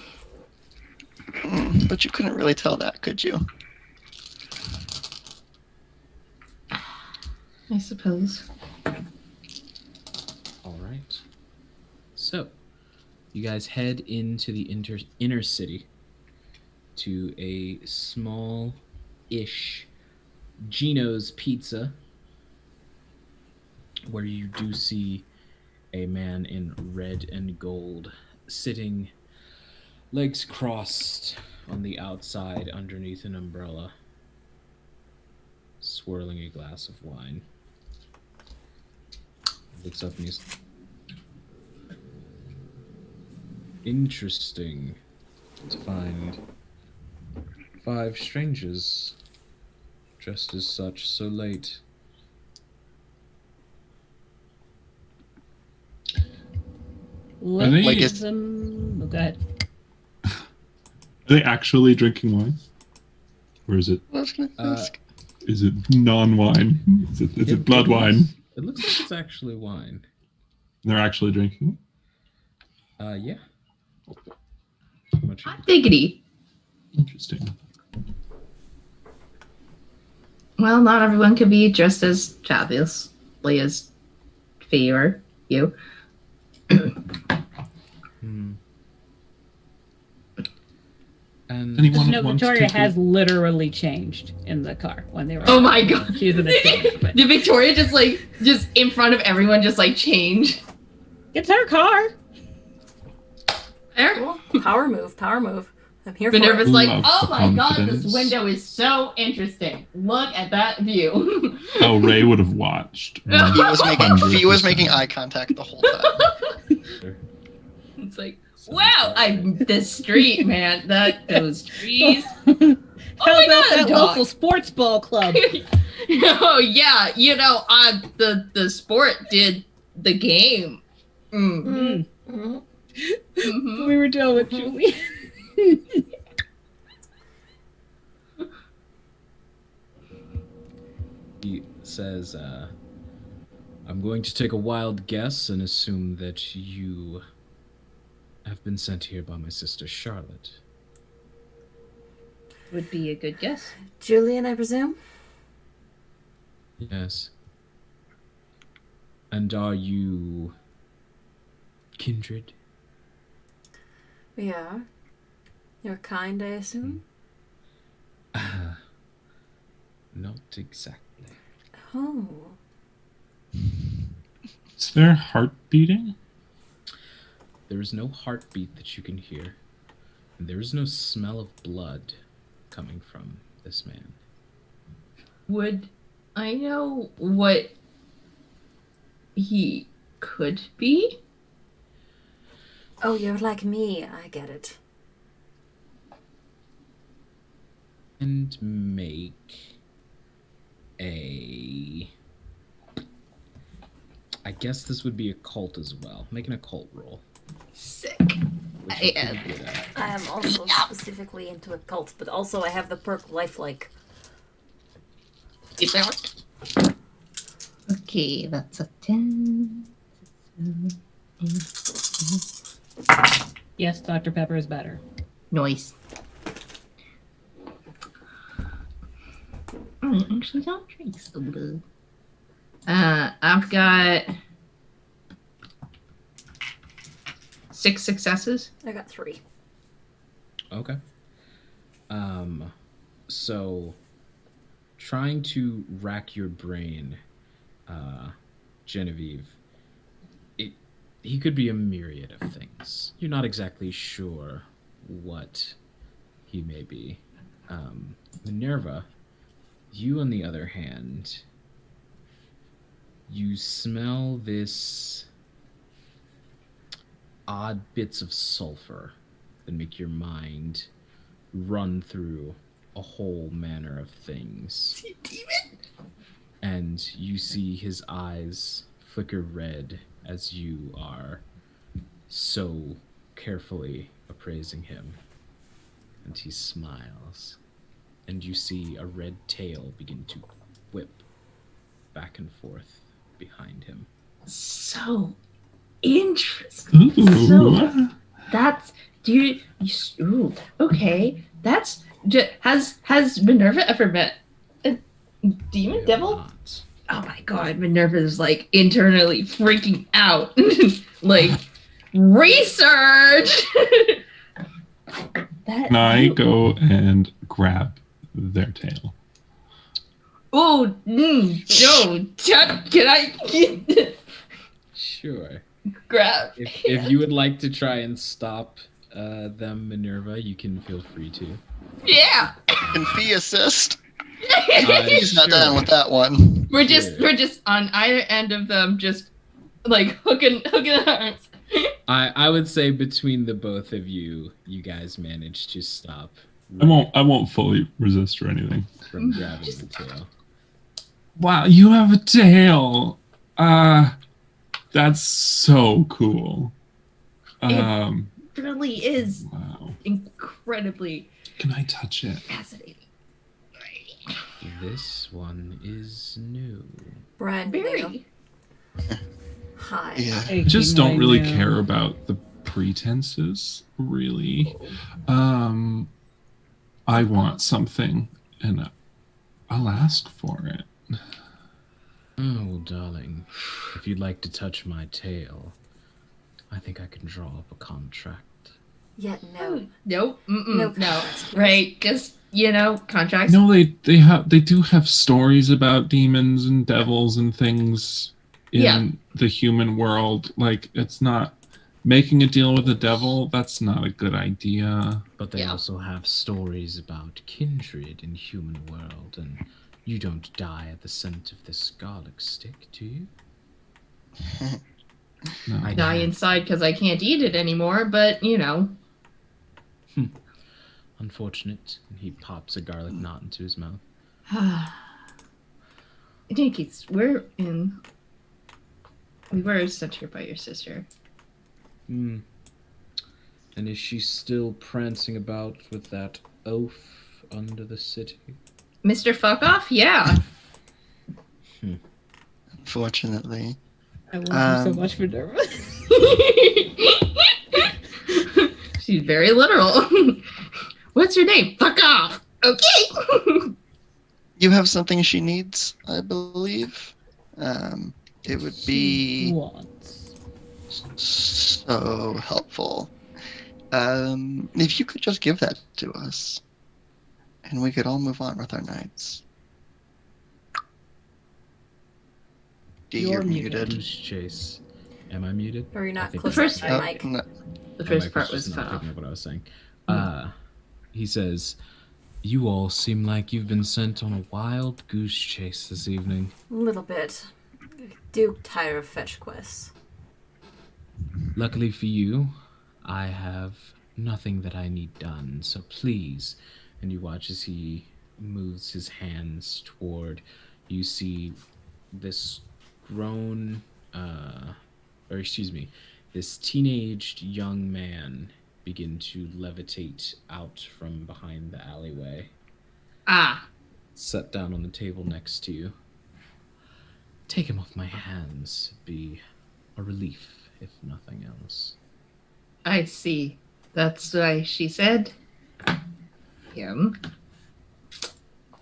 But you couldn't really tell that, could you? I suppose. All right. So, you guys head into the inner city to a small-ish Gino's Pizza, where you do see a man in red and gold sitting, legs crossed on the outside underneath an umbrella, swirling a glass of wine. Looks up and he's... Interesting to find 5 strangers dressed as such so late. they- Like it's- Oh, go ahead. Are they actually drinking wine? Or is it I was gonna ask. non-wine? Is it blood wine? It looks like it's actually wine. They're actually drinking Yeah. Much Hot diggity. it? Interesting. Well, not everyone could be dressed as fabulously as Fee or you. Hmm. And Anyone No, wants Victoria to has literally changed in the car when they were. Oh my god. She's in a change, but Did Victoria just in front of everyone just change? it's her car. There. Cool. Power move. Power move. I'm here for Minerva's it. like, Love oh the my god, this confidence. window is so interesting. Look at that view. Oh, Ray would have watched. He was 100%. making eye contact the whole time. It's like, wow, the street, man. Those trees. How my about God, that dog. local sports ball club? Oh yeah, the sport did the game. Mm. Mm. Mhm. We were done with Julie. he says, I'm going to take a wild guess and assume that you have been sent here by my sister Charlotte. Would be a good guess. Julian, I presume? Yes. And are you kindred? We are. You're kind, I assume? Not exactly. Oh. Is their heart beating? There is no heartbeat that you can hear, and there is no smell of blood coming from this man. Would I know what he could be? Oh, you're like me. I get it. And make a... I guess this would be a cult as well. Make an occult roll. Sick. Which I you're am. pretty good at. I am also specifically into occult, but also I have the perk lifelike. Okay, that's a 10. Yes, Dr. Pepper is better. Noise. I actually don't drink soda. I've got 6 successes. I got 3. Okay. So trying to rack your brain, Genevieve, he could be a myriad of things. You're not exactly sure what he may be. Minerva, you on the other hand, you smell this odd bits of sulfur that make your mind run through a whole manner of things. And you see his eyes flicker red as you are so carefully appraising him. And he smiles. And you see a red tail begin to whip back and forth behind him. So interesting. Ooh. So that's ooh, okay. That's has Minerva ever met a demon They devil? have not. Oh my god, Minerva's like internally freaking out. Like research. Can I go and grab their tail? Oh no! Can I Sure. grab? If you would like to try and stop them, Minerva, you can feel free to. Yeah. Can Fee assist? He's He's not down with that one. we're just Sure. on either end of them, just like hooking arms. I would say between the both of you, you guys managed to stop I won't fully resist or anything. from grabbing the tail. Wow, you have a tail. That's so cool. It really is Wow. incredibly Can I touch it? fascinating. This one is new. Brand new. Very. Hi. Yeah. I just don't really care about the pretenses, really. I want something, and I'll ask for it. Oh, well, darling, if you'd like to touch my tail, I think I can draw up a contract. Yet no. Nope. No No. contracts, please. Right. Just contracts. No, they do have stories about demons and devils and things in Yeah. the human world. Like, it's not making a deal with the devil. That's not a good idea. But they Yeah. also have stories about kindred in human world, and you don't die at the scent of this garlic stick, do you? No. I Die can. inside because I can't eat it anymore. But Unfortunate. And he pops a garlic knot into his mouth. Yankees, we were sent here by your sister. Hmm. And is she still prancing about with that oaf under the city? Mr. Fuck Off? Yeah. Unfortunately. I love you so Um, much, Minerva. She's very literal. What's your name? Fuck off. Okay. You have something she needs, I believe. It would be Once. so helpful. If you could just give that to us, and we could all move on with our nights. D, You're you're muted. muted. Goose chase. Am I muted? Or you're I not think close first- enough to Oh, your mic. no. The My first mic part just was not cut off. picking up what I was saying. He says, "You all seem like you've been sent on a wild goose chase this evening. A little bit. Do tire of fetch quests. Luckily for you, I have nothing that I need done, so please." And you watch as he moves his hands toward, you see this grown, this teenaged young man begin to levitate out from behind the alleyway, Ah. set down on the table next to you. Take him off my hands. It'd be a relief, if nothing else. I see. That's why she said him.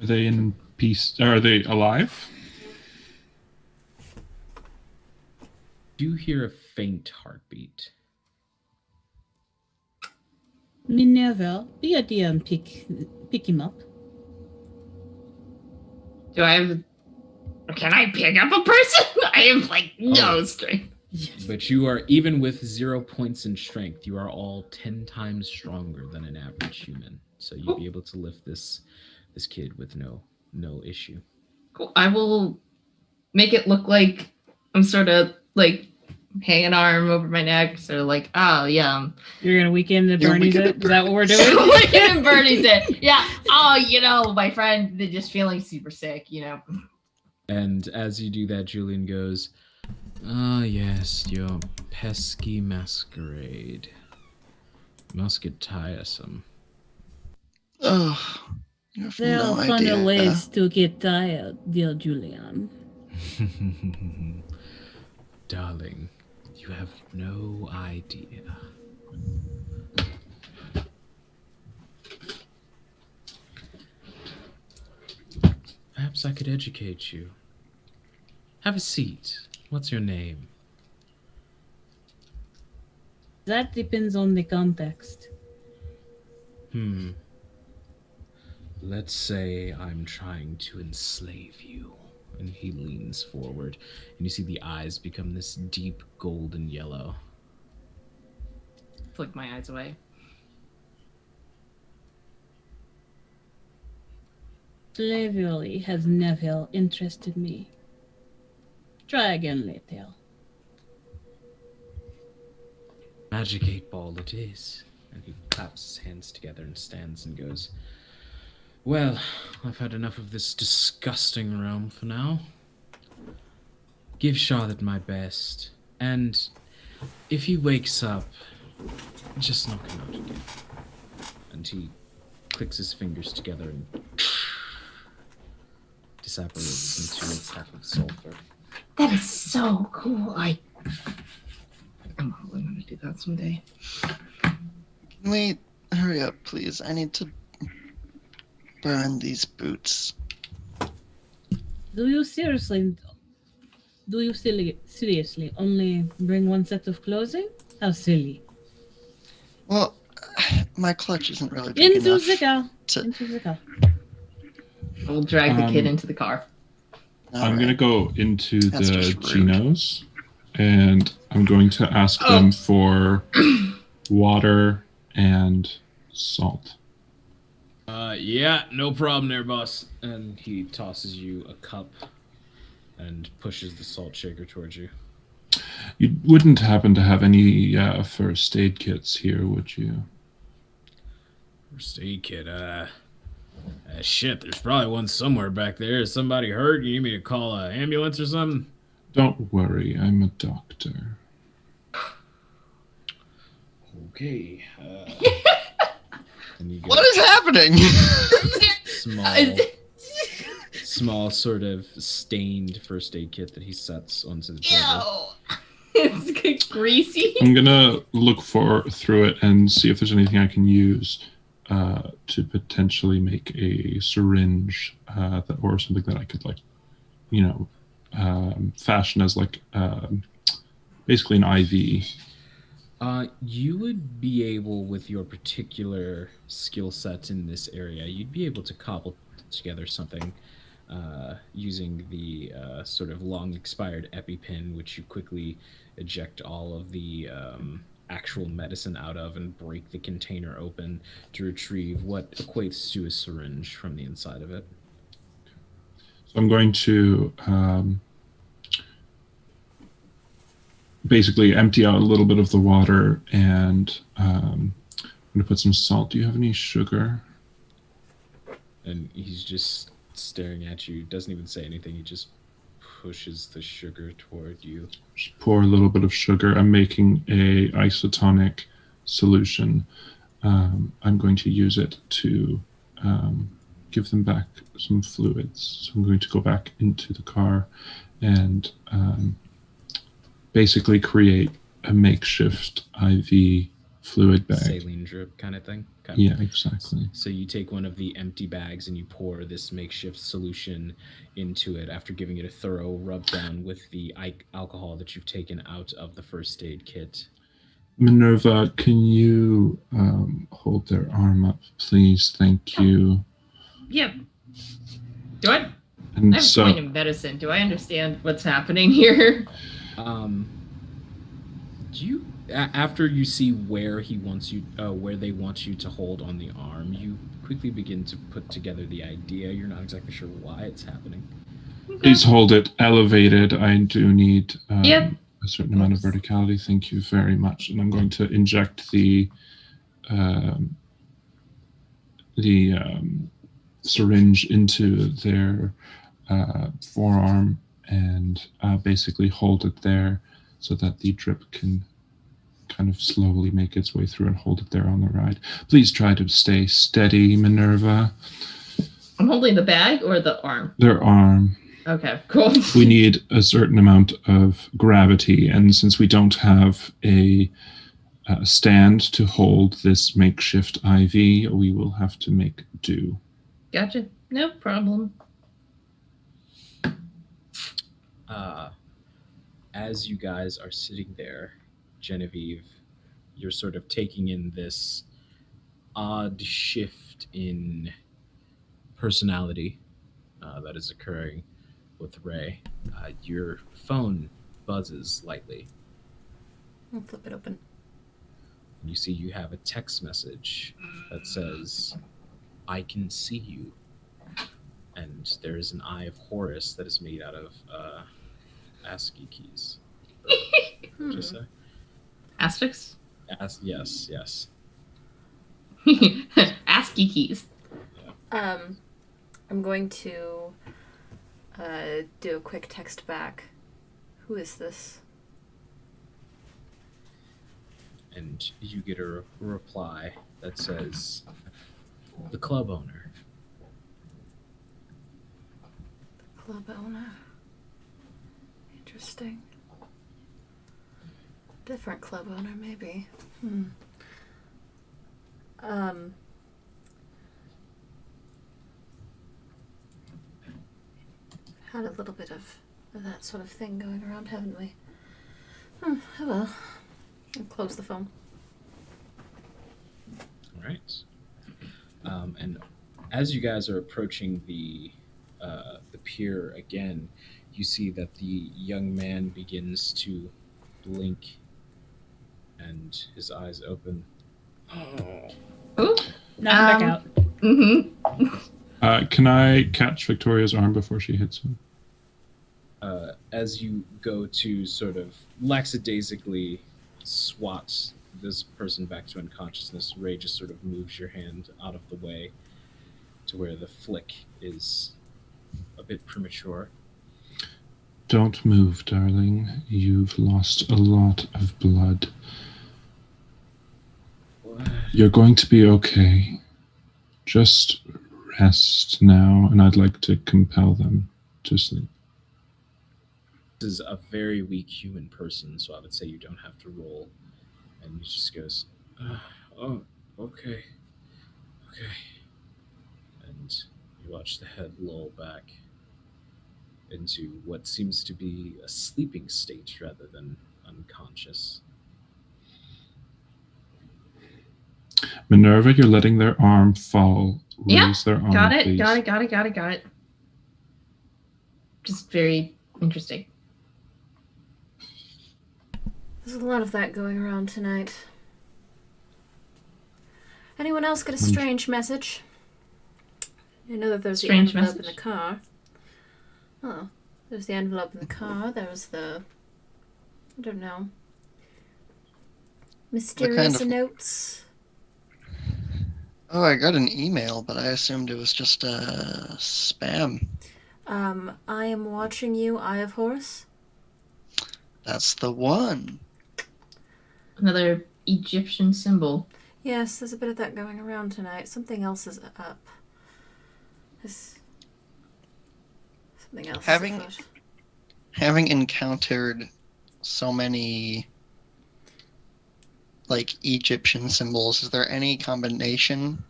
Are they in peace? Are they alive? You hear a faint heartbeat. Minerva, be a dear and pick him up. Do I have? Can I pick up a person? I have like no Oh. strength. Yes. But you are, even with 0 points in strength, you are all 10 times stronger than an average human. so you'd be able to lift this kid with no issue. Cool. I will make it look like I'm sort of like hang an arm over my neck, so like, oh yeah. You're gonna weekend at You're Bernie's weekend it? at Is that what we're doing? Weekend Bernie's it. Yeah. Oh, my friend, they're just feeling super sick, And as you do that, Julian goes, "Ah, yes, your pesky masquerade. Must get tiresome." Oh, you have There no are funny idea. ways to get tired, dear Julian. Darling, you have no idea. Perhaps I could educate you. Have a seat. What's your name? That depends on the context. Let's say I'm trying to enslave you. And he leans forward, and you see the eyes become this deep golden yellow. Flick my eyes away. Slavery has never interested me. Try again later. Magic 8-ball it is. And he claps his hands together and stands and goes, "Well, I've had enough of this disgusting realm for now. Give Charlotte my best, and if he wakes up, just knock him out again." And he clicks his fingers together and disapparates into a puff of sulfur. That is so cool. I'm probably gonna do that someday. Can we hurry up, please? I need to burn these boots. Do you seriously only bring one set of clothing? How silly. Well, my clutch isn't really big Into enough the car. to... Into the car. We'll drag the kid into the car. I'm going to go into That's the just rude. Genos, and I'm going to ask them for water and salt. Yeah, no problem there, boss. And he tosses you a cup and pushes the salt shaker towards you. You wouldn't happen to have any first aid kits here, would you? First aid kit, shit, there's probably one somewhere back there. Is somebody hurt? You need me to call an ambulance or something? Don't worry, I'm a doctor. Okay. And you What is happening? small sort of stained first aid kit that he sets onto the table. Ew. It's greasy. I'm gonna look through it and see if there's anything I can use to potentially make a syringe or something that I could fashion as basically an IV. You would be able, with your particular skill set in this area, you'd be able to cobble together something using the sort of long expired EpiPen, which you quickly eject all of the actual medicine out of and break the container open to retrieve what equates to a syringe from the inside of it. So I'm going to basically empty out a little bit of the water, and I'm going to put some salt. Do you have any sugar? And he's just staring at you, doesn't even say anything. He just pushes the sugar toward you. Just pour a little bit of sugar. I'm making a isotonic solution. I'm going to use it to give them back some fluids. So I'm going to go back into the car and basically create a makeshift IV fluid bag. Saline drip kind of thing. Yeah, exactly. So you take one of the empty bags and you pour this makeshift solution into it after giving it a thorough rub down with the alcohol that you've taken out of the first aid kit. Minerva, can you hold their arm up, please? Thank you. Yeah. Do I? And I'm so, trained in medicine. Do I understand what's happening here? Do you after you see where he wants you, where they want you to hold on the arm, you quickly begin to put together the idea. You're not exactly sure why it's happening. Please hold it elevated. I do need Yep. a certain amount of verticality. Thank you very much. And I'm going to inject the syringe into their forearm and basically hold it there so that the drip can kind of slowly make its way through and hold it there on the ride. Please try to stay steady, Minerva. I'm holding the bag or the arm. Their arm. Okay, cool. We need a certain amount of gravity, and since we don't have a stand to hold this makeshift IV, we will have to make do. Gotcha. No problem. As you guys are sitting there, Genevieve, you're sort of taking in this odd shift in personality that is occurring with Ray. Your phone buzzes lightly. I'll flip it open. You see you have a text message that says, "I can see you." And there is an eye of Horus that is made out of ASCII keys. What'd you say? Asterisks? Yes. ASCII keys. I'm going to do a quick text back. Who is this? And you get a reply that says, "The club owner." Club owner. Interesting. Different club owner, maybe. Had a little bit of that sort of thing going around, haven't we? Oh well. I'll close the phone. All right. And as you guys are approaching the pier again, you see that the young man begins to blink, and his eyes open. Ooh. Knock back out. Mm-hmm. Can I catch Victoria's arm before she hits him? As you go to sort of lackadaisically swat this person back to unconsciousness, Ray just sort of moves your hand out of the way to where the flick is a bit premature. Don't move, darling. You've lost a lot of blood. You're going to be okay. Just rest now, and I'd like to compel them to sleep. This is a very weak human person, so I would say you don't have to roll. And he just goes, "Oh, okay. And you watch the head lull back into what seems to be a sleeping state rather than unconscious. Minerva, you're letting their arm fall. Yeah, Raise their arm, got it, please. got it. Just very interesting. There's a lot of that going around tonight. Anyone else get a strange message? You know that there's Strange the envelope message? in the car. Oh, there's the envelope in the car. There was the, I don't know, mysterious of- notes. Oh, I got an email, but I assumed it was just spam. I am watching you, Eye of Horus. That's the one. Another Egyptian symbol. Yes, there's a bit of that going around tonight. Something else is up. Something else Having- is afoot. Having encountered so many like Egyptian symbols, is there any combination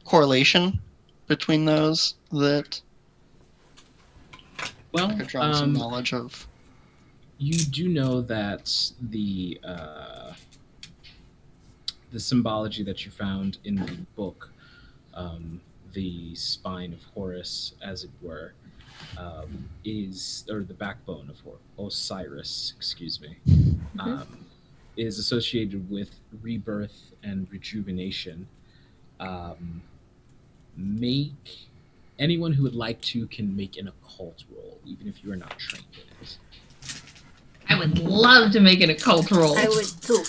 correlation between those that Well, I could draw some knowledge of? you do know that the symbology that you found in the book, the spine of Horus, as it were, or the backbone of Osiris, excuse me, is associated with rebirth and rejuvenation. Make anyone who would like to can make an occult roll, even if you are not trained in it. I would love to make an occult roll. I would too.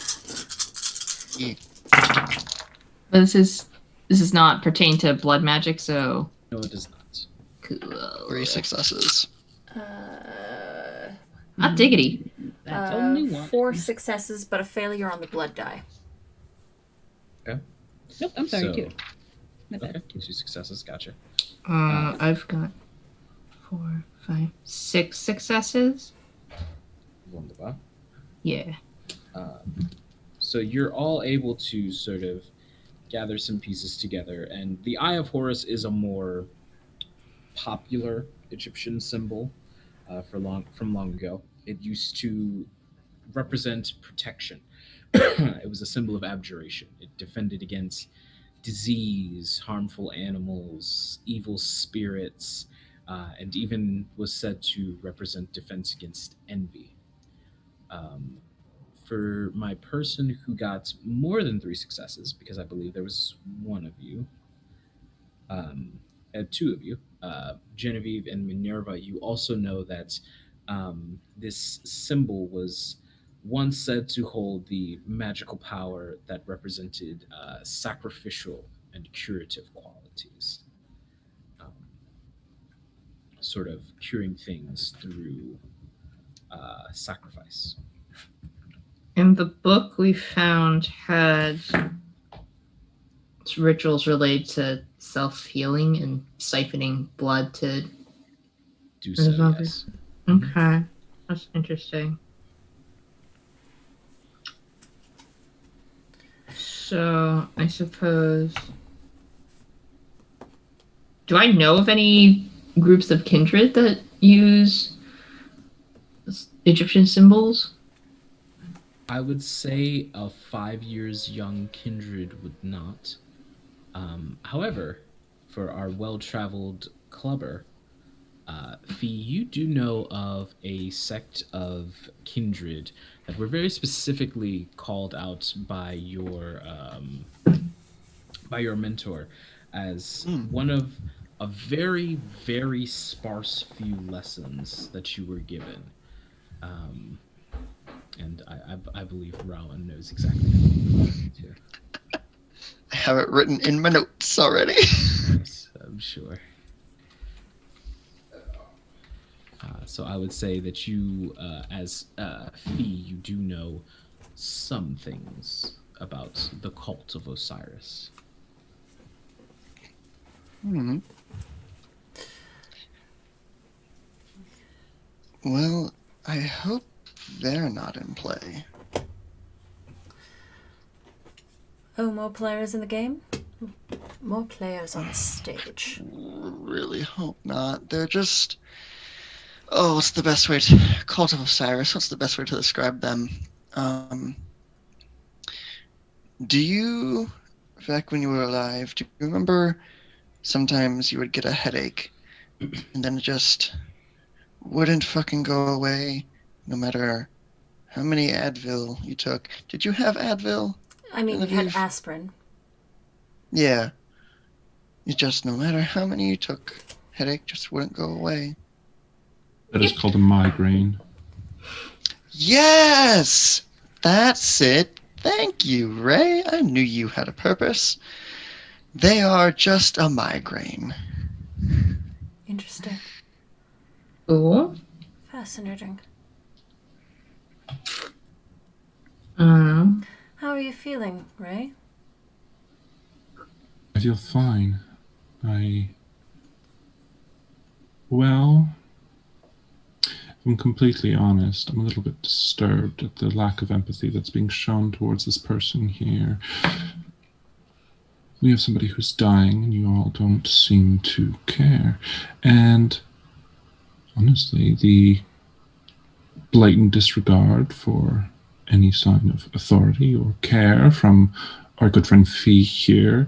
But this is not pertain to blood magic, so No, it does not. cool. 3 successes. Hot diggity. That's only one. 4 successes, but a failure on the blood die. Nope, I'm sorry, So- 2. My bad. Okay, 2 successes. Gotcha. I've got 4, 5, 6 successes. Wunderbar. Yeah. So you're all able to sort of gather some pieces together, and the Eye of Horus is a more popular Egyptian symbol from long ago. It used to represent protection. It was a symbol of abjuration. It defended against disease, harmful animals, evil spirits, and even was said to represent defense against envy. For my person who got more than 3 successes, because I believe there was one of you, 2 of you, Genevieve and Minerva, you also know that this symbol was once said to hold the magical power that represented sacrificial and curative qualities. Sort of curing things through sacrifice. And the book we found had rituals related to self-healing and siphoning blood to... Do so, Resolve it. yes. Okay. That's interesting. So, I suppose... Do I know of any groups of kindred that use Egyptian symbols? I would say a 5 years young kindred would not. However, for our well-traveled clubber, Fee, you do know of a sect of kindred that were very specifically called out by your mentor as one of a very, very sparse few lessons that you were given. And I believe Rowan knows exactly what you're referring to. I have it written in my notes already. Yes, I'm sure. So I would say that you, as Fee, you do know some things about the cult of Osiris. Well, I hope they're not in play. Oh, more players in the game? More players on the stage. Really hope not. They're just... Oh, what's the best way to... Cult of Osiris, what's the best way to describe them? Do you... Back when you were alive, do you remember sometimes you would get a headache and then it just wouldn't fucking go away no matter how many Advil you took? Did you have Advil? I mean, you had aspirin. Yeah. It just, no matter how many you took, headache just wouldn't go away. That is called a migraine. Yes! That's it. Thank you, Ray. I knew you had a purpose. They are just a migraine. Interesting. Cool. Fascinating. Um, How are you feeling, Ray? I feel fine. Well, if I'm completely honest, I'm a little bit disturbed at the lack of empathy that's being shown towards this person here. We have somebody who's dying, and you all don't seem to care. And honestly, the blatant disregard for any sign of authority or care from our good friend Fee here,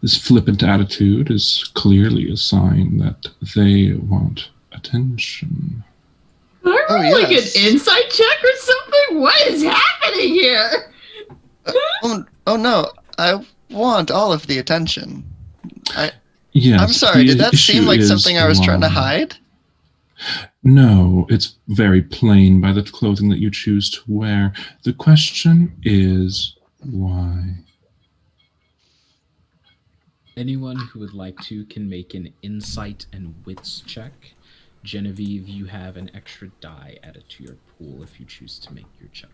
this flippant attitude is clearly a sign that they want attention. like yes. an insight check or something? What is happening here? Oh no, I want all of the attention. Yes. I'm sorry, the did that issue seem like is something I was trying to why. hide? No, it's very plain by the clothing that you choose to wear. The question is why? Anyone who would like to can make an insight and wits check. Genevieve, you have an extra die added to your pool if you choose to make your check.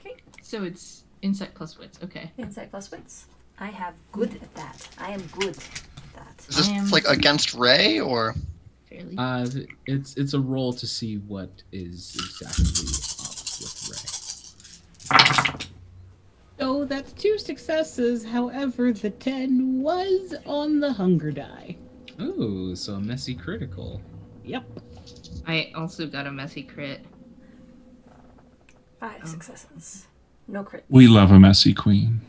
Okay. So it's insight plus wits. Okay. Insight plus wits. I have good at that. I am good at that. Is this I am- like against Ray or? Fairly. It's a roll to see what is exactly up with Ray. So that's 2 successes. However, the 10 was on the hunger die. Oh, so a messy critical. Yep. I also got a messy crit. 5 successes. No crit. We love a messy queen.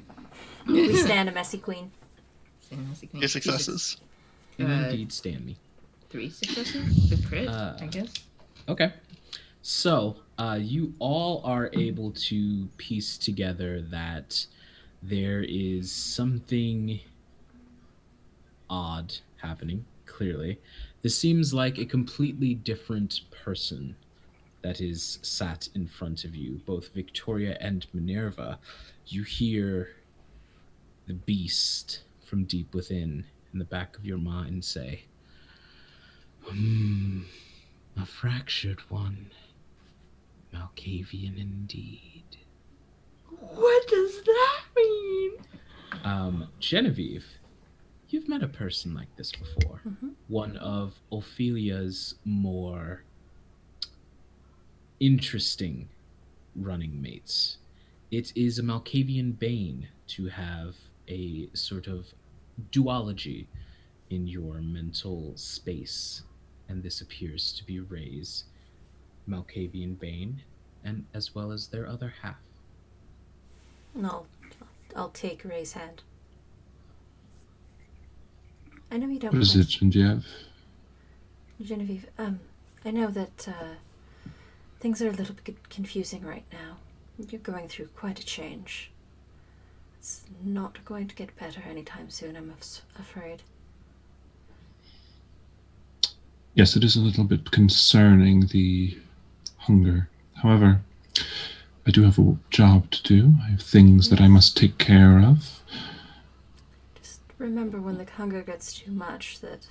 We stand a messy queen. Your successes. You Uh, indeed stand me. 3 successes? The crit, I guess. Okay. So, you all are able to piece together that there is something odd happening, clearly. This seems like a completely different person that is sat in front of you, both Victoria and Minerva. You hear the beast from deep within in the back of your mind say, a fractured one. Malkavian indeed. What does that mean? Genevieve, you've met a person like this before. Mm-hmm. One of Ophelia's more interesting running mates. It is a Malkavian bane to have a sort of duology in your mental space, and this appears to be Ray's Malkavian bane, and as well as their other half. No, I'll take Ray's hand. I know you don't. What is it, Genevieve? Genevieve, I know that things are a little bit confusing right now. You're going through quite a change. It's not going to get better anytime soon, I'm afraid. Yes, it is a little bit concerning, the hunger. However, I do have a job to do. I have things that I must take care of. Just remember when the hunger gets too much that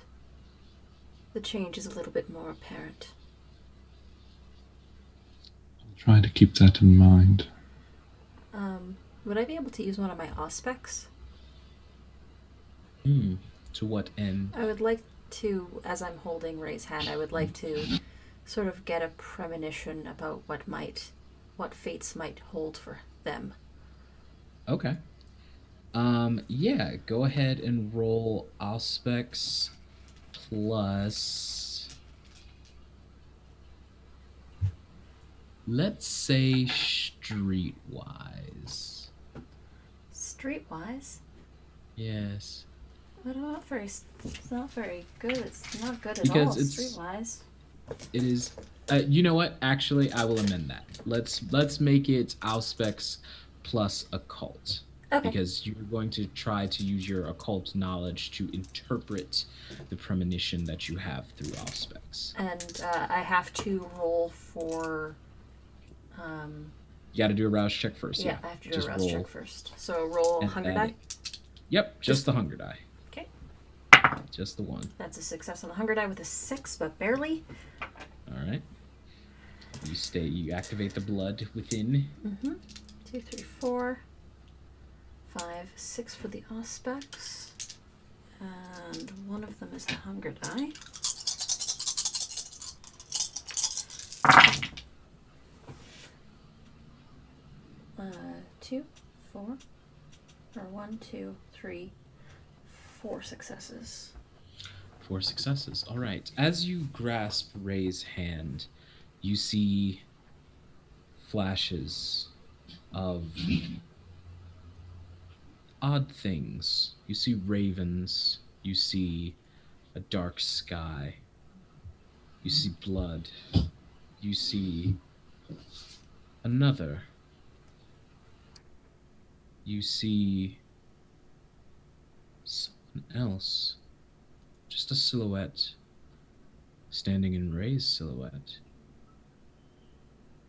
the change is a little bit more apparent. I'll try to keep that in mind. Would I be able to use one of my auspecs? To what end? I would like to, as I'm holding Ray's hand, I would like to sort of get a premonition about what fates might hold for them. Okay. Yeah, go ahead and roll Auspex plus, let's say, streetwise. Streetwise? Yes. But it's not very good. It's not good at Because all, it's- streetwise. It is. You know what? Actually, I will amend that. Let's make it Auspex plus occult. Okay. Because you're going to try to use your occult knowledge to interpret the premonition that you have through Auspex. And I have to roll for... You got to do a rouse check first. yeah, I have to do Just a rouse roll. check first. So roll And hunger add die. it. Yep, just the hunger die. Okay. Just the one. That's a success on the hunger die with a 6, but barely. All right. You activate the blood within. 2, 3, 4, 5, 6 for the auspex. And one of them is the hunger die. Two, 4, or 1, 2, 3, 4 successes. 4 successes. All right. As you grasp Ray's hand, you see flashes of odd things. You see ravens. You see a dark sky. You see blood. You see another, you see someone else, just a silhouette, standing in Ray's silhouette.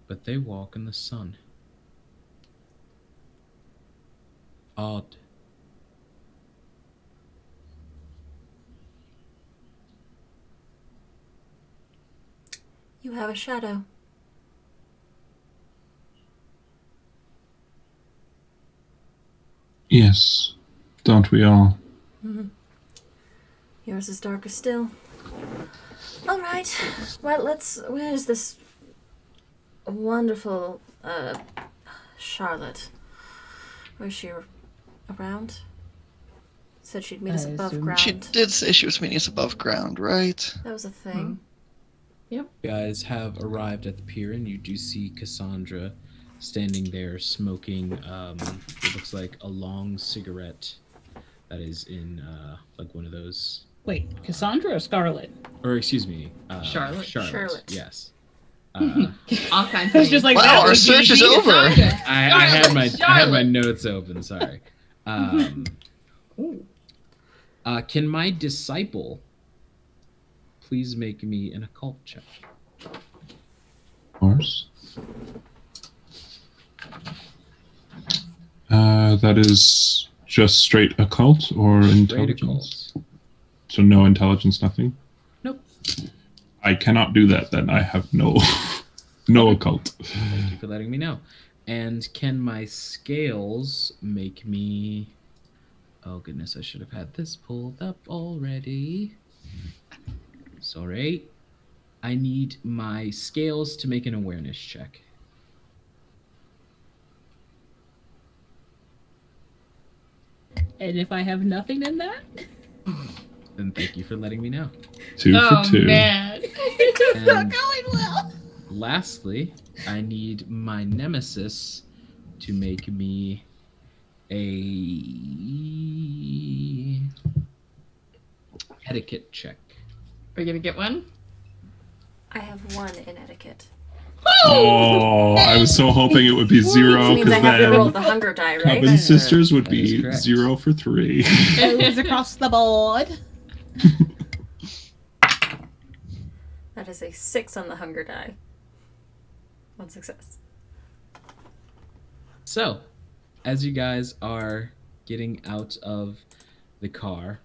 But they walk in the sun. Odd. You have a shadow. Yes, don't we all? Mm-hmm. Yours is darker still. All right. Well, where's this wonderful Charlotte? Where's she around? Said she'd meet us above assume- ground. She did say she was meeting us above ground, right? That was a thing. You guys have arrived at the pier, and you do see Cassandra standing there smoking. It looks like a long cigarette that is in like one of those. Wait, Cassandra or Scarlet? Or excuse me, Charlotte. Charlotte. Yes. All kinds of It's just like names. Wow, that our would search be is over. I had my Charlotte. notes open. Sorry. Can my disciple please make me an occult check? Of course. That is just straight occult or Straight intelligence? occult. So no intelligence, nothing? Nope. I cannot do that then. I have no occult. Thank you for letting me know. And can my scales make me... Oh goodness, I should have had this pulled up already. Sorry. I need my scales to make an awareness check. And if I have nothing in that? Then thank you for letting me know. 2 Oh for 2. man. It's not And going well. lastly, I need my nemesis to make me a etiquette check. Are you gonna get one? I have 1 in etiquette. Oh, I was so hoping it would be 0 Which means I because have to roll then the hunger die, right? Coven Sisters would That is be correct. 0 for 3. Goes across the board. That is a 6 on the hunger die. 1 success. So, as you guys are getting out of the car,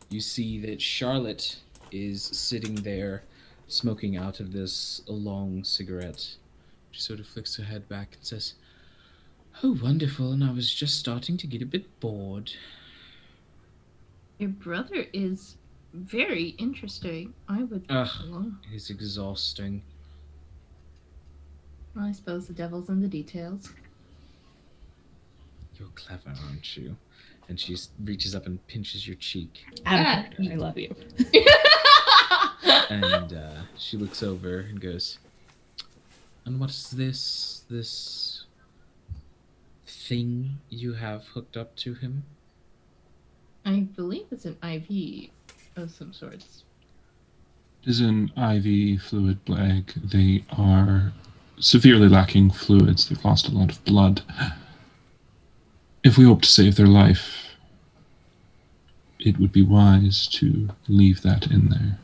you see that Charlotte is sitting there smoking out of this long cigarette. She sort of flicks her head back and says, "Oh, wonderful, and I was just starting to get a bit bored." Your brother is very interesting. I would. Ugh, Well, it is exhausting. I suppose the devil's in the details. You're clever, aren't you? And she reaches up and pinches your cheek. Out of character. I love you. And she looks over and goes, "And what is this thing you have hooked up to him?" I believe it's an IV of some sorts. It is an IV fluid bag. They are severely lacking fluids. They've lost a lot of blood. If we hope to save their life, it would be wise to leave that in there.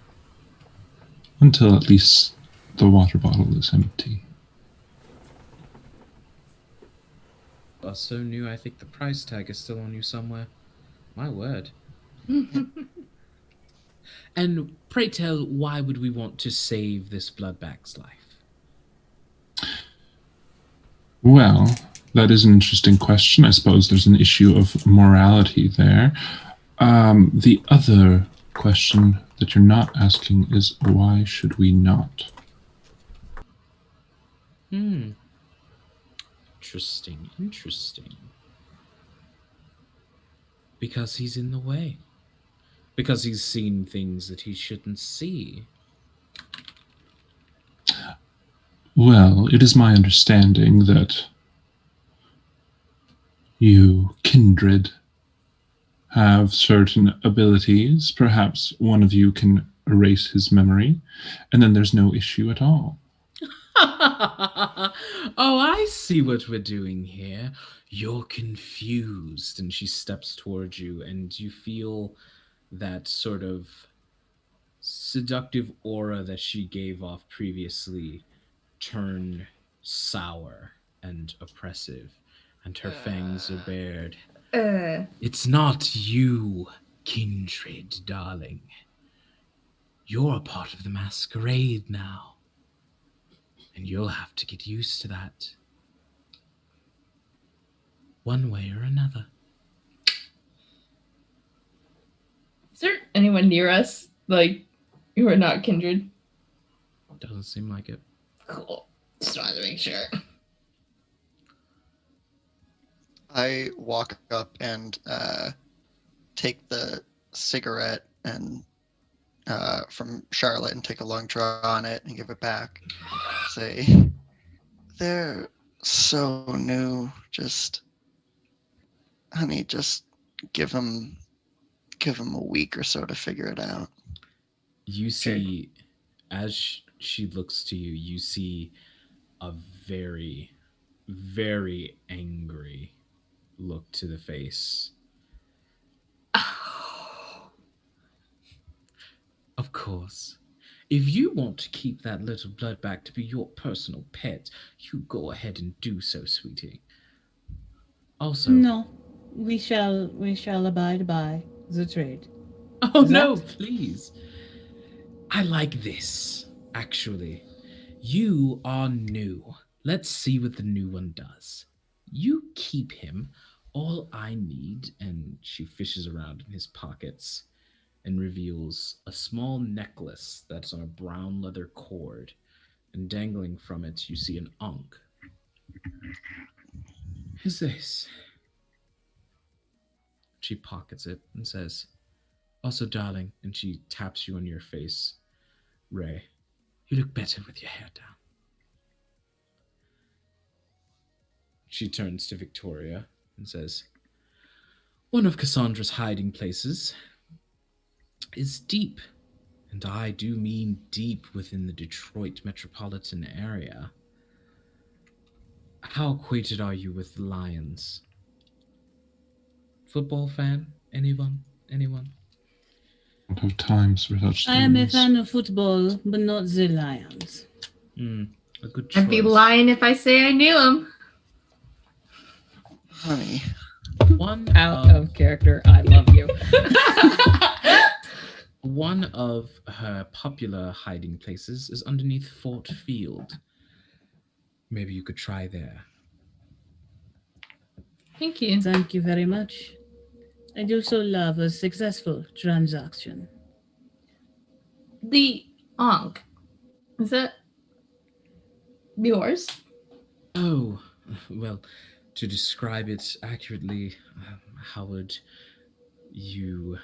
Until at least the water bottle is empty. So new, I think the price tag is still on you somewhere. My word. And pray tell, why would we want to save this bloodbag's life? Well, that is an interesting question. I suppose there's an issue of morality there. The other question that you're not asking is why should we not? Interesting. Because he's in the way. Because he's seen things that he shouldn't see. Well, it is my understanding that you, kindred, have certain abilities. Perhaps one of you can erase his memory, and then there's no issue at all. Oh, I see what we're doing here. You're confused. And she steps towards you, and you feel that sort of seductive aura that she gave off previously turn sour and oppressive, and her fangs are bared. It's not you, Kindred, darling. You're a part of the masquerade now, and you'll have to get used to that. One way or another. Is there anyone near us, like, who are not kindred? Doesn't seem like it. Cool. Just wanted to make sure. I walk up and take the cigarette and from Charlotte and take a long draw on it and give it back. Say, they're so new. Just, honey, just give them a week or so to figure it out. You see, as she looks to you, you see a very, very angry look to the face. Of course. If you want to keep that little bloodbag to be your personal pet, you go ahead and do so, sweetie. Also, No, we shall abide by the trade. oh Is no, that- please. I like this, actually. You are new. Let's see what the new one does. You keep him. All I need, and she fishes around in his pockets and reveals a small necklace that's on a brown leather cord, and dangling from it you see an ankh. Who's this? She pockets it and says, also, darling, and she taps you on your face. Ray, you look better with your hair down. She turns to Victoria and says, one of Cassandra's hiding places is deep, and I do mean deep within the Detroit metropolitan area. How acquainted are you with the Lions? Football fan? Anyone? Anyone? I don't have times for such I am a things. fan of football, but not the Lions. A good choice. I'd be lying if I say I knew him. Honey, One Out of character. I love you. One of her popular hiding places is underneath Fort Field. Maybe you could try there. Thank you. Thank you very much. I do so love a successful transaction. The Ankh. Is that yours? Oh, well, to describe it accurately, how would you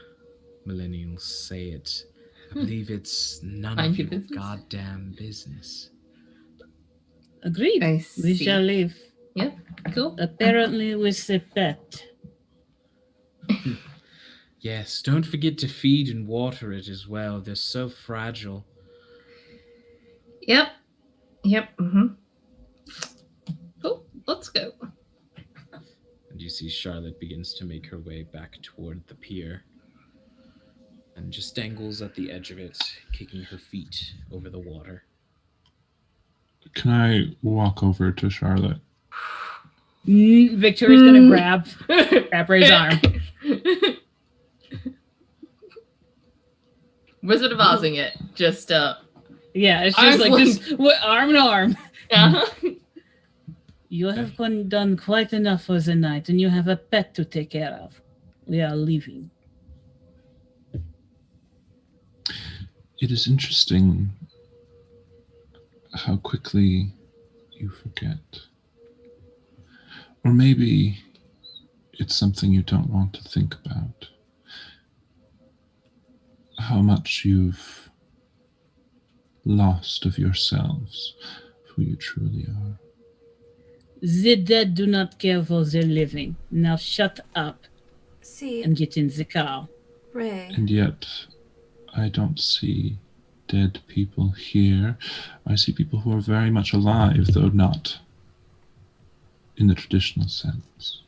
millennials say it? I believe it's none Mind of your your business. goddamn business. Agreed. I We see. shall leave. Yep. Cool. Apparently with a pet. Yes, don't forget to feed and water it as well. They're so fragile. Yep. Yep. Mm-hmm. Cool. Let's go. And you see Charlotte begins to make her way back toward the pier and just dangles at the edge of it, kicking her feet over the water. Can I walk over to Charlotte? Victoria's gonna grab Ray's arm. Wizard of Ozing it. Just Yeah, it's Arm's just like this arm in arm. yeah. You have done quite enough for the night, and you have a pet to take care of. We are leaving. It is interesting how quickly you forget. Or maybe it's something you don't want to think about. How much you've lost of yourselves, who you truly are. The dead do not care for the living. Now shut up See, and get in the car. Ray. And yet, I don't see dead people here. I see people who are very much alive, though not in the traditional sense.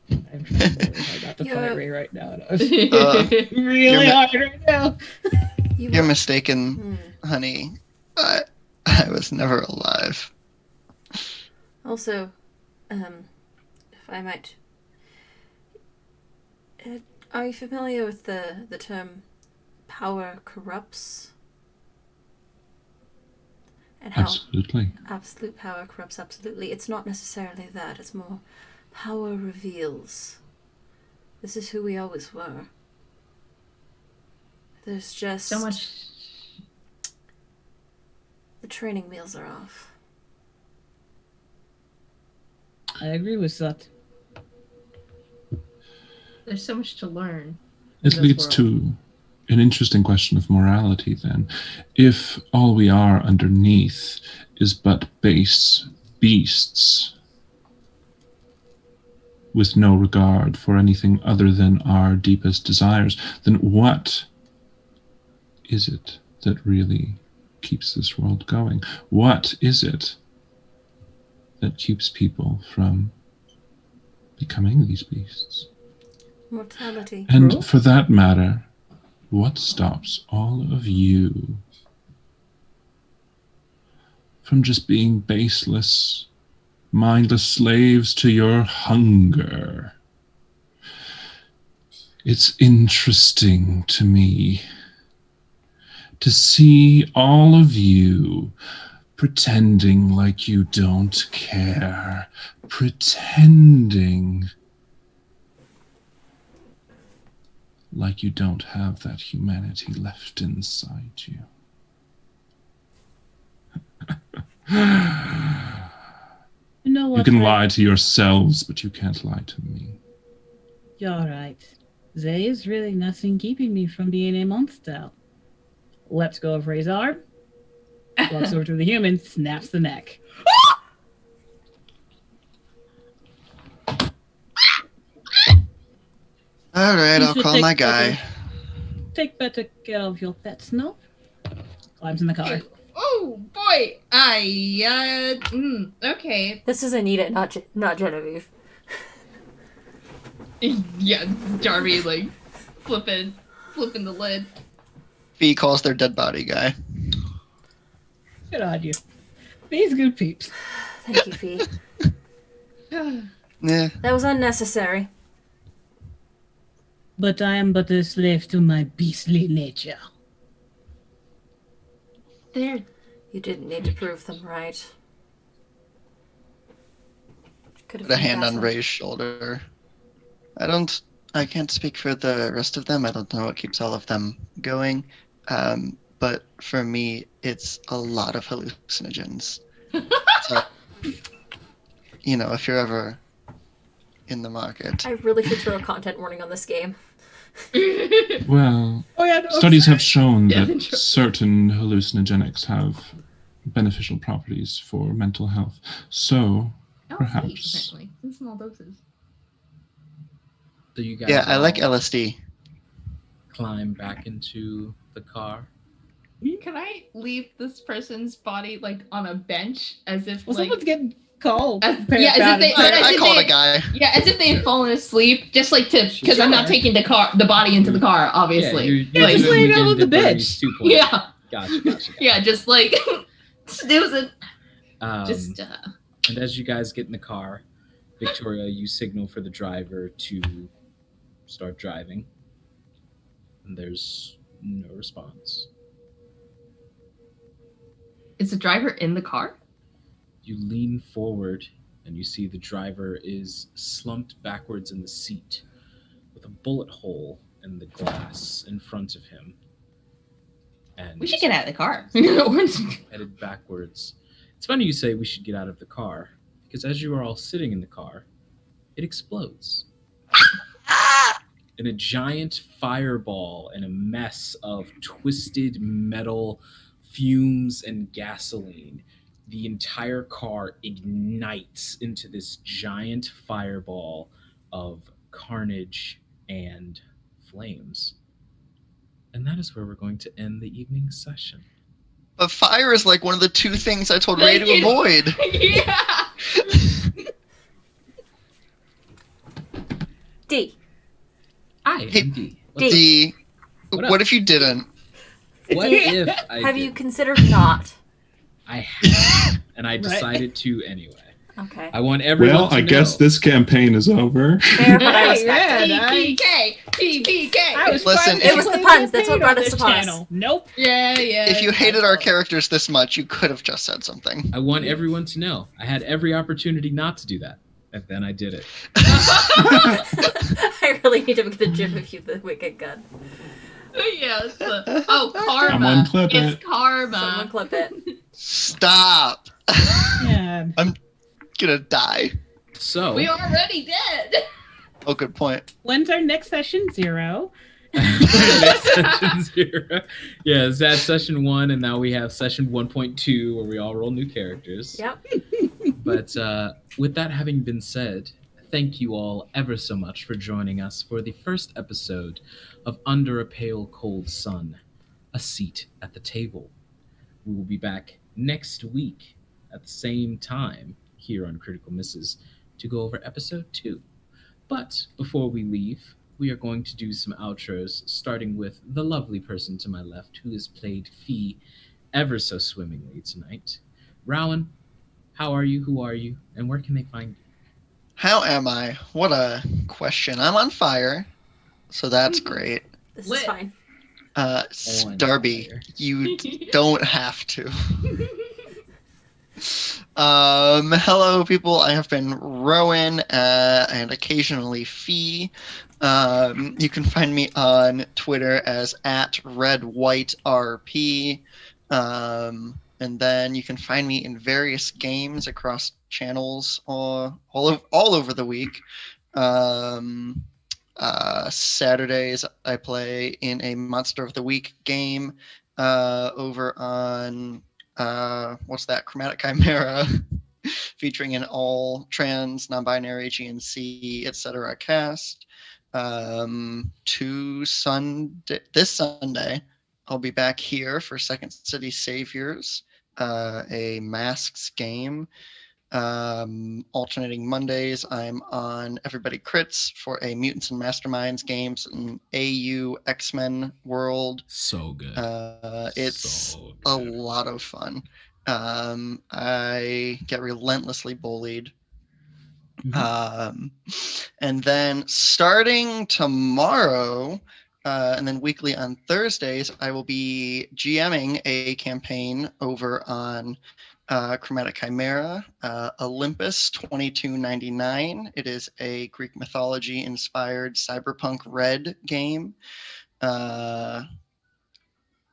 I'm trying really hard not to Yeah. fight Ray right now. And I was You're really ma- hard right now. You're mistaken, honey. I was never alive. Also, if I might, are you familiar with the term "power corrupts"? And how Absolutely. absolute power corrupts absolutely. It's not necessarily that. It's more power reveals. This is who we always were. There's just So much. The training wheels are off. I agree with that. There's so much to learn. It this leads world. to an interesting question of morality then. If all we are underneath is but base beasts with no regard for anything other than our deepest desires, then what is it that really keeps this world going? What is it that keeps people from becoming these beasts? Mortality. And Rules? for that matter, what stops all of you from just being baseless, mindless slaves to your hunger? It's interesting to me to see all of you pretending like you don't care, pretending like you don't have that humanity left inside you. You know what? You can Ray? lie to yourselves, but you can't lie to me. You're right. There is really nothing keeping me from being a monster. Lets go of Ray's arm, walks over to the human, snaps the neck. All right, You I'll should call take my better- guy. Take better care of your pets, no? Climbs in the car. Oh boy! Okay. This is Anita, not Genevieve. Yeah, Darby like flipping the lid. Fee calls their dead body guy. Good on you. These good peeps. Thank you, Fee. Yeah. That was unnecessary. But I am but a slave to my beastly nature. There. You didn't need to prove them right. Could have Put a been hand on better. Ray's shoulder. I can't speak for the rest of them. I don't know what keeps all of them going. But for me, it's a lot of hallucinogens. So, if you're ever in the market. I really should throw a content warning on this game. Well, Oh yeah, no, studies have shown Yeah, that sure. certain hallucinogenics have beneficial properties for mental health. So, Perhaps. Apparently, in small doses. So you guys Yeah, I like all LSD. climb back into the car. Can I leave this person's body like on a bench as if Well, like someone's getting cold. as if they I called a guy. yeah, as if they had fallen asleep, just like to because I'm not Sure. taking the body into the car, obviously. Yeah, just lay down on the bench. Yeah. Gotcha. Yeah, just like snoozing. Um, Just And as you guys get in the car, Victoria, you signal for the driver to start driving. And there's no response. is the driver in the car? You lean forward and you see the driver is slumped backwards in the seat with a bullet hole in the glass in front of him. And We should get out of the car. headed backwards. It's funny you say we should get out of the car, because as you are all sitting in the car, it explodes. In a giant fireball and a mess of twisted metal, fumes, and gasoline, the entire car ignites into this giant fireball of carnage and flames. And that is where we're going to end the evening session. But fire is like one of the two things I told Ray to Thank you. avoid. Yeah. D. I Hey, am D. D. What up? What if you didn't? What if I Have did? you considered not? I have, and I Right. decided to anyway. Okay. I want everyone Well, to I know. guess this campaign is over. Fair, but I Hey, respect yeah, it. TPK. TPK. I was Listen, finally it was the playing puns, that's what campaign brought on us this upon us. channel. Nope. Yeah. If you hated our characters this much, you could have just said something. I want everyone to know. I had every opportunity not to do that, and then I did it. I really need to get a gif of you, the wicked gun. Yes. Karma. Someone clip it's it. karma. Someone clip it. Stop. Yeah. I'm gonna die. So, We already did. Oh, good point. When's our next session? 0. session 0. Yeah, that's session 1, and now we have session 1.2 where we all roll new characters. Yep. But with that having been said, thank you all ever so much for joining us for the first episode of Under a Pale Cold Sun, A Seat at the Table. We will be back next week at the same time here on Critical Misses to go over episode 2. But before we leave, we are going to do some outros, starting with the lovely person to my left who has played Fee ever so swimmingly tonight. Rowan, how are you? Who are you? And where can they find you? How am I? What a question. I'm on fire, so that's great. This Lit. is fine. On Darby, fire. you don't have to. Hello, people. I have been Rowan and occasionally Fee. You can find me on Twitter as @RedWhiteRP. And then you can find me in various games across channels all over the week. Saturdays I play in a Monster of the Week game over on what's that? Chromatic Chimera, featuring an all trans, non-binary, GNC, etc. cast. This Sunday, I'll be back here for Second City Saviors, a Masks game. Alternating Mondays, I'm on Everybody Crits for a Mutants and Masterminds games and AU X-Men world. So good. It's So a good. lot of fun. I get relentlessly bullied. And then starting tomorrow, and then weekly on Thursdays, I will be GMing a campaign over on Chromatic Chimera, Olympus 2299. It is a Greek mythology inspired cyberpunk red game.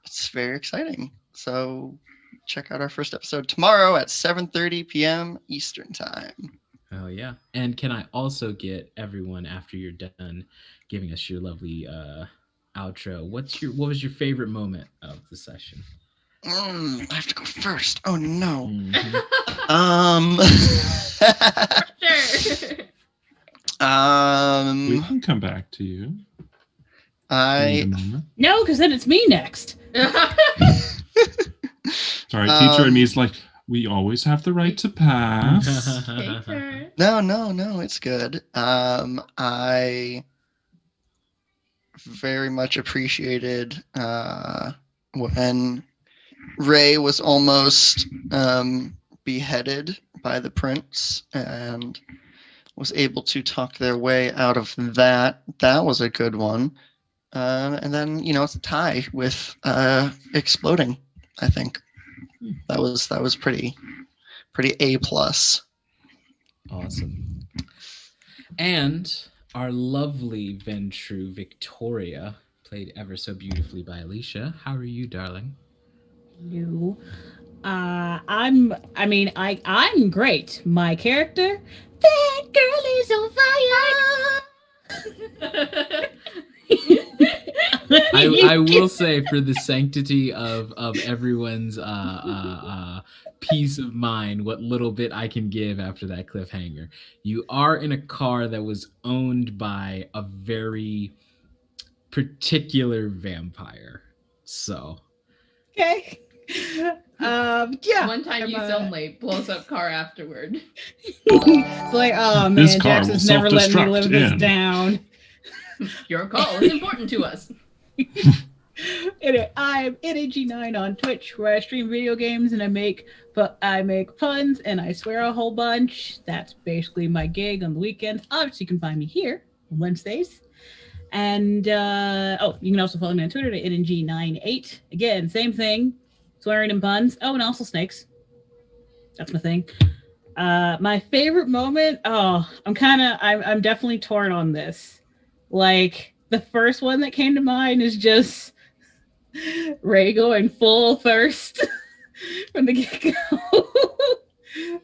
It's very exciting. So check out our first episode tomorrow at 7:30 p.m. Eastern Time. Oh yeah. And can I also get everyone, after you're done giving us your lovely outro, what was your favorite moment of the session? I have to go first. Oh no. Mhm. We can come back to you. Need a I moment. No, because then it's me next. Sorry, teacher and me is like, we always have the right to pass. no, it's good. I very much appreciated when Ray was almost beheaded by the prince and was able to talk their way out of that. That was a good one. And then it's a tie with exploding. I think that was pretty A plus. Awesome. And our lovely Ventru Victoria, played ever so beautifully by Alicia. How are you, darling? No. I'm great. My character, that girl is on fire. I will say, for the sanctity of everyone's peace of mind, what little bit I can give after that cliffhanger. You are in a car that was owned by a very particular vampire. So Okay. Yeah. One time I'm, you only blows up car afterward. It's like, oh man, This car Jackson's will never let me live self-destruct this in. down. Your call is important to us. Anyway, I'm NAG9 on Twitch, where I stream video games and I make puns and I swear a whole bunch. That's basically my gig on the weekends. Obviously, you can find me here on Wednesdays. And you can also follow me on Twitter at NNG98. Again, same thing, swearing and puns. Oh, and also snakes. That's my thing. My favorite moment. Oh, I'm definitely torn on this. Like the first one that came to mind is just Ray going full thirst from the get-go.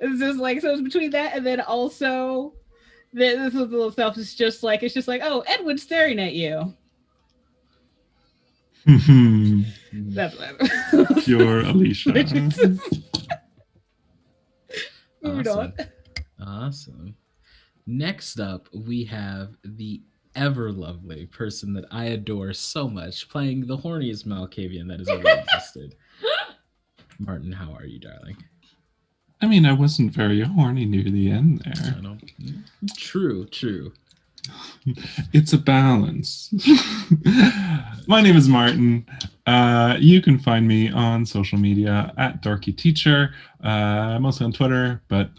It's just like, so it's between that and then also this little stuff is just like, it's just like, oh, Edward's staring at you. That's what Pure Alicia. Moving on. Awesome. Next up, we have the ever lovely person that I adore so much, playing the horniest Malkavian that has ever existed. Martin, how are you, darling? I mean, I wasn't very horny near the end I there. don't. True. It's a balance. My name is Martin. You can find me on social media at Dorky Teacher, mostly on Twitter, but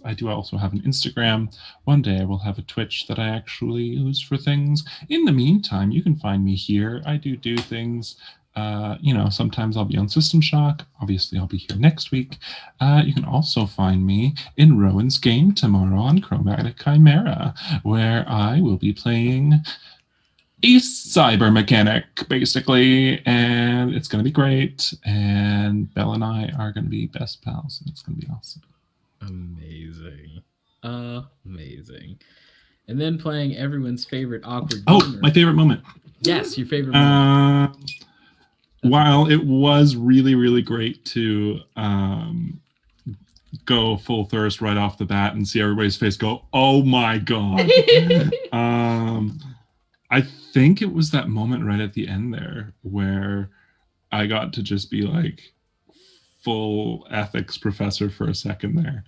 I do also have an Instagram. One day I will have a Twitch that I actually use for things. In the meantime, you can find me here. I do things. Sometimes I'll be on System Shock. Obviously, I'll be here next week. You can also find me in Rowan's game tomorrow on Chromatic Chimera, where I will be playing a cyber mechanic, basically, and it's going to be great. And Belle and I are going to be best pals, and it's going to be awesome. Amazing. And then playing everyone's favorite awkward Oh, gamer. my favorite moment. Yes, your favorite moment. While it was really, really great to go full thirst right off the bat and see everybody's face go, oh my God. I think it was that moment right at the end there where I got to just be like full ethics professor for a second there.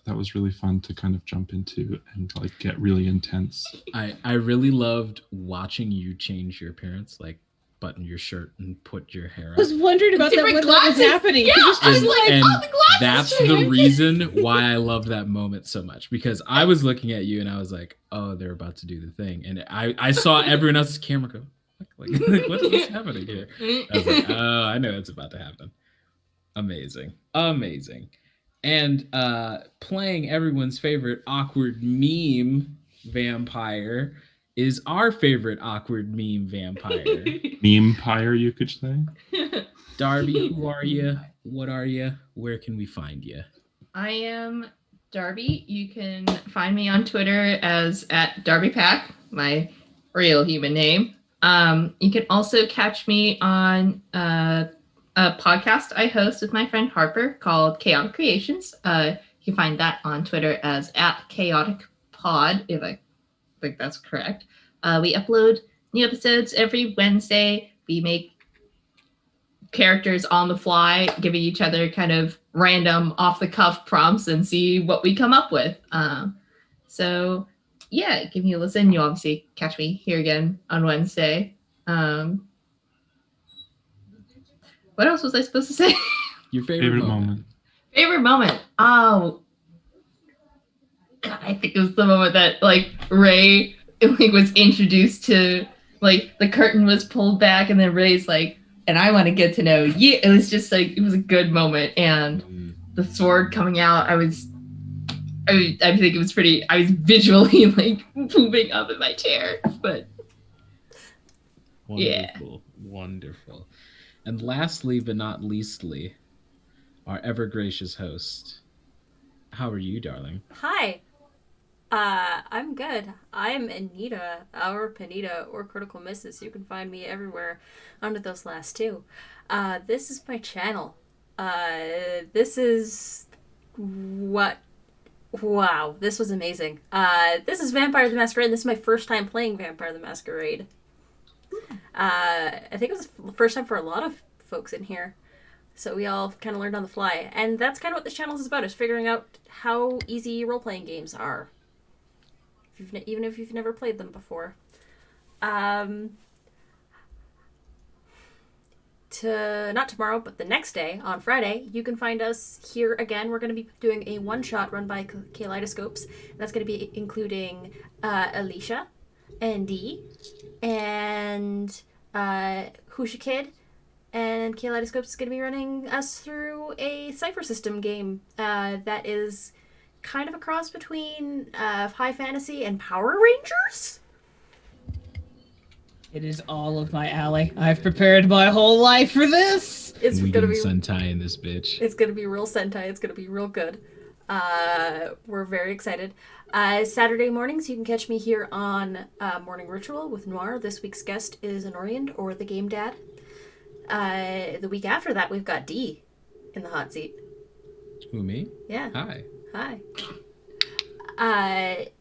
That was really fun to kind of jump into and like get really intense. I really loved watching you change your appearance, like button your shirt and put your hair up. I was wondering about that when that was happening. Yeah, I was like, and oh, the glasses that's changed. the reason why I love that moment so much, because I was looking at you and I was like, oh, they're about to do the thing. And I saw everyone else's camera go, like what's happening here? I was like, oh, I know it's about to happen. Amazing. And playing everyone's favorite awkward meme vampire is our favorite awkward meme vampire. Meme-pire, you could say. Darby, who are you? What are you? Where can we find you? I am Darby. You can find me on Twitter as @DarbyPack, my real human name. You can also catch me on a podcast I host with my friend Harper called Chaotic Creations. You can find that on Twitter as @ChaoticPod, if I think that's correct. We upload new episodes every Wednesday. We make characters on the fly, giving each other kind of random off-the-cuff prompts and see what we come up with. So yeah, give me a listen. You'll obviously catch me here again on Wednesday. What else was I supposed to say? Your favorite moment. Favorite moment. Oh, God, I think it was the moment that like Ray was introduced to, like the curtain was pulled back and then Ray's like, and I want to get to know you. It was just like, it was a good moment. And the sword coming out, I think it was pretty, I was visually like moving up in my chair, but Wonderful. And lastly, but not leastly, our ever gracious host. How are you, darling? Hi. I'm good. I'm Anita, our Panita, or Critical Misses. You can find me everywhere under those last two. This is my channel. This is what Wow, this was amazing. This is Vampire the Masquerade. This is my first time playing Vampire the Masquerade. I think it was the first time for a lot of folks in here. So we all kind of learned on the fly. And that's kind of what this channel is about, is figuring out how easy role-playing games are. Even if you've never played them before. Not tomorrow, but the next day, on Friday, you can find us here again. We're going to be doing a one-shot run by Kaleidoscopes. That's going to be including Alicia and Dee and Husha Kid. And Kaleidoscopes is going to be running us through a Cypher System game that is kind of a cross between high fantasy and Power Rangers. It is all of my alley. I've prepared my whole life for this. It's We gonna can be Sentai in this bitch. It's gonna be real Sentai. It's gonna be real good. We're very excited. Saturday mornings, you can catch me here on Morning Ritual with Noir. This week's guest is Anorian, or the Game Dad. The week after that, we've got Dee in the hot seat. Who, me? Yeah. Hi. Hi.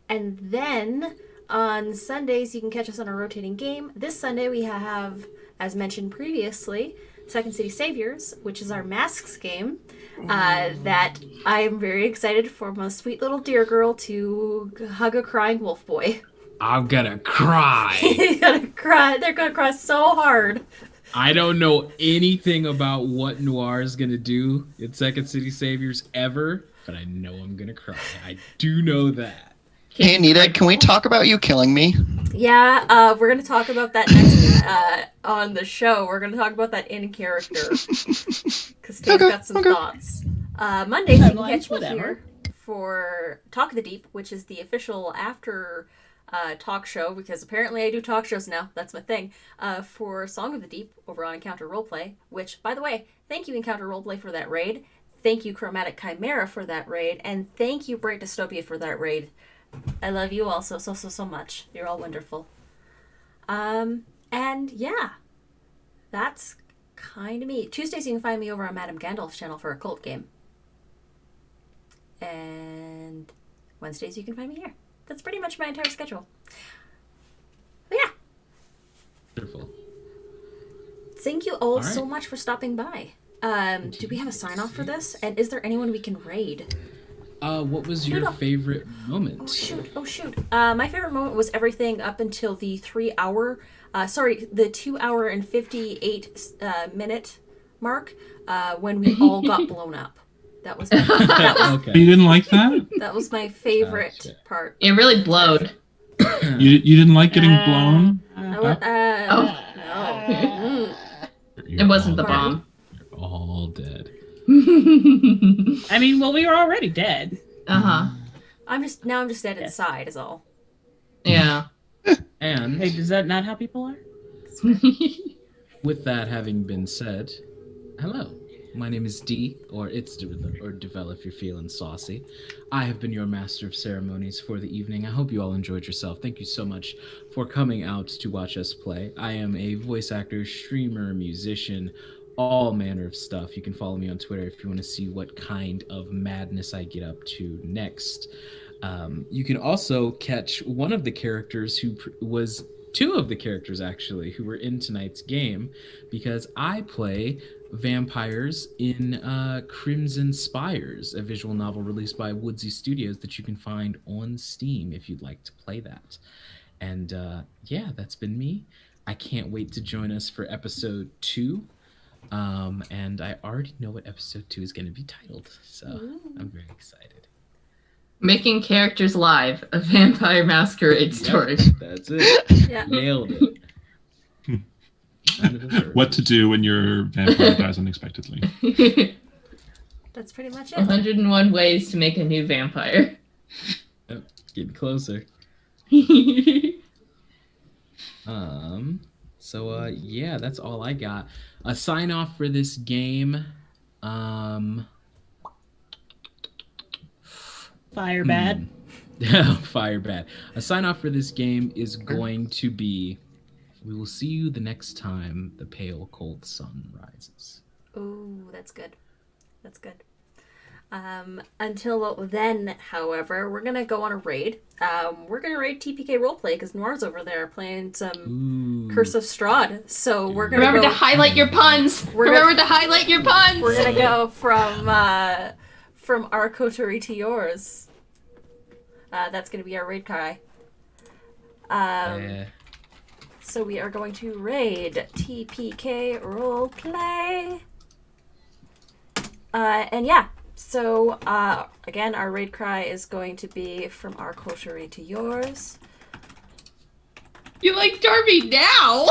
And then on Sundays, you can catch us on a rotating game. This Sunday, we have, as mentioned previously, Second City Saviors, which is our Masks game, that I am very excited for my sweet little deer girl to hug a crying wolf boy. I'm gonna cry. He's gonna cry. They're gonna cry so hard. I don't know anything about what Noir is gonna do in Second City Saviors ever, but I know I'm gonna cry. I do know that. Hey, Anita, can we talk about you killing me? Yeah, we're gonna talk about that next on the show. We're gonna talk about that in character because Tate's got some thoughts. Mondays you can catch me here for Talk of the Deep, which is the official after talk show, because apparently I do talk shows now. That's my thing. For Song of the Deep over on Encounter Roleplay, which, by the way, thank you Encounter Roleplay for that raid. Thank you Chromatic Chimera for that raid, and thank you Bright Dystopia for that raid. I love you all so much. You're all wonderful. And yeah, that's kind of me. Tuesdays you can find me over on Madame Gandalf's channel for a cult game. And Wednesdays you can find me here. That's pretty much my entire schedule. But yeah. Wonderful. Thank you all right. so much for stopping by. Do we have a sign off for this? And is there anyone we can raid? What was your favorite moment? Oh shoot. My favorite moment was everything up until the 2 hour and 58 minute mark, when we all got blown up. That was Okay. You didn't like that? that was my favorite Gotcha. part. It really blowed. You didn't like getting blown? No. You're It wasn't the all bomb. dead. You're all dead. I mean, well, we were already dead. Uh-huh. I'm just dead Yes. inside is all. Yeah. And Hey, is that not how people are? with that having been said, hello. My name is Dee, or it's or Devel if you're feeling saucy. I have been your master of ceremonies for the evening. I hope you all enjoyed yourself. Thank you so much for coming out to watch us play. I am a voice actor, streamer, musician, all manner of stuff. You can follow me on Twitter if you want to see what kind of madness I get up to next. You can also catch one of the characters who was two of the characters actually who were in tonight's game, because I play vampires in Crimson Spires, a visual novel released by Woodsy Studios that you can find on Steam if you'd like to play that. And yeah, that's been me. I can't wait to join us for episode 2. And I already know what episode 2 is going to be titled, so I'm very excited. Making characters live, a Vampire Masquerade story. Yep, that's it. Yeah. Nailed it. What to do when your vampire dies unexpectedly. That's pretty much it. 101 ways to make a new vampire. Yep, getting closer. So yeah, that's all I got. A sign off for this game. Fire bad. Fire bad. A sign off for this game is going to be, we will see you the next time the pale cold sun rises. Ooh, that's good. That's good. Until then, however, we're gonna go on a raid. We're gonna raid TPK Roleplay because Noir's over there playing some Ooh. Curse of Strahd. So we're gonna Remember go, to highlight your puns. We're Remember to highlight your puns. we're gonna go from our coterie to yours. That's gonna be our raid cry. So we are going to raid TPK Roleplay. And yeah, so again, our raid cry is going to be from our coterie to yours. You like Darby now?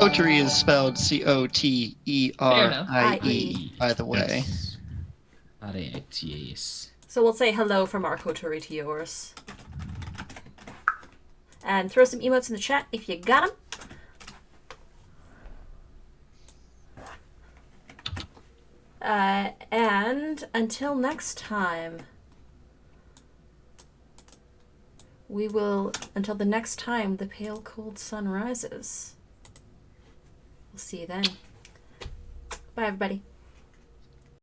Coterie is spelled Coterie, by the way. Yes. Correct, yes. So we'll say hello from our coterie to yours. And throw some emotes in the chat if you got them. And until next time, until the next time the pale cold sun rises. We'll see you then. Bye, everybody.